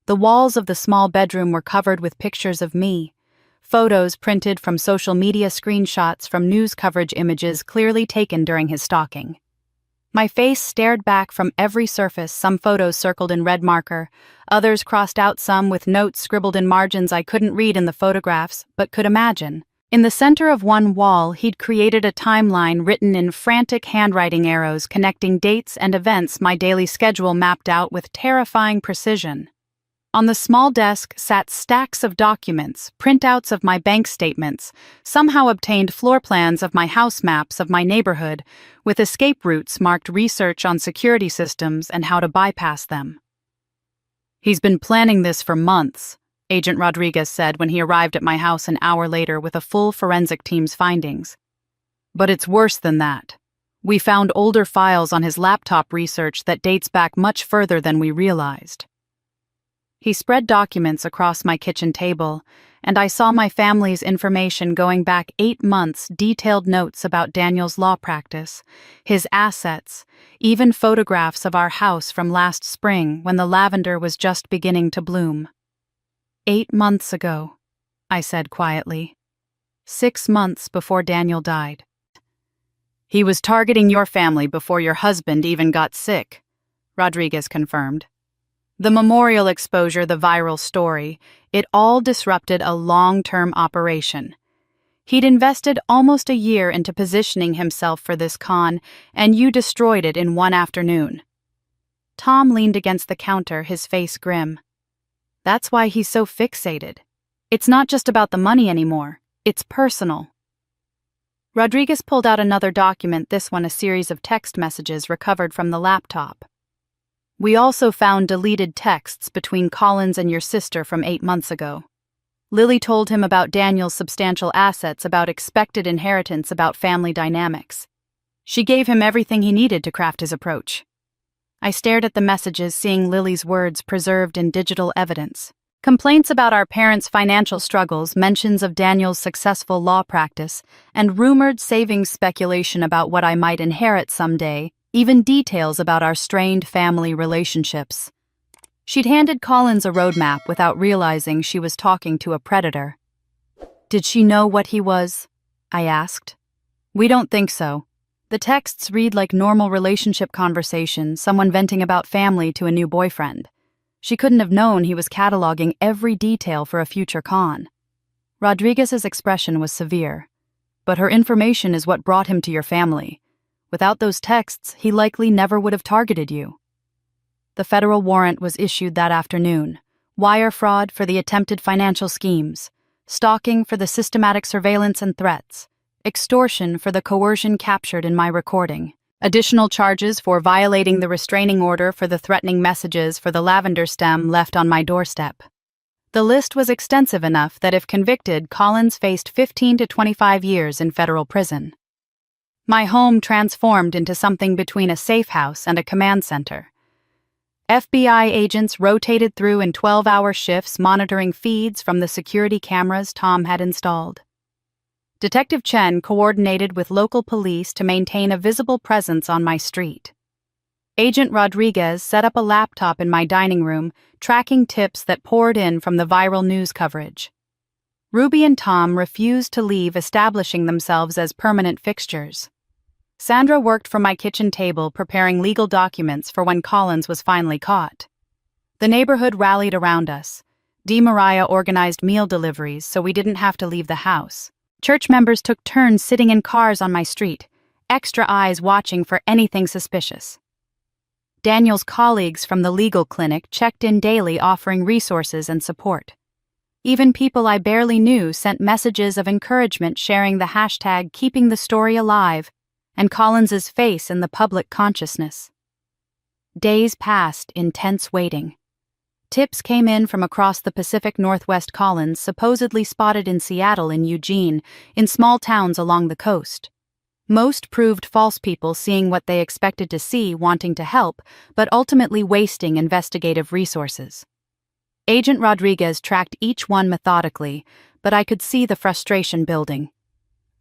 The walls of the small bedroom were covered with pictures of me, photos printed from social media, screenshots from news coverage, images clearly taken during his stalking. My face stared back from every surface, some photos circled in red marker, others crossed out, some with notes scribbled in margins I couldn't read in the photographs, but could imagine. In the center of one wall, he'd created a timeline written in frantic handwriting arrows connecting dates and events, my daily schedule mapped out with terrifying precision. On the small desk sat stacks of documents, printouts of my bank statements, somehow obtained floor plans of my house, maps of my neighborhood, with escape routes marked research on security systems and how to bypass them. He's been planning this for months, Agent Rodriguez said when he arrived at my house an hour later with a full forensic team's findings. But it's worse than that. We found older files on his laptop research that dates back much further than we realized. He spread documents across my kitchen table, and I saw my family's information going back 8 months, detailed notes about Daniel's law practice, his assets, even photographs of our house from last spring when the lavender was just beginning to bloom. 8 months ago, I said quietly. 6 months before Daniel died. He was targeting your family before your husband even got sick, Rodriguez confirmed. The memorial exposure, the viral story, it all disrupted a long-term operation. He'd invested almost a year into positioning himself for this con, and you destroyed it in one afternoon. Tom leaned against the counter, his face grim. That's why he's so fixated. It's not just about the money anymore. It's personal. Rodriguez pulled out another document, this one a series of text messages recovered from the laptop. We also found deleted texts between Collins and your sister from 8 months ago. Lily told him about Daniel's substantial assets, about expected inheritance, about family dynamics. She gave him everything he needed to craft his approach. I stared at the messages, seeing Lily's words preserved in digital evidence. Complaints about our parents' financial struggles, mentions of Daniel's successful law practice, and rumored savings speculation about what I might inherit someday, even details about our strained family relationships. She'd handed Collins a roadmap without realizing she was talking to a predator. Did she know what he was? I asked. We don't think so. The texts read like normal relationship conversation, someone venting about family to a new boyfriend. She couldn't have known he was cataloging every detail for a future con. Rodriguez's expression was severe. But her information is what brought him to your family. Without those texts, he likely never would have targeted you. The federal warrant was issued that afternoon. Wire fraud for the attempted financial schemes, stalking for the systematic surveillance and threats, extortion for the coercion captured in my recording, additional charges for violating the restraining order for the threatening messages for the lavender stem left on my doorstep. The list was extensive enough that if convicted, Collins faced 15 to 25 years in federal prison. My home transformed into something between a safe house and a command center. FBI agents rotated through in 12-hour shifts, monitoring feeds from the security cameras Tom had installed. Detective Chen coordinated with local police to maintain a visible presence on my street. Agent Rodriguez set up a laptop in my dining room, tracking tips that poured in from the viral news coverage. Ruby and Tom refused to leave, establishing themselves as permanent fixtures. Sandra worked from my kitchen table, preparing legal documents for when Collins was finally caught. The neighborhood rallied around us. Dee Mariah organized meal deliveries so we didn't have to leave the house. Church members took turns sitting in cars on my street, extra eyes watching for anything suspicious. Daniel's colleagues from the legal clinic checked in daily, offering resources and support. Even people I barely knew sent messages of encouragement, sharing the hashtag keeping the story alive and Collins's face in the public consciousness. Days passed in tense waiting. Tips came in from across the Pacific Northwest. Collins supposedly spotted in Seattle, in Eugene, in small towns along the coast. Most proved false, people seeing what they expected to see, wanting to help, but ultimately wasting investigative resources. Agent Rodriguez tracked each one methodically, but I could see the frustration building.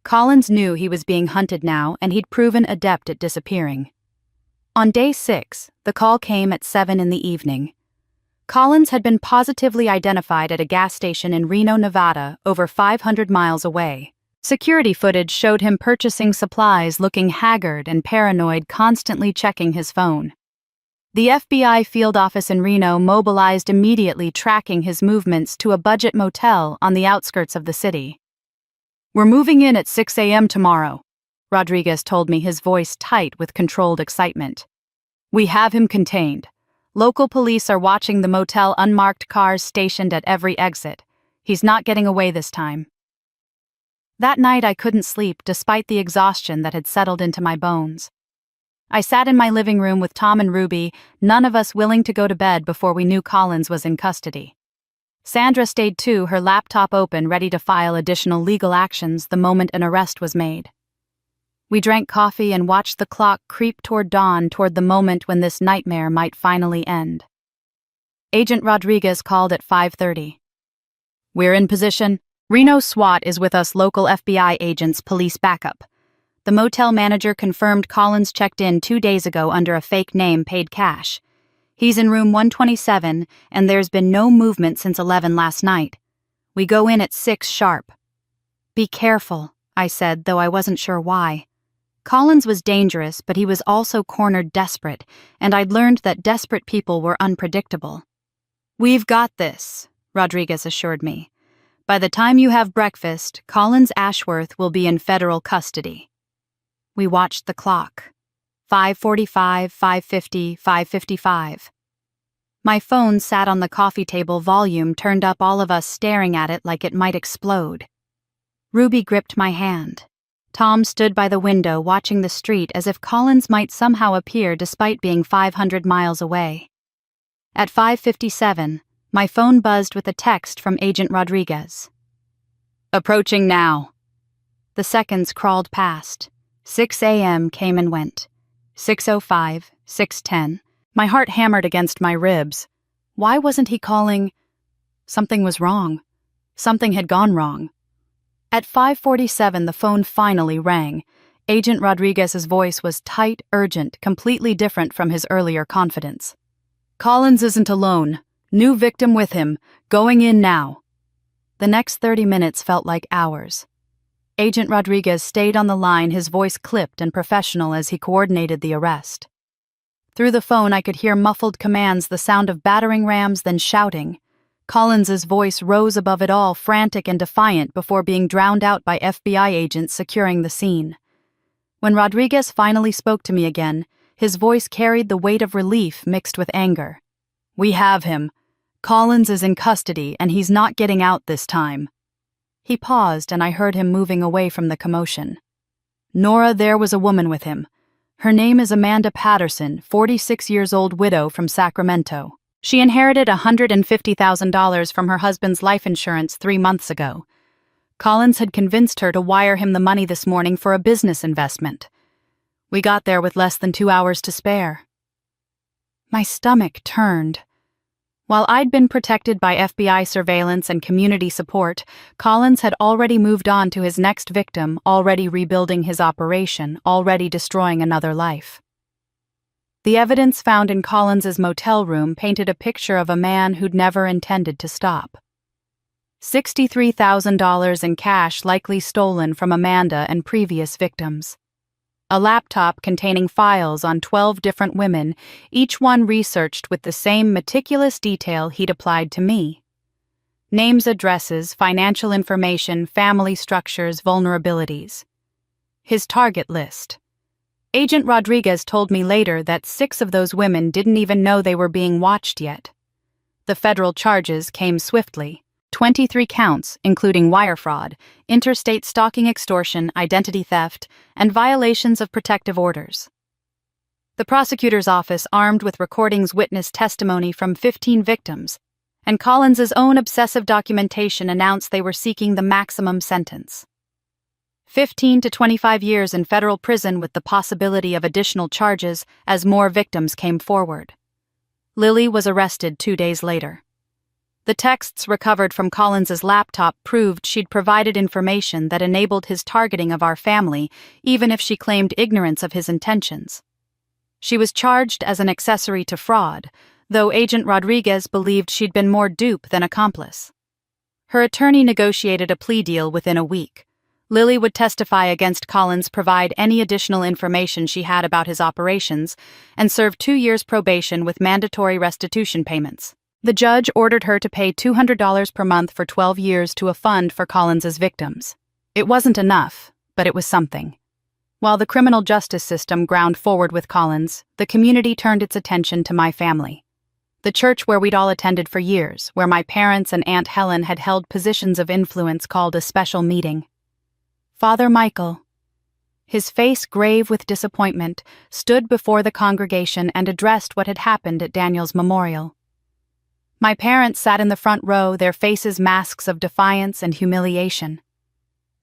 Collins knew he was being hunted now, and he'd proven adept at disappearing. On day 6, the call came at 7 in the evening. Collins had been positively identified at a gas station in Reno, Nevada, over 500 miles away. Security footage showed him purchasing supplies, looking haggard and paranoid, constantly checking his phone. The FBI field office in Reno mobilized immediately, tracking his movements to a budget motel on the outskirts of the city. "We're moving in at 6 a.m. tomorrow," Rodriguez told me, his voice tight with controlled excitement. "We have him contained. Local police are watching the motel, unmarked cars stationed at every exit. He's not getting away this time." That night I couldn't sleep despite the exhaustion that had settled into my bones. I sat in my living room with Tom and Ruby, none of us willing to go to bed before we knew Collins was in custody. Sandra stayed too, her laptop open, ready to file additional legal actions the moment an arrest was made. We drank coffee and watched the clock creep toward dawn, toward the moment when this nightmare might finally end. Agent Rodriguez called at 5:30. "We're in position. Reno SWAT is with us, local FBI agents, police backup." The motel manager confirmed Collins checked in 2 days ago under a fake name, paid cash. He's in room 127, and there's been no movement since 11 last night. We go in at 6 sharp. "Be careful," I said, though I wasn't sure why. Collins was dangerous, but he was also cornered desperate, and I'd learned that desperate people were unpredictable. "We've got this," Rodriguez assured me. "By the time you have breakfast, Collins Ashworth will be in federal custody." We watched the clock. 5:45, 5:50, 5:55. My phone sat on the coffee table, volume turned up, all of us staring at it like it might explode. Ruby gripped my hand. Tom stood by the window watching the street as if Collins might somehow appear despite being 500 miles away. At 5:57, my phone buzzed with a text from Agent Rodriguez. "Approaching now." The seconds crawled past. 6 a.m. came and went. 6:05, 6:10. My heart hammered against my ribs. Why wasn't he calling? Something was wrong. Something had gone wrong. At 5:47, the phone finally rang. Agent Rodriguez's voice was tight, urgent, completely different from his earlier confidence. "Collins isn't alone. New victim with him. Going in now." The next 30 minutes felt like hours. Agent Rodriguez stayed on the line, his voice clipped and professional as he coordinated the arrest. Through the phone, I could hear muffled commands, the sound of battering rams, then shouting. Collins's voice rose above it all, frantic and defiant, before being drowned out by FBI agents securing the scene. When Rodriguez finally spoke to me again, his voice carried the weight of relief mixed with anger. "We have him. Collins is in custody, and he's not getting out this time." He paused, and I heard him moving away from the commotion. "Nora, there was a woman with him. Her name is Amanda Patterson, 46-years-old widow from Sacramento. She inherited $150,000 from her husband's life insurance 3 months ago. Collins had convinced her to wire him the money this morning for a business investment. We got there with less than 2 hours to spare." My stomach turned. While I'd been protected by FBI surveillance and community support, Collins had already moved on to his next victim, already rebuilding his operation, already destroying another life. The evidence found in Collins's motel room painted a picture of a man who'd never intended to stop. $63,000 in cash likely stolen from Amanda and previous victims. A laptop containing files on 12 different women, each one researched with the same meticulous detail he'd applied to me. Names, addresses, financial information, family structures, vulnerabilities. His target list. Agent Rodriguez told me later that 6 of those women didn't even know they were being watched yet. The federal charges came swiftly. 23 counts, including wire fraud, interstate stalking, extortion, identity theft, and violations of protective orders. The prosecutor's office, armed with recordings, witnessed testimony from 15 victims, and Collins's own obsessive documentation announced they were seeking the maximum sentence. 15 to 25 years in federal prison, with the possibility of additional charges as more victims came forward. Lily was arrested 2 days later. The texts recovered from Collins's laptop proved she'd provided information that enabled his targeting of our family, even if she claimed ignorance of his intentions. She was charged as an accessory to fraud, though Agent Rodriguez believed she'd been more dupe than accomplice. Her attorney negotiated a plea deal within a week. Lily would testify against Collins, provide any additional information she had about his operations, and serve 2 years probation with mandatory restitution payments. The judge ordered her to pay $200 per month for 12 years to a fund for Collins's victims. It wasn't enough, but it was something. While the criminal justice system ground forward with Collins, the community turned its attention to my family. The church where we'd all attended for years, where my parents and Aunt Helen had held positions of influence, called a special meeting. Father Michael. his face grave with disappointment, stood before the congregation and addressed what had happened at Daniel's memorial. My parents sat in the front row, their faces masks of defiance and humiliation.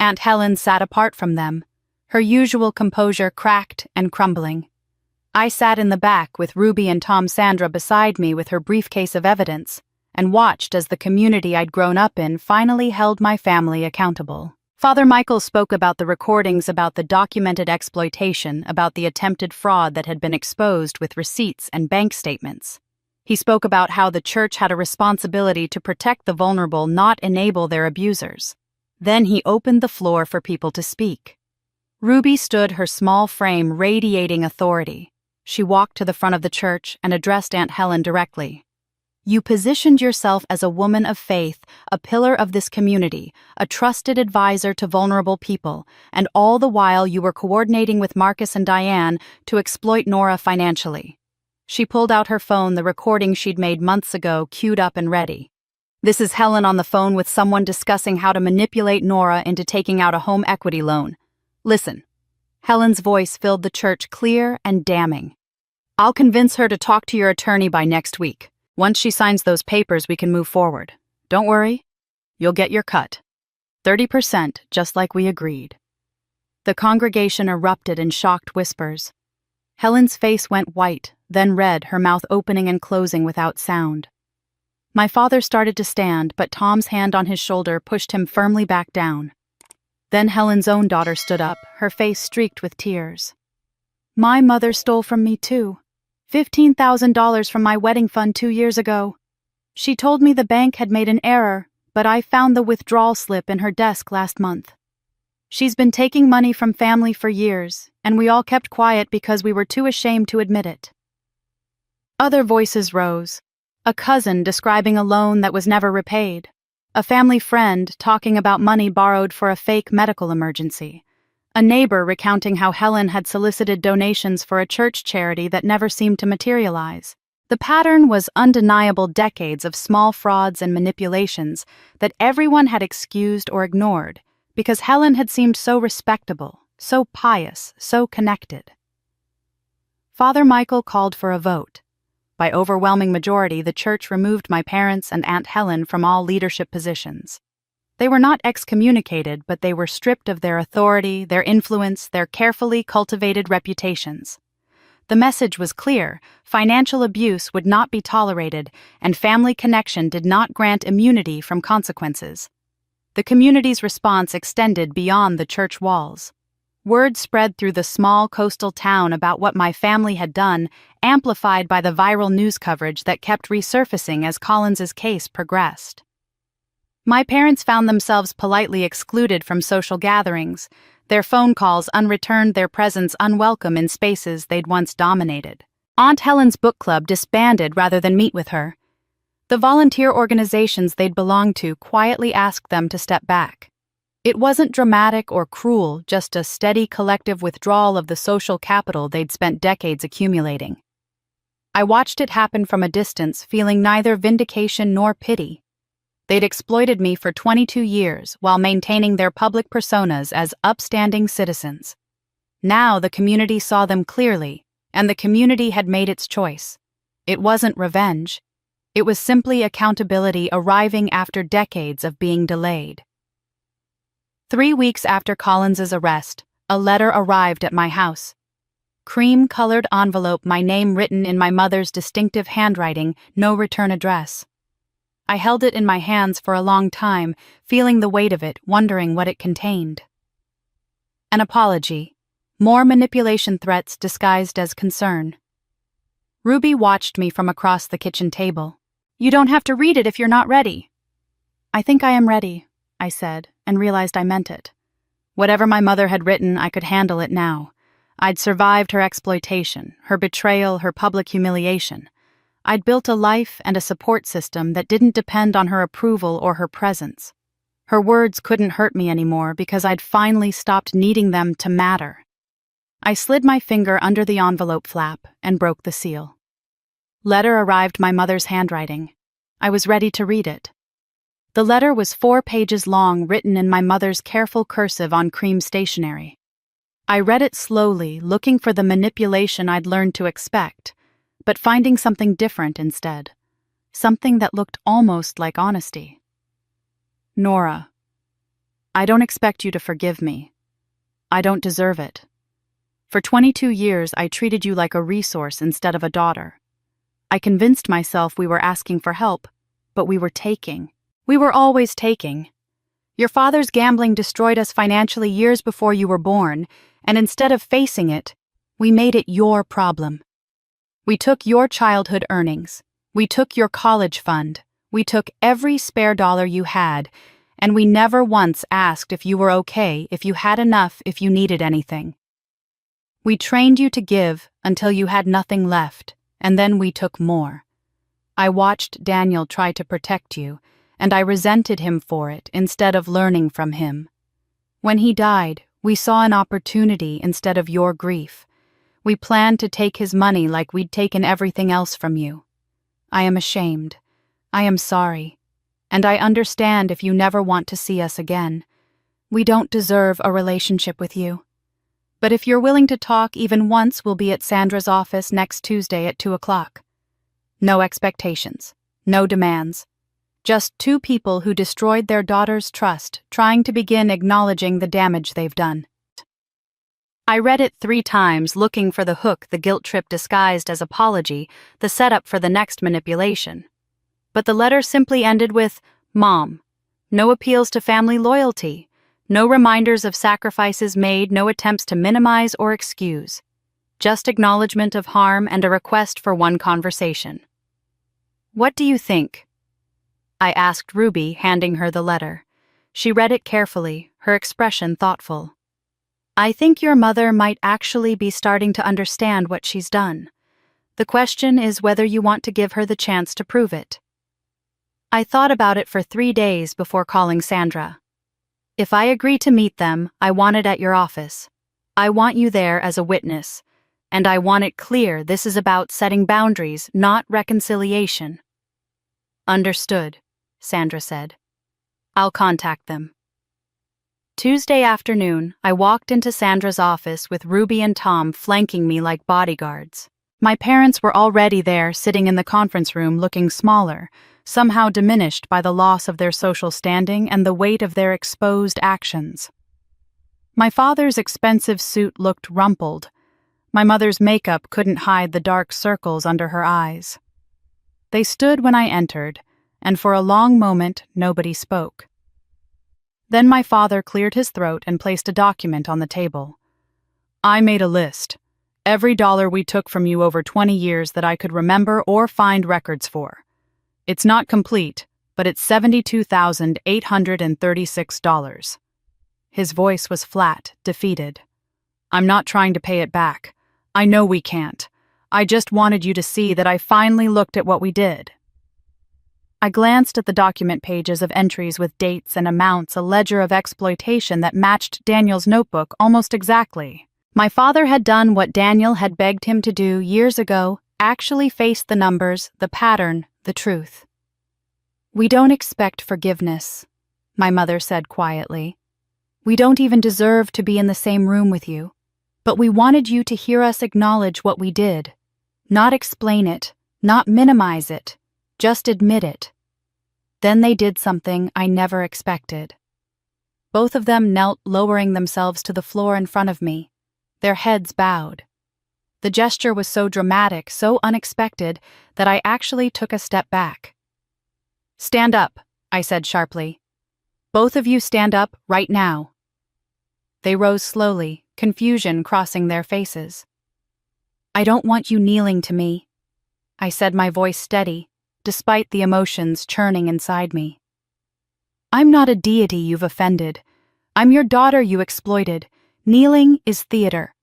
Aunt Helen sat apart from them, her usual composure cracked and crumbling. I sat in the back with Ruby and Tom Sandra beside me with her briefcase of evidence, and watched as the community I'd grown up in finally held my family accountable. Father Michael spoke about the recordings, about the documented exploitation, about the attempted fraud that had been exposed with receipts and bank statements. He spoke about how the church had a responsibility to protect the vulnerable, not enable their abusers. Then he opened the floor for people to speak. Ruby stood, her small frame radiating authority. She walked to the front of the church and addressed Aunt Helen directly. You positioned yourself as a woman of faith, a pillar of this community, a trusted advisor to vulnerable people, and all the while you were coordinating with Marcus and Diane to exploit Nora financially. She pulled out her phone, the recording she'd made months ago, queued up and ready. This is Helen on the phone with someone discussing how to manipulate Nora into taking out a home equity loan. Listen. Helen's voice filled the church, clear and damning. I'll convince her to talk to your attorney by next week. Once she signs those papers, we can move forward. Don't worry. You'll get your cut. 30%, just like we agreed. The congregation erupted in shocked whispers. Helen's face went white, then red, her mouth opening and closing without sound. My father started to stand, but Tom's hand on his shoulder pushed him firmly back down. Then Helen's own daughter stood up, her face streaked with tears. My mother stole from me too. $15,000 from my wedding fund 2 years ago. She told me the bank had made an error, but I found the withdrawal slip in her desk last month. She's been taking money from family for years, and we all kept quiet because we were too ashamed to admit it. Other voices rose. A cousin describing a loan that was never repaid. A family friend talking about money borrowed for a fake medical emergency. A neighbor recounting how Helen had solicited donations for a church charity that never seemed to materialize. The pattern was undeniable, decades of small frauds and manipulations that everyone had excused or ignored because Helen had seemed so respectable, so pious, so connected. Father Michael called for a vote. By overwhelming majority, the church removed my parents and Aunt Helen from all leadership positions. They were not excommunicated, but they were stripped of their authority, their influence, their carefully cultivated reputations. The message was clear: financial abuse would not be tolerated, and family connection did not grant immunity from consequences. The community's response extended beyond the church walls. Word spread through the small coastal town about what my family had done, amplified by the viral news coverage that kept resurfacing as Collins's case progressed. My parents found themselves politely excluded from social gatherings, their phone calls unreturned, their presence unwelcome in spaces they'd once dominated. Aunt Helen's book club disbanded rather than meet with her. The volunteer organizations they'd belonged to quietly asked them to step back. It wasn't dramatic or cruel, just a steady collective withdrawal of the social capital they'd spent decades accumulating. I watched it happen from a distance, feeling neither vindication nor pity. They'd exploited me for 22 years while maintaining their public personas as upstanding citizens. Now the community saw them clearly, and the community had made its choice. It wasn't revenge. It was simply accountability arriving after decades of being delayed. 3 weeks after Collins's arrest, a letter arrived at my house. Cream-colored envelope, my name written in my mother's distinctive handwriting, no return address. I held it in my hands for a long time, feeling the weight of it, wondering what it contained. An apology. More manipulation threats disguised as concern. Ruby watched me from across the kitchen table. You don't have to read it if you're not ready. I think I am ready, I said, and realized I meant it. Whatever my mother had written, I could handle it now. I'd survived her exploitation, her betrayal, her public humiliation. I'd built a life and a support system that didn't depend on her approval or her presence. Her words couldn't hurt me anymore because I'd finally stopped needing them to matter. I slid my finger under the envelope flap and broke the seal. Letter arrived, my mother's handwriting. I was ready to read it. The letter was 4 pages long, written in my mother's careful cursive on cream stationery. I read it slowly, looking for the manipulation I'd learned to expect, but finding something different instead. Something that looked almost like honesty. Nora, I don't expect you to forgive me. I don't deserve it. For 22 years, I treated you like a resource instead of a daughter. I convinced myself we were asking for help, but we were taking. We were always taking. Your father's gambling destroyed us financially years before you were born, and instead of facing it, we made it your problem. We took your childhood earnings. We took your college fund. We took every spare dollar you had, and we never once asked if you were okay, if you had enough, if you needed anything. We trained you to give until you had nothing left, and then we took more. I watched Daniel try to protect you, and I resented him for it instead of learning from him. When he died, we saw an opportunity instead of your grief. We planned to take his money like we'd taken everything else from you. I am ashamed. I am sorry. And I understand if you never want to see us again. We don't deserve a relationship with you. But if you're willing to talk even once, we'll be at Sandra's office next Tuesday at 2 o'clock. No expectations. No demands. Just two people who destroyed their daughter's trust, trying to begin acknowledging the damage they've done. I read it 3 times, looking for the hook the guilt trip disguised as apology, the setup for the next manipulation. But the letter simply ended with, Mom. No appeals to family loyalty. No reminders of sacrifices made, no attempts to minimize or excuse. Just acknowledgement of harm and a request for one conversation. What do you think? I asked Ruby, handing her the letter. She read it carefully, her expression thoughtful. I think your mother might actually be starting to understand what she's done. The question is whether you want to give her the chance to prove it. I thought about it for 3 days before calling Sandra. If I agree to meet them, I want it at your office. I want you there as a witness. And I want it clear this is about setting boundaries, not reconciliation. Understood, Sandra said. I'll contact them. Tuesday afternoon, I walked into Sandra's office with Ruby and Tom flanking me like bodyguards. My parents were already there, sitting in the conference room looking smaller, somehow diminished by the loss of their social standing and the weight of their exposed actions. My father's expensive suit looked rumpled. My mother's makeup couldn't hide the dark circles under her eyes. They stood when I entered, and for a long moment nobody spoke. Then my father cleared his throat and placed a document on the table. I made a list. Every dollar we took from you over 20 years that I could remember or find records for. It's not complete, but it's $72,836. His voice was flat, defeated. I'm not trying to pay it back. I know we can't. I just wanted you to see that I finally looked at what we did. I glanced at the document pages of entries with dates and amounts, a ledger of exploitation that matched Daniel's notebook almost exactly. My father had done what Daniel had begged him to do years ago, actually faced the numbers, the pattern, the truth. We don't expect forgiveness, my mother said quietly. We don't even deserve to be in the same room with you, but we wanted you to hear us acknowledge what we did. Not explain it, not minimize it, just admit it. Then they did something I never expected. Both of them knelt, lowering themselves to the floor in front of me, their heads bowed. The gesture was so dramatic, so unexpected, that I actually took a step back. Stand up, I said sharply. Both of you stand up right now. They rose slowly, confusion crossing their faces. I don't want you kneeling to me, I said, my voice steady, despite the emotions churning inside me. I'm not a deity you've offended. I'm your daughter you exploited. Kneeling is theater.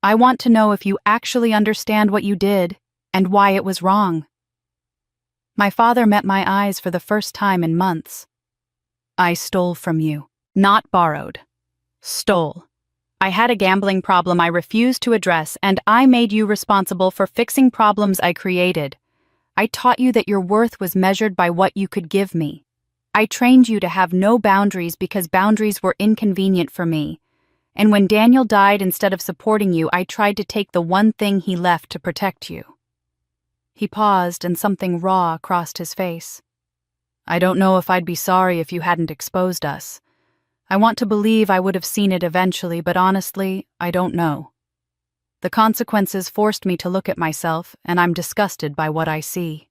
I want to know if you actually understand what you did and why it was wrong. My father met my eyes for the first time in months. I stole from you, not borrowed. Stole. I had a gambling problem I refused to address, and I made you responsible for fixing problems I created. I taught you that your worth was measured by what you could give me. I trained you to have no boundaries because boundaries were inconvenient for me. And when Daniel died, instead of supporting you, I tried to take the one thing he left to protect you." He paused, and something raw crossed his face. "I don't know if I'd be sorry if you hadn't exposed us. I want to believe I would have seen it eventually, but honestly, I don't know. The consequences forced me to look at myself, and I'm disgusted by what I see."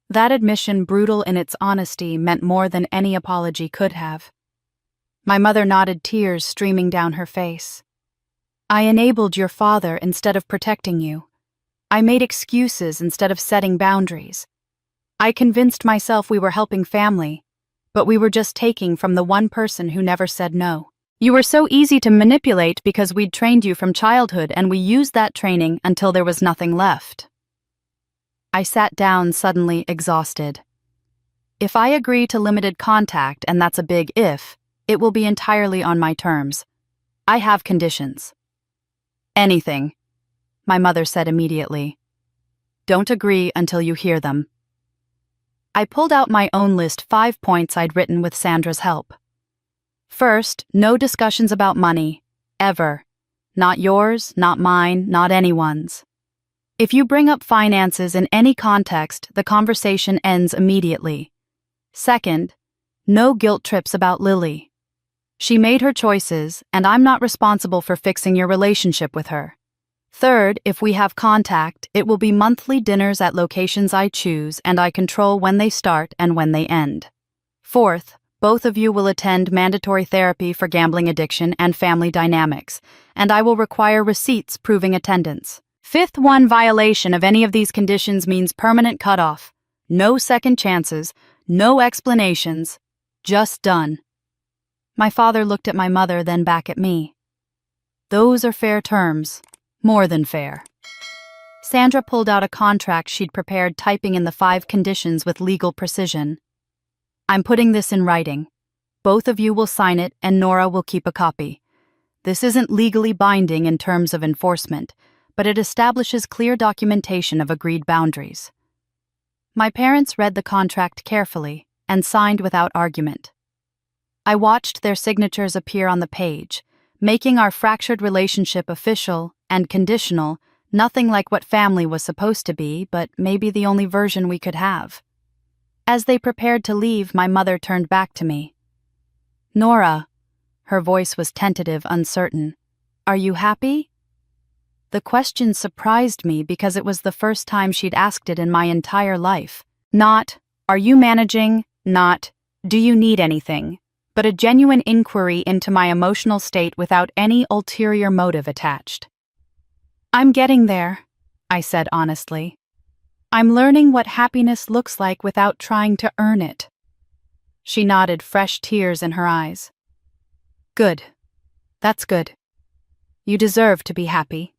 That admission, brutal in its honesty, meant more than any apology could have. My mother nodded, tears streaming down her face. "I enabled your father instead of protecting you. I made excuses instead of setting boundaries. I convinced myself we were helping family, but we were just taking from the one person who never said no. You were so easy to manipulate because we'd trained you from childhood, and we used that training until there was nothing left." I sat down, suddenly exhausted. "If I agree to limited contact, and that's a big if, it will be entirely on my terms. I have conditions." "Anything," my mother said immediately. "Don't agree until you hear them." I pulled out my own list, 5 points I'd written with Sandra's help. First, no discussions about money, ever. Not yours, not mine, not anyone's. If you bring up finances in any context, the conversation ends immediately. Second, no guilt trips about Lily. She made her choices, and I'm not responsible for fixing your relationship with her. Third, if we have contact, it will be monthly dinners at locations I choose, and I control when they start and when they end. Fourth, both of you will attend mandatory therapy for gambling addiction and family dynamics, and I will require receipts proving attendance. Fifth, one violation of any of these conditions means permanent cutoff. No second chances, no explanations, just done. My father looked at my mother, then back at me. Those are fair terms. More than fair. Sandra pulled out a contract she'd prepared, typing in the 5 conditions with legal precision. "I'm putting this in writing. Both of you will sign it, and Nora will keep a copy. This isn't legally binding in terms of enforcement, but it establishes clear documentation of agreed boundaries." My parents read the contract carefully and signed without argument. I watched their signatures appear on the page, making our fractured relationship official and conditional, nothing like what family was supposed to be, but maybe the only version we could have. As they prepared to leave, my mother turned back to me. "Nora," her voice was tentative, uncertain, "are you happy?" The question surprised me because it was the first time she'd asked it in my entire life. Not, "Are you managing?" Not, "Do you need anything?" But a genuine inquiry into my emotional state without any ulterior motive attached. "I'm getting there," I said honestly. "I'm learning what happiness looks like without trying to earn it." She nodded, fresh tears in her eyes. "Good. That's good. You deserve to be happy."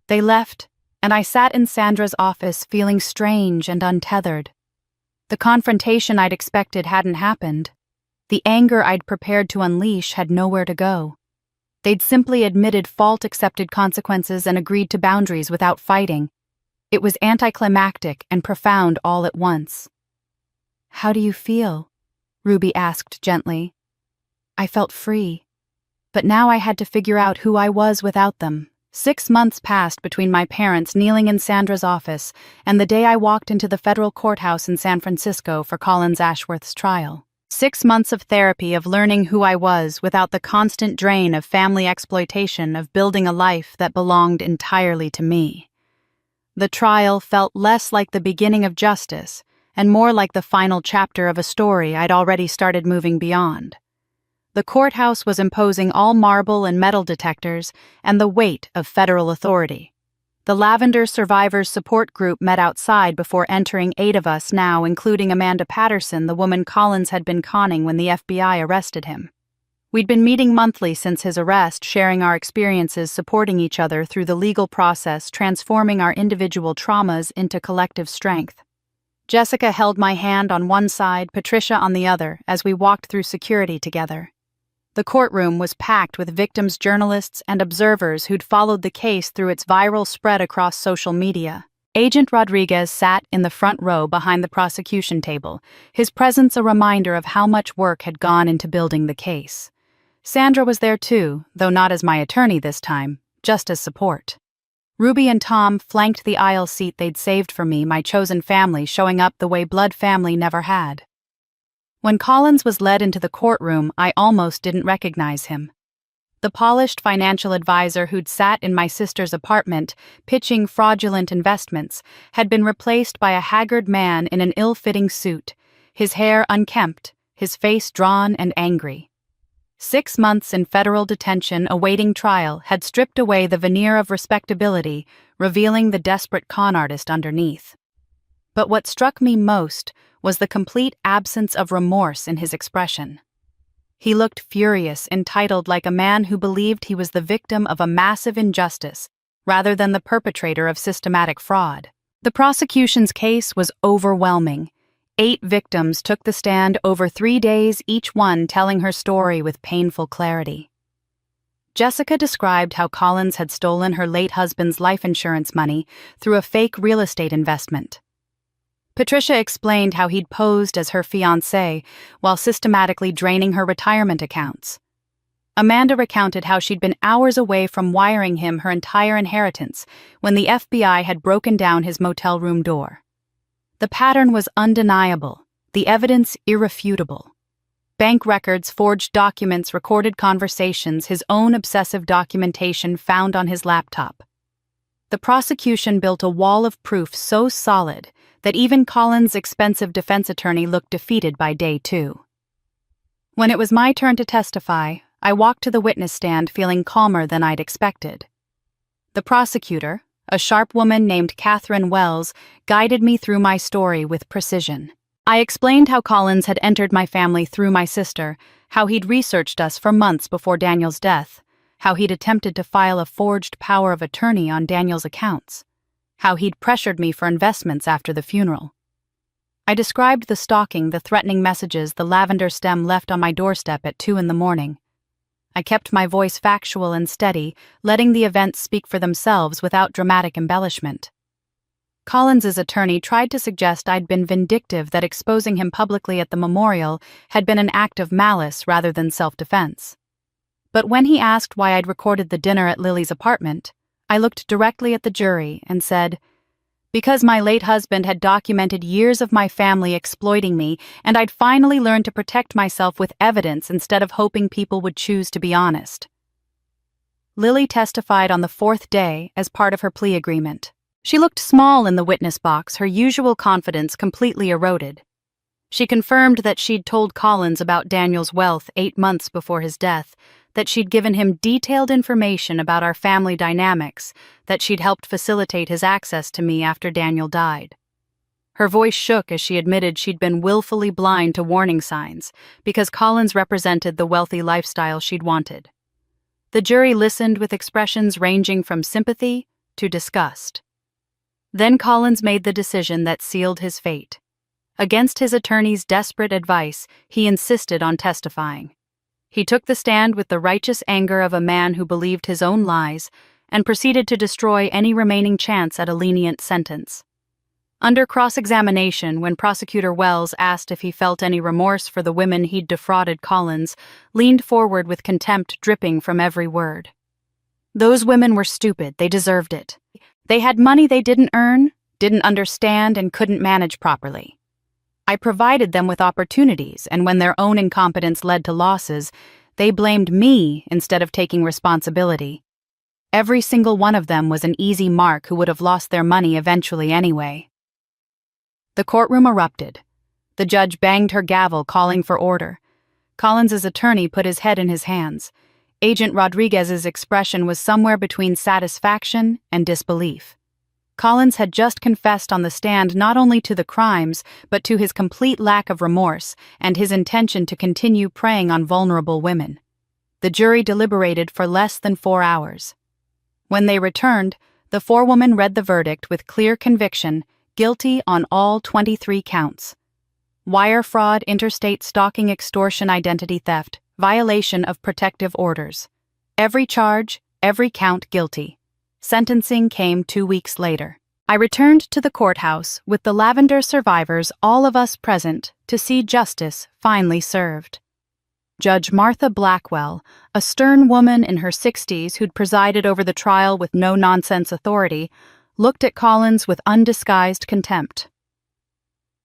They left, and I sat in Sandra's office feeling strange and untethered. The confrontation I'd expected hadn't happened. The anger I'd prepared to unleash had nowhere to go. They'd simply admitted fault, accepted consequences, and agreed to boundaries without fighting. It was anticlimactic and profound all at once. "How do you feel?" Ruby asked gently. I felt free. But now I had to figure out who I was without them. 6 months passed between my parents kneeling in Sandra's office and the day I walked into the federal courthouse in San Francisco for Collins Ashworth's trial. 6 months of therapy, of learning who I was without the constant drain of family exploitation, of building a life that belonged entirely to me. The trial felt less like the beginning of justice and more like the final chapter of a story I'd already started moving beyond. The courthouse was imposing all marble and metal detectors and the weight of federal authority. The Lavender Survivors Support Group met outside before entering 8 of us now, including Amanda Patterson, the woman Collins had been conning when the FBI arrested him. We'd been meeting monthly since his arrest, sharing our experiences, supporting each other through the legal process, transforming our individual traumas into collective strength. Jessica held my hand on one side, Patricia on the other, as we walked through security together. The courtroom was packed with victims, journalists, and observers who'd followed the case through its viral spread across social media. Agent Rodriguez sat in the front row behind the prosecution table, his presence a reminder of how much work had gone into building the case. Sandra was there too, though not as my attorney this time, just as support. Ruby and Tom flanked the aisle seat they'd saved for me, my chosen family showing up the way blood family never had. When Collins was led into the courtroom, I almost didn't recognize him. The polished financial advisor who'd sat in my sister's apartment pitching fraudulent investments had been replaced by a haggard man in an ill-fitting suit, his hair unkempt, his face drawn and angry. 6 months in federal detention awaiting trial had stripped away the veneer of respectability, revealing the desperate con artist underneath. But what struck me most was the complete absence of remorse in his expression. He looked furious, entitled, like a man who believed he was the victim of a massive injustice rather than the perpetrator of systematic fraud. The prosecution's case was overwhelming. 8 victims took the stand over 3 days, each one telling her story with painful clarity. Jessica described how Collins had stolen her late husband's life insurance money through a fake real estate investment. Patricia explained how he'd posed as her fiancé while systematically draining her retirement accounts. Amanda recounted how she'd been hours away from wiring him her entire inheritance when the FBI had broken down his motel room door. The pattern was undeniable, the evidence irrefutable. Bank records, forged documents, recorded conversations, his own obsessive documentation found on his laptop. The prosecution built a wall of proof so solid that even Collins' expensive defense attorney looked defeated by day 2. When it was my turn to testify, I walked to the witness stand feeling calmer than I'd expected. The prosecutor, a sharp woman named Catherine Wells, guided me through my story with precision. I explained how Collins had entered my family through my sister, how he'd researched us for months before Daniel's death, how he'd attempted to file a forged power of attorney on Daniel's accounts, how he'd pressured me for investments after the funeral. I described the stalking, the threatening messages the lavender stem left on my doorstep at 2 a.m. I kept my voice factual and steady, letting the events speak for themselves without dramatic embellishment. Collins's attorney tried to suggest I'd been vindictive, that exposing him publicly at the memorial had been an act of malice rather than self-defense. But when he asked why I'd recorded the dinner at Lily's apartment, I looked directly at the jury and said, "Because my late husband had documented years of my family exploiting me, and I'd finally learned to protect myself with evidence instead of hoping people would choose to be honest." Lily testified on the 4th day as part of her plea agreement. She looked small in the witness box, her usual confidence completely eroded. She confirmed that she'd told Collins about Daniel's wealth 8 months before his death, that she'd given him detailed information about our family dynamics, that she'd helped facilitate his access to me after Daniel died. Her voice shook as she admitted she'd been willfully blind to warning signs because Collins represented the wealthy lifestyle she'd wanted. The jury listened with expressions ranging from sympathy to disgust. Then Collins made the decision that sealed his fate. Against his attorney's desperate advice, he insisted on testifying. He took the stand with the righteous anger of a man who believed his own lies and proceeded to destroy any remaining chance at a lenient sentence. Under cross-examination, when Prosecutor Wells asked if he felt any remorse for the women he'd defrauded, Collins leaned forward with contempt dripping from every word. "Those women were stupid. They deserved it. They had money they didn't earn, didn't understand, and couldn't manage properly. I provided them with opportunities, and when their own incompetence led to losses, they blamed me instead of taking responsibility. Every single one of them was an easy mark who would have lost their money eventually anyway." The courtroom erupted. The judge banged her gavel, calling for order. Collins's attorney put his head in his hands. Agent Rodriguez's expression was somewhere between satisfaction and disbelief. Collins had just confessed on the stand not only to the crimes, but to his complete lack of remorse and his intention to continue preying on vulnerable women. The jury deliberated for less than 4 hours. When they returned, the forewoman read the verdict with clear conviction, guilty on all 23 counts. Wire fraud, interstate stalking, extortion, identity theft, violation of protective orders. Every charge, every count guilty. Sentencing came 2 weeks later. I returned to the courthouse with the Lavender survivors, all of us present, to see justice finally served. Judge Martha Blackwell, a stern woman in her 60s who'd presided over the trial with no-nonsense authority, looked at Collins with undisguised contempt.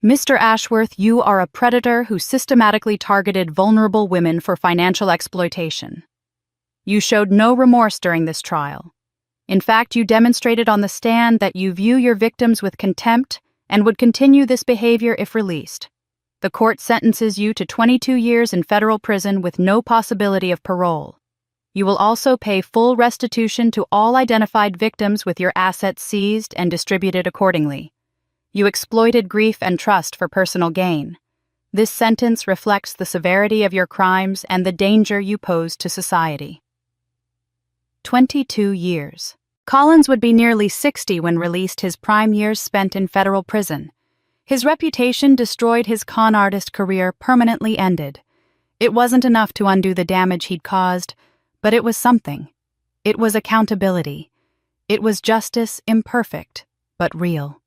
"Mr. Ashworth, you are a predator who systematically targeted vulnerable women for financial exploitation. You showed no remorse during this trial. In fact, you demonstrated on the stand that you view your victims with contempt and would continue this behavior if released. The court sentences you to 22 years in federal prison with no possibility of parole. You will also pay full restitution to all identified victims with your assets seized and distributed accordingly. You exploited grief and trust for personal gain. This sentence reflects the severity of your crimes and the danger you pose to society." 22 years. Collins would be nearly 60 when released, his prime years spent in federal prison. His reputation destroyed, his con artist career permanently ended. It wasn't enough to undo the damage he'd caused, but it was something. It was accountability. It was justice, imperfect, but real.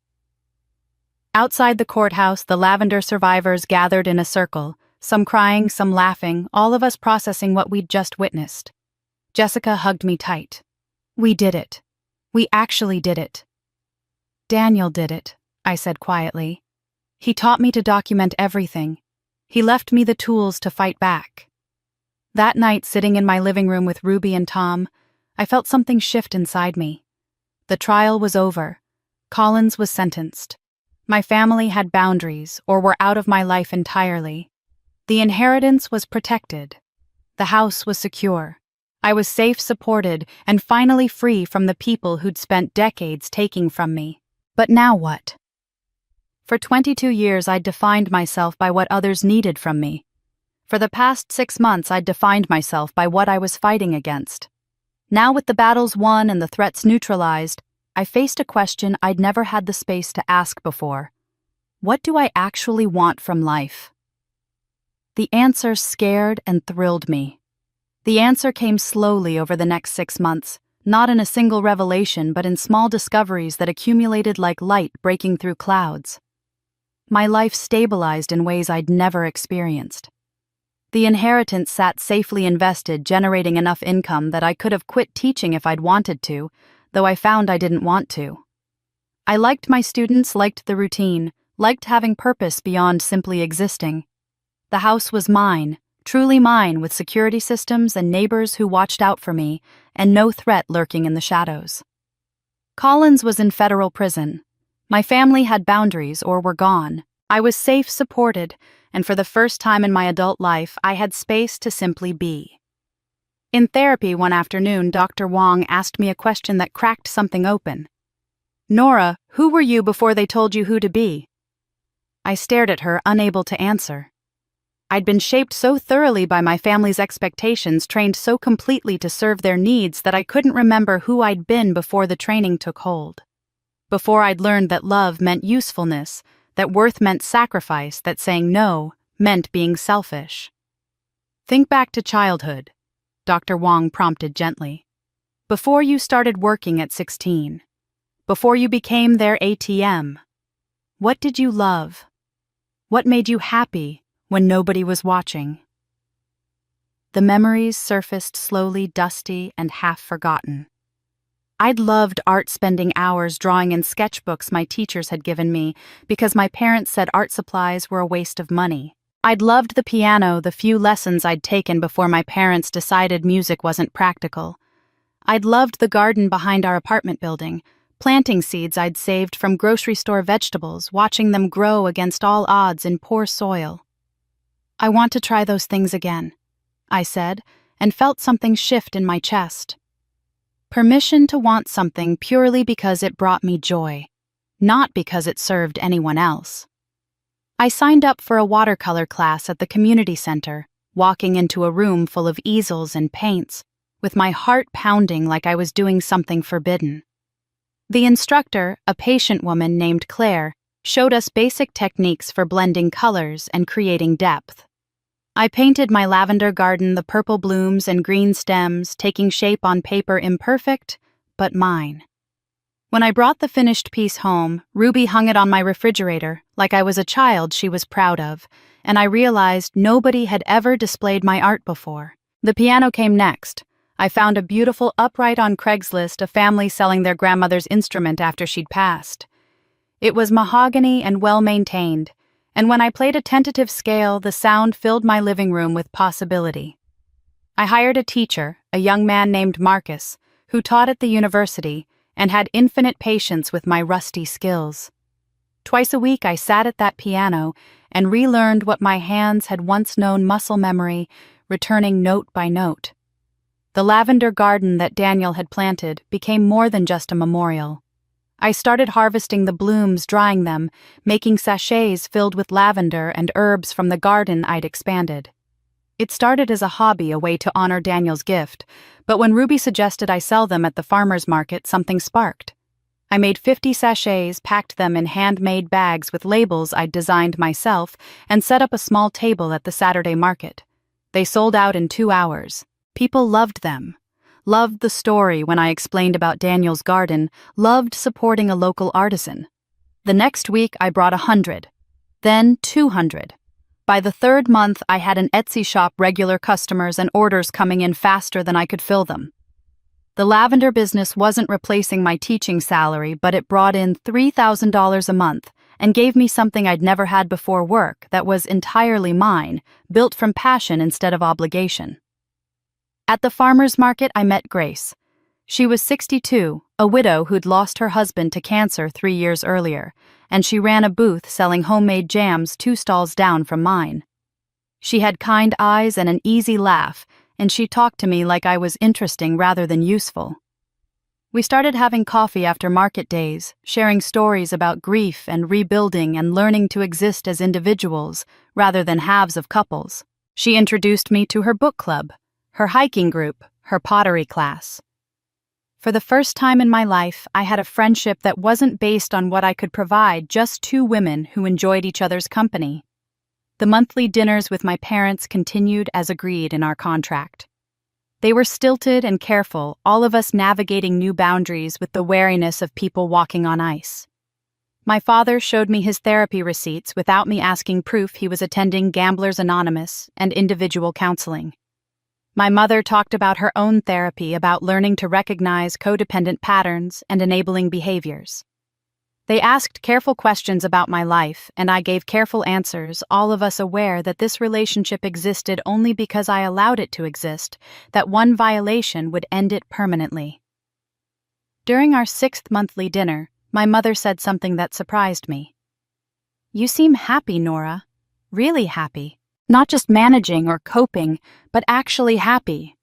Outside the courthouse, the Lavender survivors gathered in a circle, some crying, some laughing, all of us processing what we'd just witnessed. Jessica hugged me tight. "We did it. We actually did it." "Daniel did it," I said quietly. "He taught me to document everything. He left me the tools to fight back." That night, sitting in my living room with Ruby and Tom, I felt something shift inside me. The trial was over. Collins was sentenced. My family had boundaries, or were out of my life entirely. The inheritance was protected. The house was secure. I was safe, supported, and finally free from the people who'd spent decades taking from me. But now what? For 22 years, I'd defined myself by what others needed from me. For the past 6 months, I'd defined myself by what I was fighting against. Now, with the battles won and the threats neutralized, I faced a question I'd never had the space to ask before. What do I actually want from life? The answer scared and thrilled me. The answer came slowly over the next 6 months, not in a single revelation, but in small discoveries that accumulated like light breaking through clouds. My life stabilized in ways I'd never experienced. The inheritance sat safely invested, generating enough income that I could have quit teaching if I'd wanted to, though I found I didn't want to. I liked my students, liked the routine, liked having purpose beyond simply existing. The house was mine, truly mine, with security systems and neighbors who watched out for me, and no threat lurking in the shadows. Collins was in federal prison. My family had boundaries or were gone. I was safe, supported, and for the first time in my adult life, I had space to simply be. In therapy one afternoon, Dr. Wong asked me a question that cracked something open. "Nora, who were you before they told you who to be?" I stared at her, unable to answer. I'd been shaped so thoroughly by my family's expectations, trained so completely to serve their needs, that I couldn't remember who I'd been before the training took hold. Before I'd learned that love meant usefulness, that worth meant sacrifice, that saying no meant being selfish. "Think back to childhood," Dr. Wong prompted gently. "Before you started working at 16. Before you became their ATM. What did you love? What made you happy when nobody was watching?" The memories surfaced slowly, dusty and half-forgotten. I'd loved art, spending hours drawing in sketchbooks my teachers had given me because my parents said art supplies were a waste of money. I'd loved the piano, the few lessons I'd taken before my parents decided music wasn't practical. I'd loved the garden behind our apartment building, planting seeds I'd saved from grocery store vegetables, watching them grow against all odds in poor soil. "I want to try those things again," I said, and felt something shift in my chest. Permission to want something purely because it brought me joy, not because it served anyone else. I signed up for a watercolor class at the community center, walking into a room full of easels and paints, with my heart pounding like I was doing something forbidden. The instructor, a patient woman named Claire, showed us basic techniques for blending colors and creating depth. I painted my lavender garden, the purple blooms and green stems, taking shape on paper imperfect, but mine. When I brought the finished piece home, Ruby hung it on my refrigerator like I was a child she was proud of, and I realized nobody had ever displayed my art before. The piano came next. I found a beautiful upright on Craigslist, a family selling their grandmother's instrument after she'd passed. It was mahogany and well-maintained, and when I played a tentative scale, the sound filled my living room with possibility. I hired a teacher, a young man named Marcus, who taught at the university and had infinite patience with my rusty skills. Twice a week I sat at that piano and relearned what my hands had once known muscle memory, returning note by note. The lavender garden that Daniel had planted became more than just a memorial. I started harvesting the blooms, drying them, making sachets filled with lavender and herbs from the garden I'd expanded. It started as a hobby, a way to honor Daniel's gift, but when Ruby suggested I sell them at the farmer's market, something sparked. I made 50 sachets, packed them in handmade bags with labels I'd designed myself, and set up a small table at the Saturday market. They sold out in 2 hours. People loved them. Loved the story when I explained about Daniel's garden, loved supporting a local artisan. The next week I brought 100, then 200. By the third month I had an Etsy shop, regular customers, and orders coming in faster than I could fill them. The lavender business wasn't replacing my teaching salary, but it brought in $3,000 a month and gave me something I'd never had before, work that was entirely mine, built from passion instead of obligation. At the farmer's market I met Grace. She was 62, a widow who'd lost her husband to cancer 3 years earlier, and she ran a booth selling homemade jams 2 stalls down from mine. She had kind eyes and an easy laugh, and she talked to me like I was interesting rather than useful. We started having coffee after market days, sharing stories about grief and rebuilding and learning to exist as individuals rather than halves of couples. She introduced me to her book club, her hiking group, her pottery class. For the first time in my life, I had a friendship that wasn't based on what I could provide, just 2 women who enjoyed each other's company. The monthly dinners with my parents continued as agreed in our contract. They were stilted and careful, all of us navigating new boundaries with the wariness of people walking on ice. My father showed me his therapy receipts without me asking proof he was attending Gamblers Anonymous and individual counseling. My mother talked about her own therapy, about learning to recognize codependent patterns and enabling behaviors. They asked careful questions about my life, and I gave careful answers, all of us aware that this relationship existed only because I allowed it to exist, that one violation would end it permanently. During our 6th monthly dinner, my mother said something that surprised me. "You seem happy, Nora. Really happy. Not just managing or coping, but actually happy."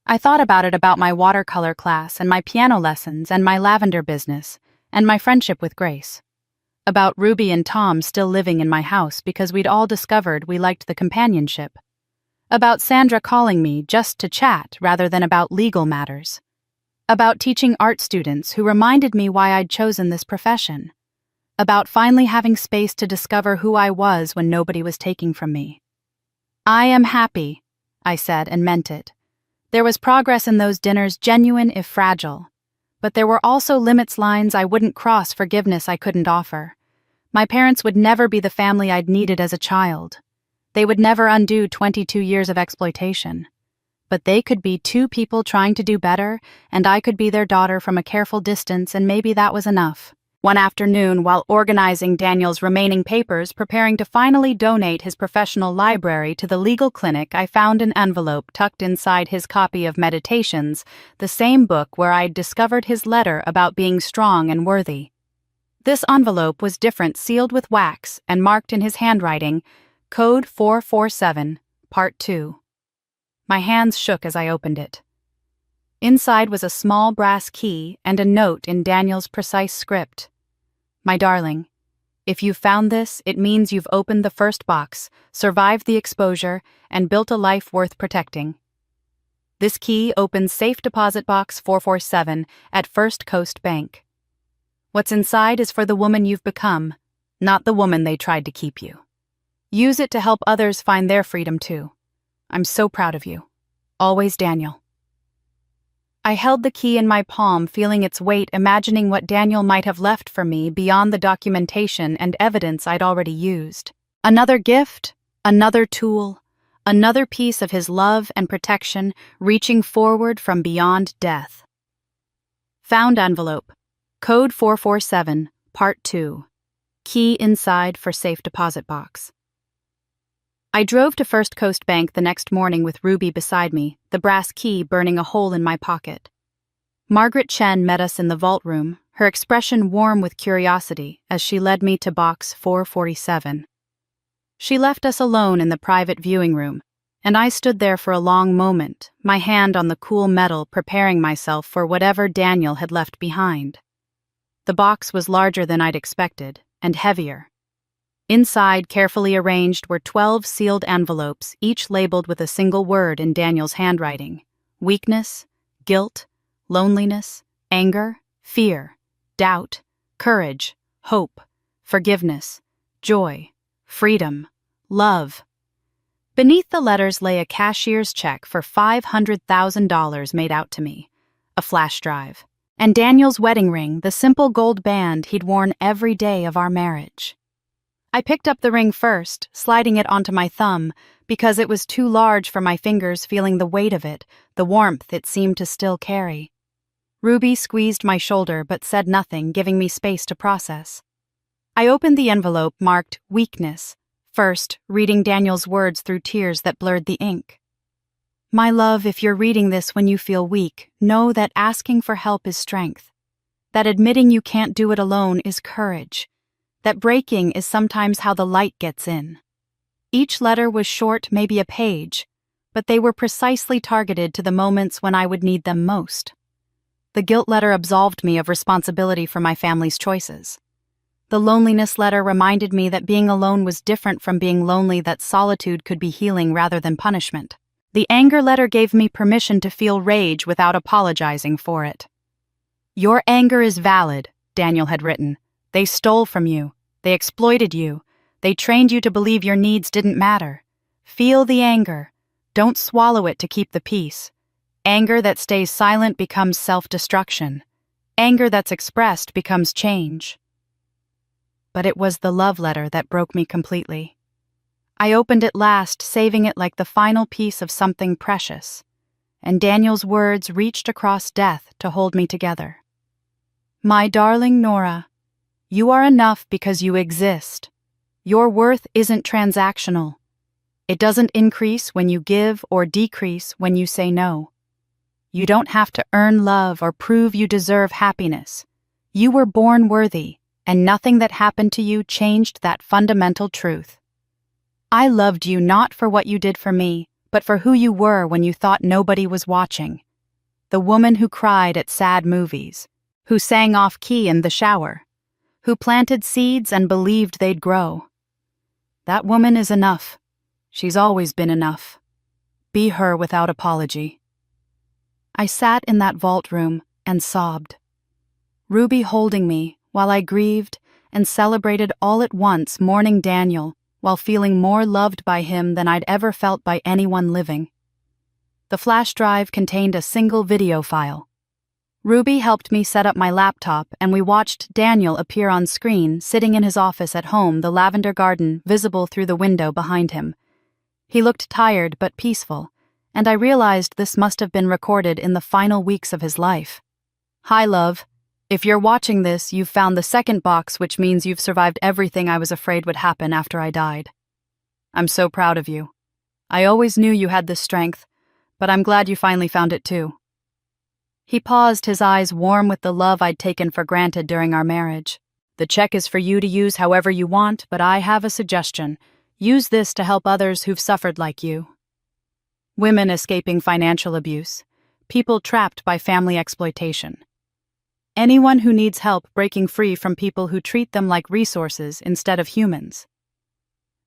I thought about my watercolor class and my piano lessons and my lavender business and my friendship with Grace. About Ruby and Tom still living in my house because we'd all discovered we liked the companionship. About Sandra calling me just to chat rather than about legal matters. About teaching art students who reminded me why I'd chosen this profession. About finally having space to discover who I was when nobody was taking from me. "I am happy," I said, and meant it. There was progress in those dinners, genuine if fragile. But there were also limits, lines I wouldn't cross, forgiveness I couldn't offer. My parents would never be the family I'd needed as a child. They would never undo 22 years of exploitation. But they could be 2 people trying to do better, and I could be their daughter from a careful distance, and maybe that was enough. One afternoon, while organizing Daniel's remaining papers, preparing to finally donate his professional library to the legal clinic, I found an envelope tucked inside his copy of Meditations, the same book where I'd discovered his letter about being strong and worthy. This envelope was different, sealed with wax, and marked in his handwriting, Code 447, Part 2. My hands shook as I opened it. Inside was a small brass key and a note in Daniel's precise script. "My darling, if you've found this, it means you've opened the first box, survived the exposure, and built a life worth protecting. This key opens Safe Deposit Box 447 at First Coast Bank. What's inside is for the woman you've become, not the woman they tried to keep you. Use it to help others find their freedom too. I'm so proud of you. Always, Daniel." I held the key in my palm, feeling its weight, imagining what Daniel might have left for me beyond the documentation and evidence I'd already used. Another gift, another tool, another piece of his love and protection reaching forward from beyond death. Found envelope. Code 447, Part 2. Key inside for safe deposit box. I drove to First Coast Bank the next morning with Ruby beside me, the brass key burning a hole in my pocket. Margaret Chen met us in the vault room, her expression warm with curiosity as she led me to box 447. She left us alone in the private viewing room, and I stood there for a long moment, my hand on the cool metal, preparing myself for whatever Daniel had left behind. The box was larger than I'd expected, and heavier. Inside, carefully arranged, were 12 sealed envelopes, each labeled with a single word in Daniel's handwriting: weakness, guilt, loneliness, anger, fear, doubt, courage, hope, forgiveness, joy, freedom, love. Beneath the letters lay a cashier's check for $500,000 made out to me, a flash drive, and Daniel's wedding ring, the simple gold band he'd worn every day of our marriage. I picked up the ring first, sliding it onto my thumb, because it was too large for my fingers, feeling the weight of it, the warmth it seemed to still carry. Ruby squeezed my shoulder but said nothing, giving me space to process. I opened the envelope marked weakness, first reading Daniel's words through tears that blurred the ink. My love, if you're reading this when you feel weak, know that asking for help is strength, that admitting you can't do it alone is courage, that breaking is sometimes how the light gets in. Each letter was short, maybe a page, but they were precisely targeted to the moments when I would need them most. The guilt letter absolved me of responsibility for my family's choices. The loneliness letter reminded me that being alone was different from being lonely, that solitude could be healing rather than punishment. The anger letter gave me permission to feel rage without apologizing for it. Your anger is valid, Daniel had written. They stole from you. They exploited you. They trained you to believe your needs didn't matter. Feel the anger. Don't swallow it to keep the peace. Anger that stays silent becomes self-destruction. Anger that's expressed becomes change. But it was the love letter that broke me completely. I opened it last, saving it like the final piece of something precious, and Daniel's words reached across death to hold me together. My darling Nora, you are enough because you exist. Your worth isn't transactional. It doesn't increase when you give or decrease when you say no. You don't have to earn love or prove you deserve happiness. You were born worthy, and nothing that happened to you changed that fundamental truth. I loved you not for what you did for me, but for who you were when you thought nobody was watching. The woman who cried at sad movies, who sang off-key in the shower, who planted seeds and believed they'd grow. That woman is enough. She's always been enough. Be her without apology. I sat in that vault room and sobbed. Ruby holding me while I grieved and celebrated all at once, mourning Daniel while feeling more loved by him than I'd ever felt by anyone living. The flash drive contained a single video file. Ruby helped me set up my laptop, and we watched Daniel appear on screen, sitting in his office at home, the lavender garden visible through the window behind him. He looked tired but peaceful, and I realized this must have been recorded in the final weeks of his life. Hi, love. If you're watching this, you've found the second box, which means you've survived everything I was afraid would happen after I died. I'm so proud of you. I always knew you had this strength, but I'm glad you finally found it too. He paused, his eyes warm with the love I'd taken for granted during our marriage. The check is for you to use however you want, but I have a suggestion. Use this to help others who've suffered like you. Women escaping financial abuse. People trapped by family exploitation. Anyone who needs help breaking free from people who treat them like resources instead of humans.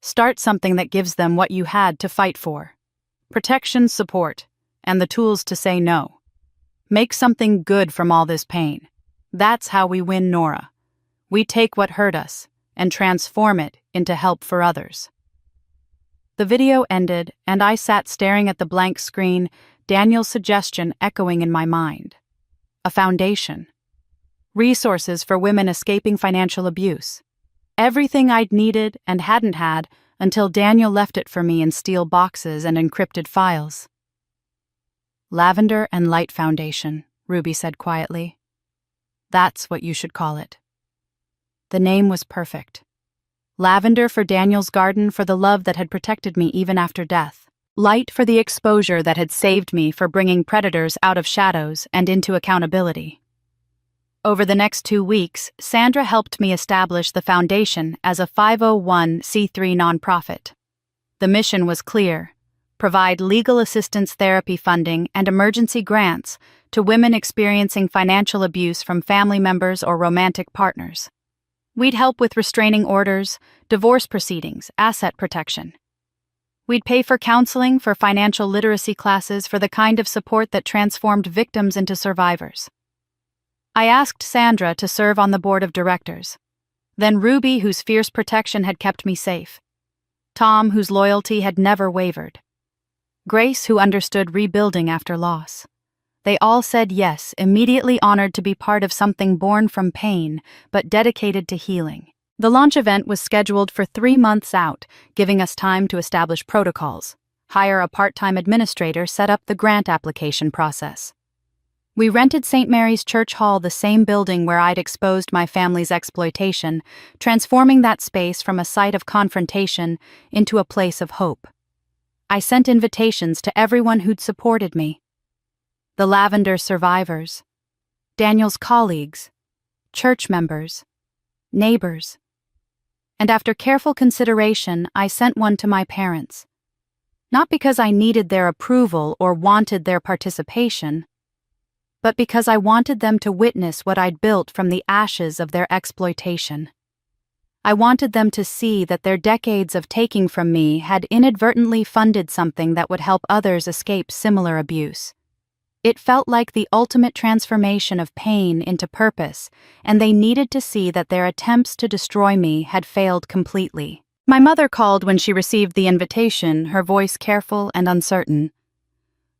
Start something that gives them what you had to fight for. Protection, support, and the tools to say no. Make something good from all this pain. That's how we win Nora. We take what hurt us and transform it into help for others. The video ended, and I sat staring at the blank screen, Daniel's suggestion echoing in my mind. A foundation. Resources for women escaping financial abuse. Everything I'd needed and hadn't had until Daniel left it for me in steel boxes and encrypted files. Lavender and Light Foundation, Ruby said quietly. That's what you should call it. The name was perfect. Lavender for Daniel's garden, for the love that had protected me even after death. Light for the exposure that had saved me, for bringing predators out of shadows and into accountability. Over the next 2 weeks, Sandra helped me establish the foundation as a 501c3 nonprofit. The mission was clear: provide legal assistance therapy funding and emergency grants to women experiencing financial abuse from family members or romantic partners. We'd help with restraining orders, divorce proceedings, asset protection. We'd pay for counseling, for financial literacy classes, for the kind of support that transformed victims into survivors. I asked Sandra to serve on the board of directors, then Ruby, whose fierce protection had kept me safe, Tom, whose loyalty had never wavered, Grace, who understood rebuilding after loss. They all said yes, immediately honored to be part of something born from pain, but dedicated to healing. The launch event was scheduled for 3 months out, giving us time to establish protocols, hire a part-time administrator, set up the grant application process. We rented St. Mary's Church Hall, the same building where I'd exposed my family's exploitation, transforming that space from a site of confrontation into a place of hope. I sent invitations to everyone who'd supported me. The Lavender survivors, Daniel's colleagues, church members, neighbors. And after careful consideration, I sent one to my parents. Not because I needed their approval or wanted their participation, but because I wanted them to witness what I'd built from the ashes of their exploitation. I wanted them to see that their decades of taking from me had inadvertently funded something that would help others escape similar abuse. It felt like the ultimate transformation of pain into purpose, and they needed to see that their attempts to destroy me had failed completely. My mother called when she received the invitation, her voice careful and uncertain.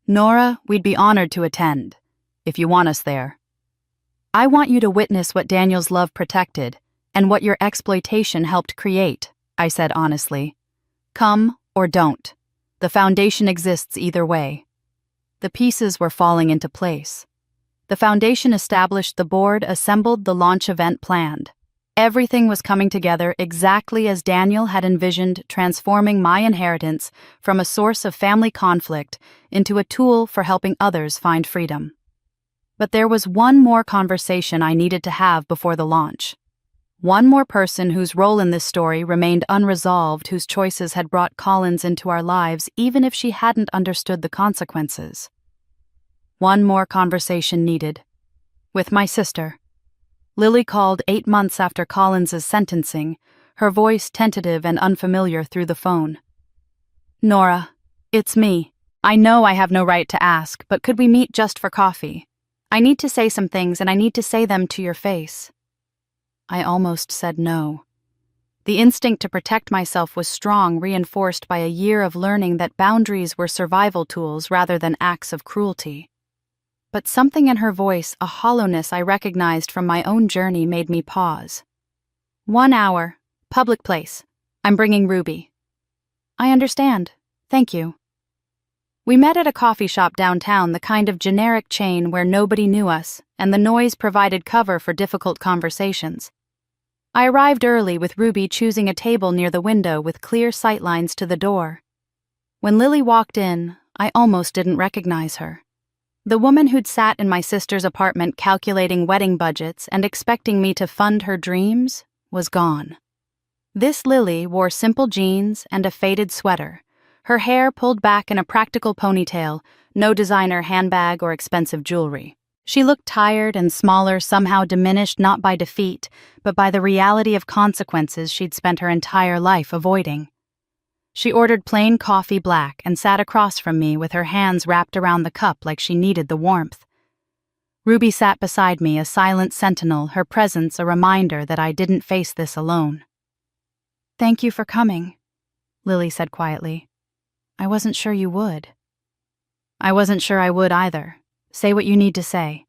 "Nora, we'd be honored to attend, if you want us there. I want you to witness what Daniel's love protected and what your exploitation helped create," I said honestly. "Come or don't. The foundation exists either way." The pieces were falling into place. The foundation established the board, assembled the launch event planned. Everything was coming together exactly as Daniel had envisioned, transforming my inheritance from a source of family conflict into a tool for helping others find freedom. But there was one more conversation I needed to have before the launch. One more person whose role in this story remained unresolved, whose choices had brought Collins into our lives even if she hadn't understood the consequences. One more conversation needed. With my sister. Lily called 8 months after Collins's sentencing, her voice tentative and unfamiliar through the phone. "Nora, it's me. I know I have no right to ask, but could we meet just for coffee? I need to say some things, and I need to say them to your face." I almost said no. The instinct to protect myself was strong, reinforced by a year of learning that boundaries were survival tools rather than acts of cruelty. But something in her voice, a hollowness I recognized from my own journey, made me pause. "1 hour, public place. I'm bringing Ruby." "I understand. Thank you." We met at a coffee shop downtown, the kind of generic chain where nobody knew us, and the noise provided cover for difficult conversations. I arrived early, with Ruby choosing a table near the window with clear sightlines to the door. When Lily walked in, I almost didn't recognize her. The woman who'd sat in my sister's apartment calculating wedding budgets and expecting me to fund her dreams was gone. This Lily wore simple jeans and a faded sweater, her hair pulled back in a practical ponytail, no designer handbag or expensive jewelry. She looked tired and smaller, somehow diminished not by defeat, but by the reality of consequences she'd spent her entire life avoiding. She ordered plain coffee black and sat across from me with her hands wrapped around the cup like she needed the warmth. Ruby sat beside me, a silent sentinel, her presence a reminder that I didn't face this alone. "Thank you for coming," Lily said quietly. "I wasn't sure you would." I wasn't sure I would either. Say what you need to say.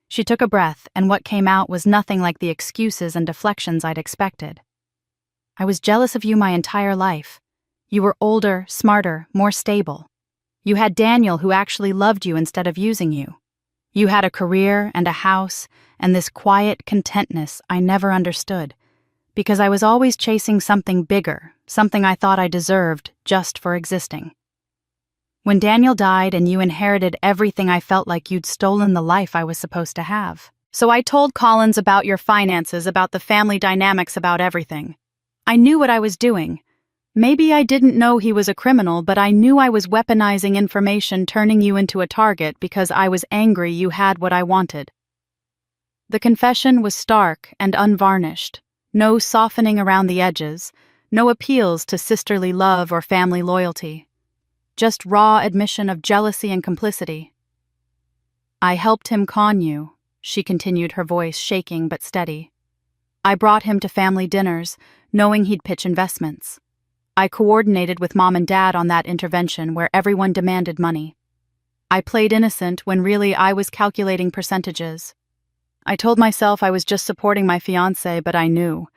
She took a breath, and what came out was nothing like the excuses and deflections I'd expected. I was jealous of you my entire life. You were older, smarter, more stable. You had Daniel who actually loved you instead of using you. You had a career and a house and this quiet contentness I never understood, because I was always chasing something bigger, something I thought I deserved just for existing. When Daniel died and you inherited everything, I felt like you'd stolen the life I was supposed to have. So I told Collins about your finances, about the family dynamics, about everything. I knew what I was doing. Maybe I didn't know he was a criminal, but I knew I was weaponizing information, turning you into a target because I was angry you had what I wanted. The confession was stark and unvarnished. No softening around the edges, no appeals to sisterly love or family loyalty. Just raw admission of jealousy and complicity. I helped him con you, she continued, her voice shaking but steady. I brought him to family dinners, knowing he'd pitch investments. I coordinated with Mom and Dad on that intervention where everyone demanded money. I played innocent when really I was calculating percentages. I told myself I was just supporting my fiancé, but I knew.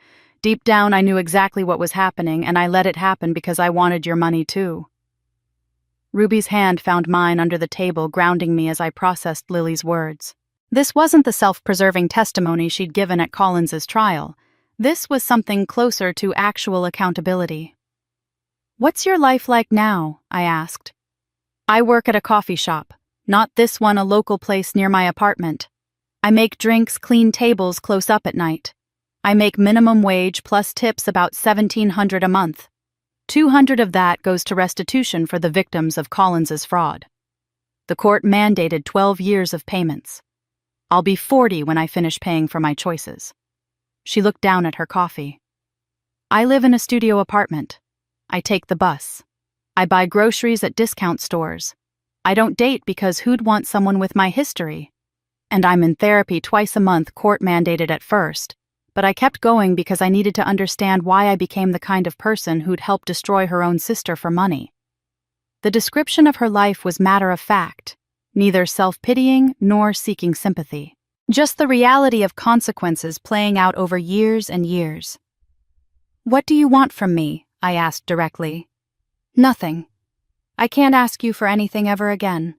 Deep down I knew exactly what was happening, and I let it happen because I wanted your money too. Ruby's hand found mine under the table, grounding me as I processed Lily's words. This wasn't the self-preserving testimony she'd given at Collins's trial. This was something closer to actual accountability. "What's your life like now?" I asked. "I work at a coffee shop, not this one, a local place near my apartment. I make drinks, clean tables close up at night. I make minimum wage plus tips, about $1,700 a month. 200 of that goes to restitution for the victims of Collins's fraud. The court mandated 12 years of payments. I'll be 40 when I finish paying for my choices." She looked down at her coffee. "I live in a studio apartment. I take the bus. I buy groceries at discount stores. I don't date because who'd want someone with my history? And I'm in therapy twice a month, court mandated at first. But I kept going because I needed to understand why I became the kind of person who'd help destroy her own sister for money." The description of her life was matter of fact, neither self-pitying nor seeking sympathy. Just the reality of consequences playing out over years and years. "What do you want from me?" I asked directly. "Nothing. I can't ask you for anything ever again.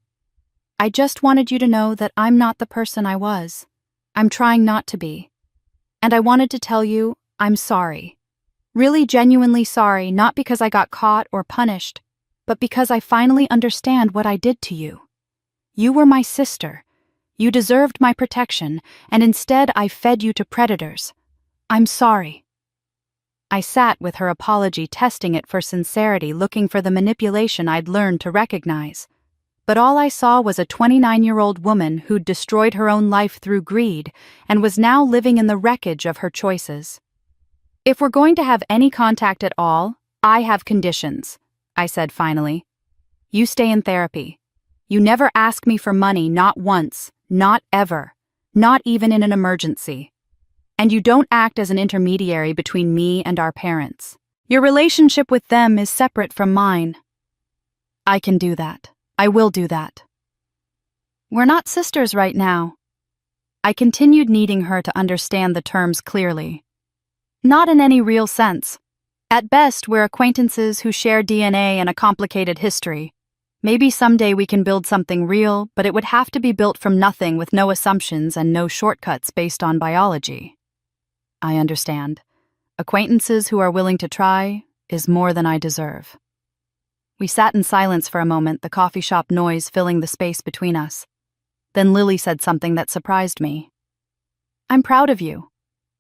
I just wanted you to know that I'm not the person I was. I'm trying not to be. And I wanted to tell you, I'm sorry. Really genuinely sorry, not because I got caught or punished, but because I finally understand what I did to you. You were my sister. You deserved my protection, and instead I fed you to predators. I'm sorry." I sat with her apology, testing it for sincerity, looking for the manipulation I'd learned to recognize. But all I saw was a 29-year-old woman who'd destroyed her own life through greed and was now living in the wreckage of her choices. "If we're going to have any contact at all, I have conditions," I said finally. "You stay in therapy. You never ask me for money, not once, not ever, not even in an emergency. And you don't act as an intermediary between me and our parents. Your relationship with them is separate from mine." "I can do that. I will do that." "We're not sisters right now." I continued, needing her to understand the terms clearly. "Not in any real sense. At best, we're acquaintances who share DNA and a complicated history. Maybe someday we can build something real, but it would have to be built from nothing, with no assumptions and no shortcuts based on biology." "I understand. Acquaintances who are willing to try is more than I deserve." We sat in silence for a moment, the coffee shop noise filling the space between us. Then Lily said something that surprised me. "I'm proud of you.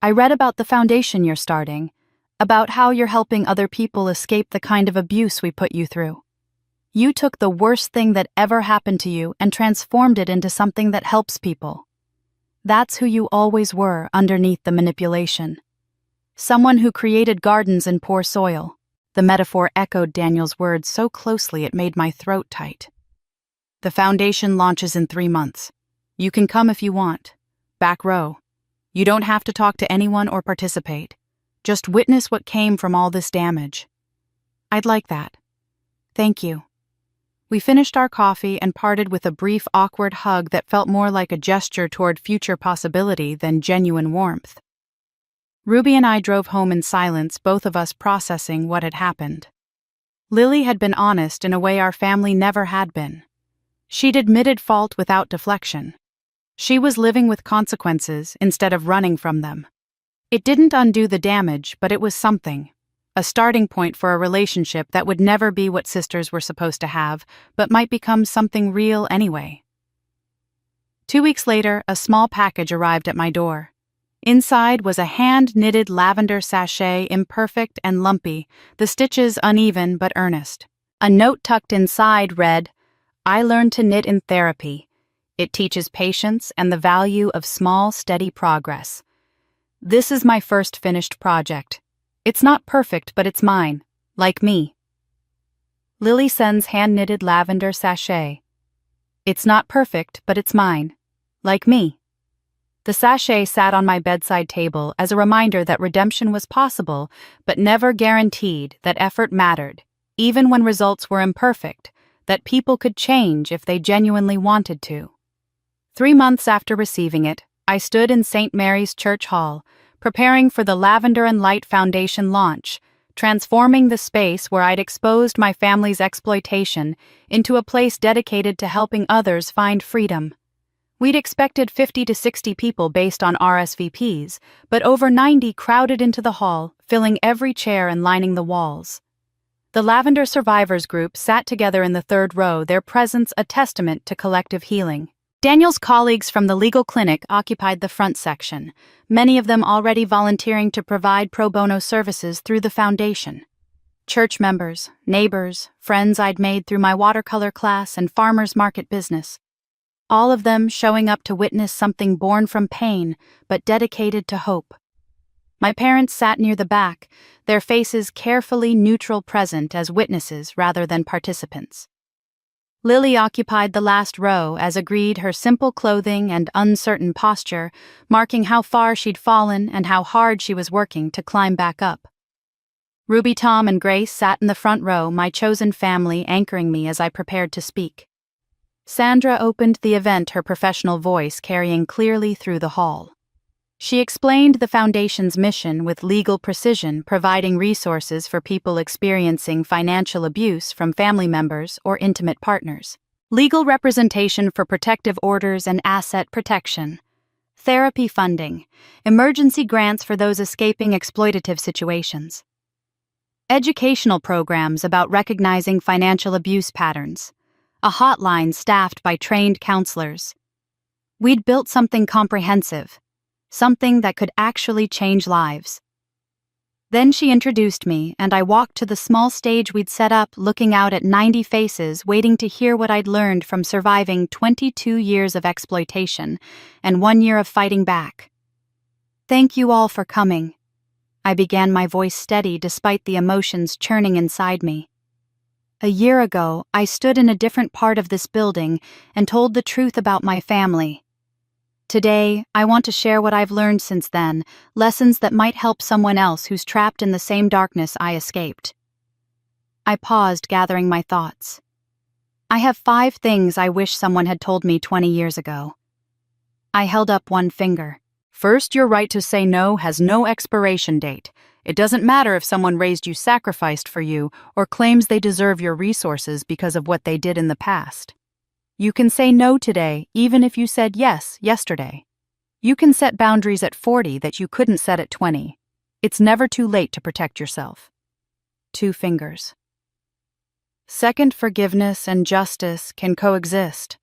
I read about the foundation you're starting, about how you're helping other people escape the kind of abuse we put you through. You took the worst thing that ever happened to you and transformed it into something that helps people. That's who you always were underneath the manipulation. Someone who created gardens in poor soil." The metaphor echoed Daniel's words so closely it made my throat tight. "The foundation launches in 3 months. You can come if you want. Back row. You don't have to talk to anyone or participate. Just witness what came from all this damage." "I'd like that. Thank you." We finished our coffee and parted with a brief, awkward hug that felt more like a gesture toward future possibility than genuine warmth. Ruby and I drove home in silence, both of us processing what had happened. Lily had been honest in a way our family never had been. She'd admitted fault without deflection. She was living with consequences instead of running from them. It didn't undo the damage, but it was something. A starting point for a relationship that would never be what sisters were supposed to have, but might become something real anyway. 2 weeks later, a small package arrived at my door. Inside was a hand-knitted lavender sachet, imperfect and lumpy, the stitches uneven but earnest. A note tucked inside read, "I learned to knit in therapy. It teaches patience and the value of small, steady progress. This is my first finished project. It's not perfect, but it's mine, like me. Lily sends hand-knitted lavender sachet. It's not perfect, but it's mine, like me." The sachet sat on my bedside table as a reminder that redemption was possible, but never guaranteed, that effort mattered, even when results were imperfect, that people could change if they genuinely wanted to. 3 months after receiving it, I stood in St. Mary's Church Hall, preparing for the Lavender and Light Foundation launch, transforming the space where I'd exposed my family's exploitation into a place dedicated to helping others find freedom. We'd expected 50 to 60 people based on RSVPs, but over 90 crowded into the hall, filling every chair and lining the walls. The Lavender Survivors Group sat together in the third row, their presence a testament to collective healing. Daniel's colleagues from the legal clinic occupied the front section, many of them already volunteering to provide pro bono services through the foundation. Church members, neighbors, friends I'd made through my watercolor class and farmers market business. All of them showing up to witness something born from pain, but dedicated to hope. My parents sat near the back, their faces carefully neutral, present as witnesses rather than participants. Lily occupied the last row, as agreed, her simple clothing and uncertain posture, marking how far she'd fallen and how hard she was working to climb back up. Ruby, Tom, and Grace sat in the front row, my chosen family anchoring me as I prepared to speak. Sandra opened the event, her professional voice carrying clearly through the hall. She explained the Foundation's mission with legal precision, providing resources for people experiencing financial abuse from family members or intimate partners, legal representation for protective orders and asset protection, therapy funding, emergency grants for those escaping exploitative situations, educational programs about recognizing financial abuse patterns, a hotline staffed by trained counselors. We'd built something comprehensive, something that could actually change lives. Then she introduced me, and I walked to the small stage we'd set up, looking out at 90 faces, waiting to hear what I'd learned from surviving 22 years of exploitation and 1 year of fighting back. "Thank you all for coming." I began, my voice steady despite the emotions churning inside me. "A year ago, I stood in a different part of this building and told the truth about my family. Today, I want to share what I've learned since then, lessons that might help someone else who's trapped in the same darkness I escaped." I paused, gathering my thoughts. I have 5 things I wish someone had told me 20 years ago. I held up one finger. First, your right to say no has no expiration date. It doesn't matter if someone raised you, sacrificed for you, or claims they deserve your resources because of what they did in the past. You can say no today, even if you said yes yesterday. You can set boundaries at 40 that you couldn't set at 20. It's never too late to protect yourself. 2 fingers. Second, forgiveness and justice can coexist.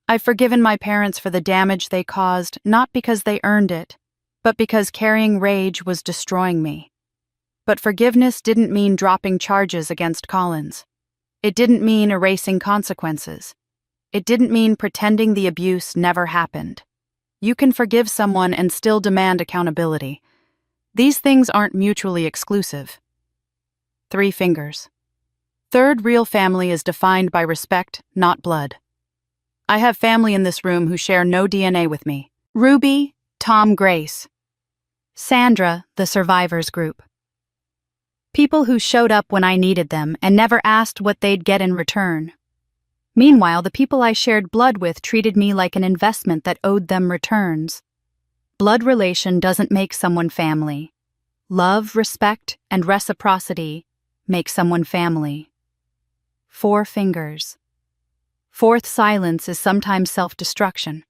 I've forgiven my parents for the damage they caused, not because they earned it, but because carrying rage was destroying me. But forgiveness didn't mean dropping charges against Collins. It didn't mean erasing consequences. It didn't mean pretending the abuse never happened. You can forgive someone and still demand accountability. These things aren't mutually exclusive. 3 fingers. Third, real family is defined by respect, not blood. I have family in this room who share no DNA with me. Ruby, Tom, Grace. Sandra, the Survivors Group. People who showed up when I needed them and never asked what they'd get in return. Meanwhile, the people I shared blood with treated me like an investment that owed them returns. Blood relation doesn't make someone family. Love, respect, and reciprocity make someone family. 4 fingers. Fourth silence is sometimes self-destruction.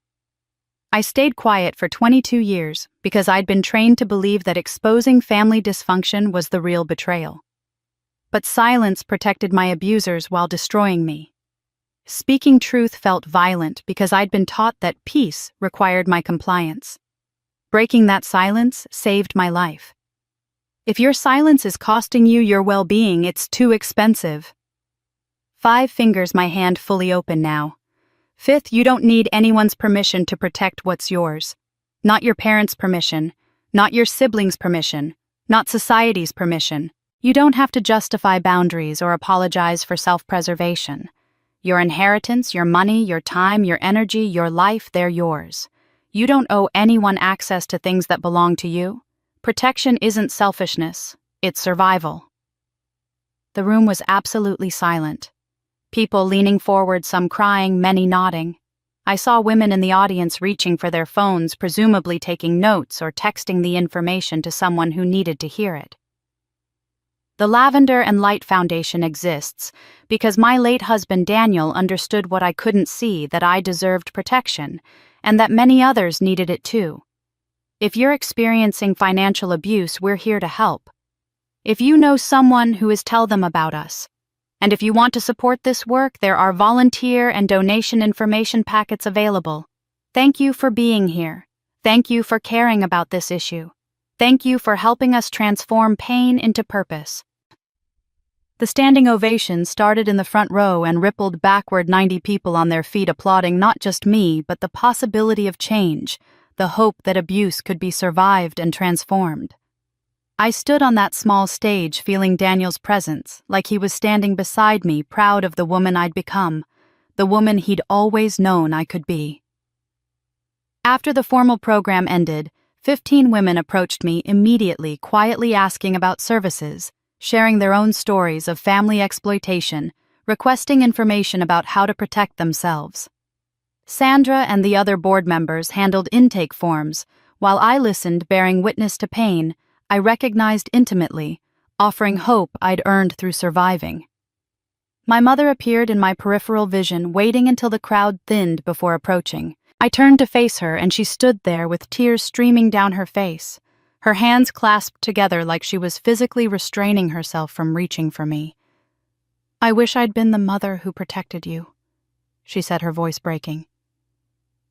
I stayed quiet for 22 years because I'd been trained to believe that exposing family dysfunction was the real betrayal. But silence protected my abusers while destroying me. Speaking truth felt violent because I'd been taught that peace required my compliance. Breaking that silence saved my life. If your silence is costing you your well-being, it's too expensive. 5 fingers, my hand fully open now. 5th, you don't need anyone's permission to protect what's yours. Not your parents' permission, not your siblings' permission, not society's permission. You don't have to justify boundaries or apologize for self-preservation. Your inheritance, your money, your time, your energy, your life, they're yours. You don't owe anyone access to things that belong to you. Protection isn't selfishness, it's survival. The room was absolutely silent. People leaning forward, some crying, many nodding. I saw women in the audience reaching for their phones, presumably taking notes or texting the information to someone who needed to hear it. The Lavender and Light Foundation exists because my late husband Daniel understood what I couldn't see, that I deserved protection, and that many others needed it too. If you're experiencing financial abuse, we're here to help. If you know someone who is, tell them about us. And if you want to support this work, there are volunteer and donation information packets available. Thank you for being here. Thank you for caring about this issue. Thank you for helping us transform pain into purpose. The standing ovation started in the front row and rippled backward, 90 people on their feet applauding not just me, but the possibility of change, the hope that abuse could be survived and transformed. I stood on that small stage feeling Daniel's presence, like he was standing beside me, proud of the woman I'd become, the woman he'd always known I could be. After the formal program ended, 15 women approached me immediately, quietly asking about services, sharing their own stories of family exploitation, requesting information about how to protect themselves. Sandra and the other board members handled intake forms. While I listened, bearing witness to pain I recognized intimately, offering hope I'd earned through surviving. My mother appeared in my peripheral vision, waiting until the crowd thinned before approaching. I turned to face her, and she stood there with tears streaming down her face, her hands clasped together like she was physically restraining herself from reaching for me. "I wish I'd been the mother who protected you," she said, her voice breaking,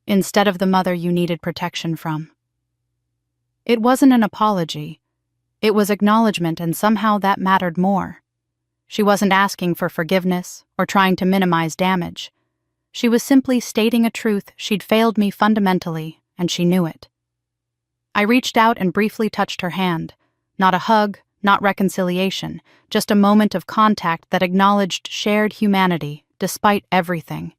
"instead of the mother you needed protection from." It wasn't an apology. It was acknowledgement, and somehow that mattered more. She wasn't asking for forgiveness or trying to minimize damage. She was simply stating a truth. She'd failed me fundamentally, and she knew it. I reached out and briefly touched her hand. Not a hug, not reconciliation, just a moment of contact that acknowledged shared humanity, despite everything.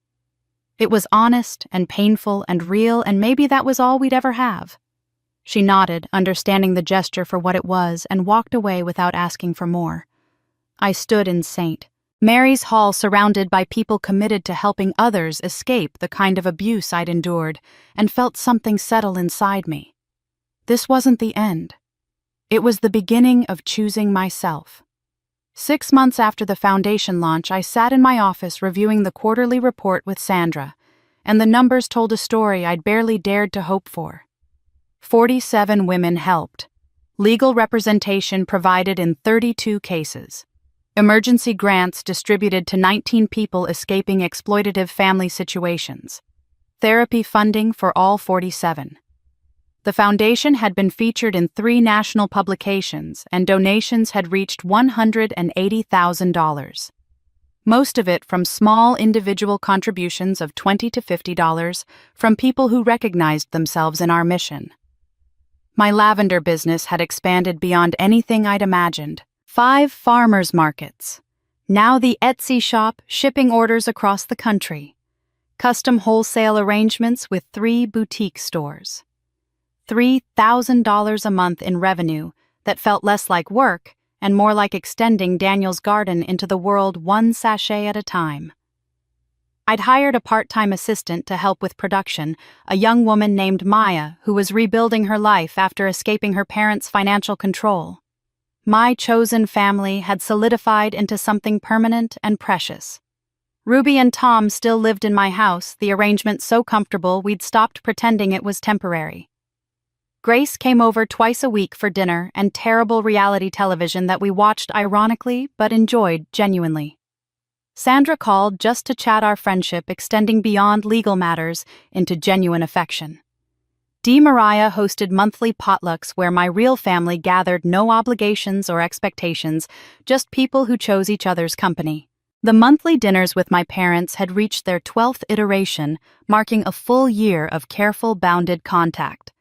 It was honest and painful and real, and maybe that was all we'd ever have. She nodded, understanding the gesture for what it was, and walked away without asking for more. I stood in St. Mary's Hall, surrounded by people committed to helping others escape the kind of abuse I'd endured, and felt something settle inside me. This wasn't the end. It was the beginning of choosing myself. 6 months after the foundation launch, I sat in my office reviewing the quarterly report with Sandra, and the numbers told a story I'd barely dared to hope for. 47 women helped. Legal representation provided in 32 cases. Emergency grants distributed to 19 people escaping exploitative family situations. Therapy funding for all 47. The foundation had been featured in 3 national publications, and donations had reached $180,000. Most of it from small individual contributions of $20 to $50 from people who recognized themselves in our mission. My lavender business had expanded beyond anything I'd imagined. 5 farmers markets. Now the Etsy shop, shipping orders across the country. Custom wholesale arrangements with 3 boutique stores. $3,000 a month in revenue that felt less like work and more like extending Daniel's garden into the world, one sachet at a time. I'd hired a part-time assistant to help with production, a young woman named Maya who was rebuilding her life after escaping her parents' financial control. My chosen family had solidified into something permanent and precious. Ruby and Tom still lived in my house, the arrangement so comfortable we'd stopped pretending it was temporary. Grace came over twice a week for dinner and terrible reality television that we watched ironically but enjoyed genuinely. Sandra called just to chat our friendship extending beyond legal matters into genuine affection. Dee Mariah hosted monthly potlucks where my real family gathered, no obligations or expectations, just people who chose each other's company. The monthly dinners with my parents had reached their 12th iteration, marking a full year of careful, bounded contact.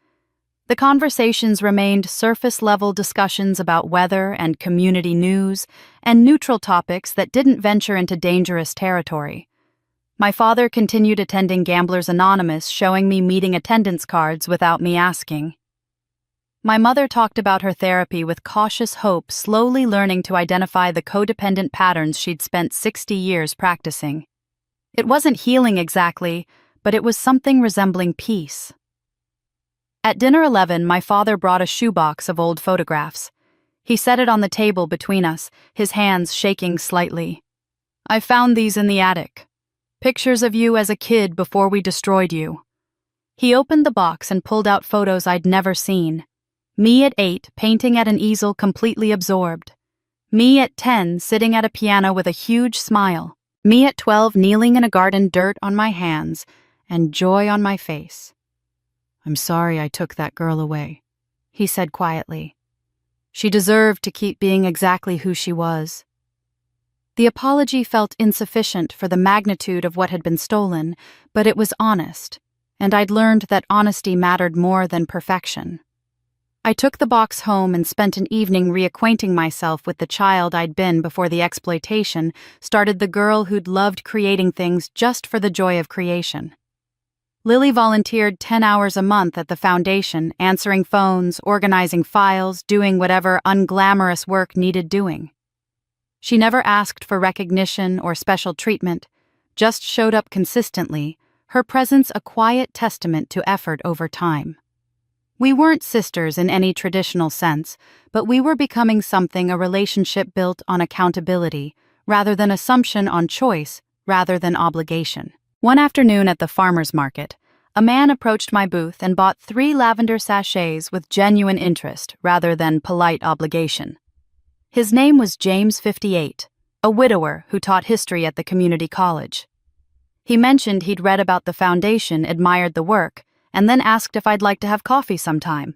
The conversations remained surface-level discussions about weather and community news, and neutral topics that didn't venture into dangerous territory. My father continued attending Gamblers Anonymous, showing me meeting attendance cards without me asking. My mother talked about her therapy with cautious hope, slowly learning to identify the codependent patterns she'd spent 60 years practicing. It wasn't healing exactly, but it was something resembling peace. At dinner 11, my father brought a shoebox of old photographs. He set it on the table between us, his hands shaking slightly. "I found these in the attic. Pictures of you as a kid before we destroyed you." He opened the box and pulled out photos I'd never seen. Me at 8, painting at an easel completely absorbed. Me at 10, sitting at a piano with a huge smile. Me at 12, kneeling in a garden, dirt on my hands and joy on my face. "I'm sorry I took that girl away," he said quietly. "She deserved to keep being exactly who she was." The apology felt insufficient for the magnitude of what had been stolen, but it was honest, and I'd learned that honesty mattered more than perfection. I took the box home and spent an evening reacquainting myself with the child I'd been before the exploitation started, the girl who'd loved creating things just for the joy of creation. Lily volunteered 10 hours a month at the foundation, answering phones, organizing files, doing whatever unglamorous work needed doing. She never asked for recognition or special treatment, just showed up consistently, her presence a quiet testament to effort over time. We weren't sisters in any traditional sense, but we were becoming something, a relationship built on accountability, rather than assumption, on choice, rather than obligation. One afternoon at the farmer's market, a man approached my booth and bought 3 lavender sachets with genuine interest rather than polite obligation. His name was James, 58, a widower who taught history at the community college. He mentioned he'd read about the foundation, admired the work, and then asked if I'd like to have coffee sometime.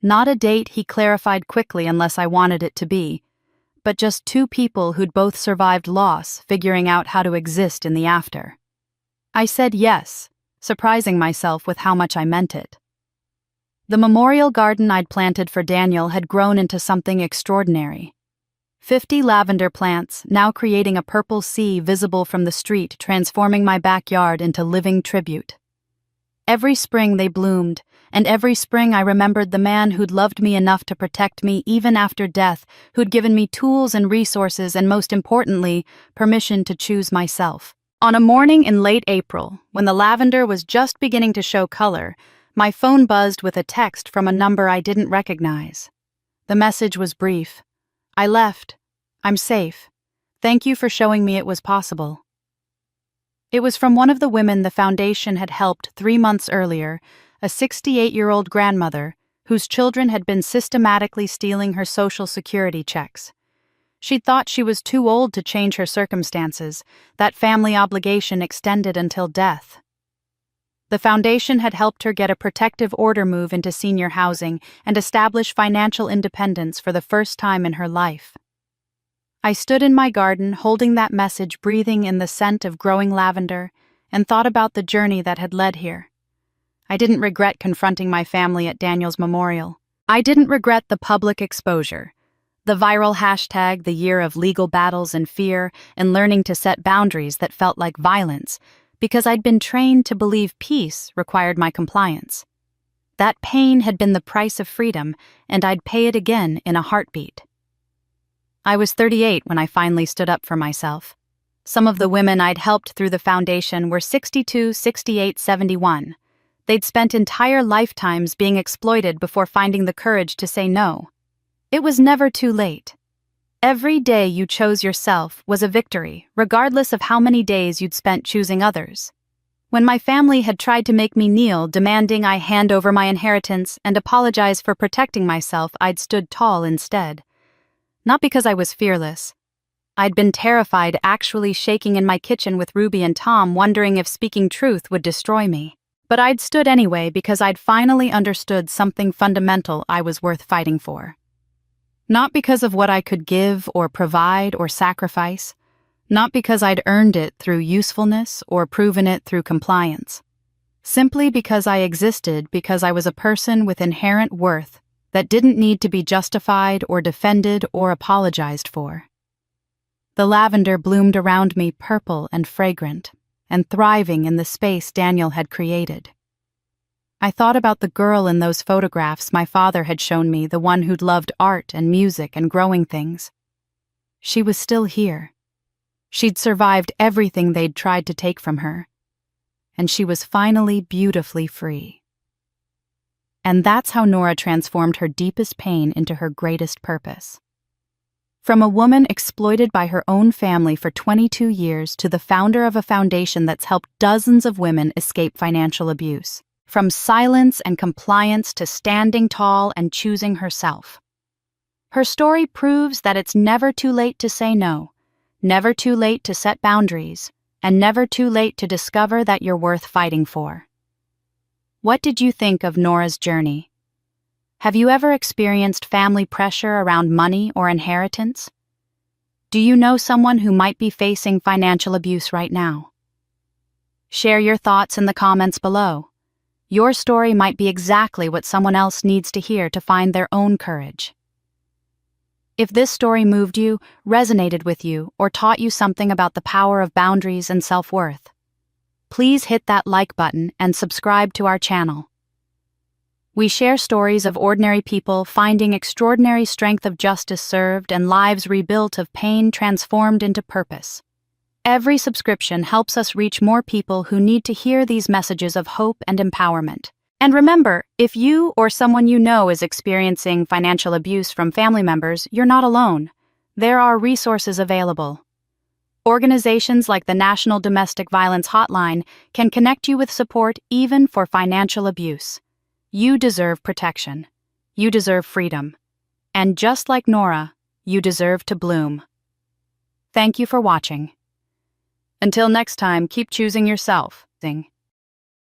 Not a date, he clarified quickly, unless I wanted it to be, but just 2 people who'd both survived loss, figuring out how to exist in the after. I said yes, surprising myself with how much I meant it. The memorial garden I'd planted for Daniel had grown into something extraordinary. 50 lavender plants, now creating a purple sea visible from the street, transforming my backyard into living tribute. Every spring they bloomed, and every spring I remembered the man who'd loved me enough to protect me even after death, who'd given me tools and resources, and most importantly, permission to choose myself. On a morning in late April, when the lavender was just beginning to show color, my phone buzzed with a text from a number I didn't recognize. The message was brief. "I left. I'm safe. Thank you for showing me it was possible." It was from one of the women the foundation had helped 3 months earlier, a 68-year-old grandmother whose children had been systematically stealing her Social Security checks. She'd thought she was too old to change her circumstances, that family obligation extended until death. The foundation had helped her get a protective order move into senior housing and establish financial independence for the first time in her life. I stood in my garden, holding that message, breathing in the scent of growing lavender, and thought about the journey that had led here. I didn't regret confronting my family at Daniel's memorial. I didn't regret the public exposure. The viral hashtag, the year of legal battles and fear, and learning to set boundaries that felt like violence, because I'd been trained to believe peace required my compliance. That pain had been the price of freedom, and I'd pay it again in a heartbeat. I was 38 when I finally stood up for myself. Some of the women I'd helped through the foundation were 62, 68, 71. They'd spent entire lifetimes being exploited before finding the courage to say no. It was never too late. Every day you chose yourself was a victory, regardless of how many days you'd spent choosing others. When my family had tried to make me kneel, demanding I hand over my inheritance and apologize for protecting myself, I'd stood tall instead. Not because I was fearless. I'd been terrified, actually shaking in my kitchen with Ruby and Tom, wondering if speaking truth would destroy me. But I'd stood anyway because I'd finally understood something fundamental I was worth fighting for. Not because of what I could give or provide or sacrifice. Not because I'd earned it through usefulness or proven it through compliance. Simply because I existed because I was a person with inherent worth that didn't need to be justified or defended or apologized for. The lavender bloomed around me purple and fragrant, and thriving in the space Daniel had created. I thought about the girl in those photographs my father had shown me, the one who'd loved art and music and growing things. She was still here. She'd survived everything they'd tried to take from her. And she was finally beautifully free. And that's how Nora transformed her deepest pain into her greatest purpose. From a woman exploited by her own family for 22 years to the founder of a foundation that's helped dozens of women escape financial abuse. From silence and compliance to standing tall and choosing herself. Her story proves that it's never too late to say no, never too late to set boundaries, and never too late to discover that you're worth fighting for. What did you think of Nora's journey? Have you ever experienced family pressure around money or inheritance? Do you know someone who might be facing financial abuse right now? Share your thoughts in the comments below. Your story might be exactly what someone else needs to hear to find their own courage. If this story moved you, resonated with you, or taught you something about the power of boundaries and self-worth, please hit that like button and subscribe to our channel. We share stories of ordinary people finding extraordinary strength of justice served and lives rebuilt of pain transformed into purpose. Every subscription helps us reach more people who need to hear these messages of hope and empowerment. And remember, if you or someone you know is experiencing financial abuse from family members, you're not alone. There are resources available. Organizations like the National Domestic Violence Hotline can connect you with support even for financial abuse. You deserve protection. You deserve freedom. And just like Nora, you deserve to bloom. Thank you for watching. Until next time, keep choosing yourself.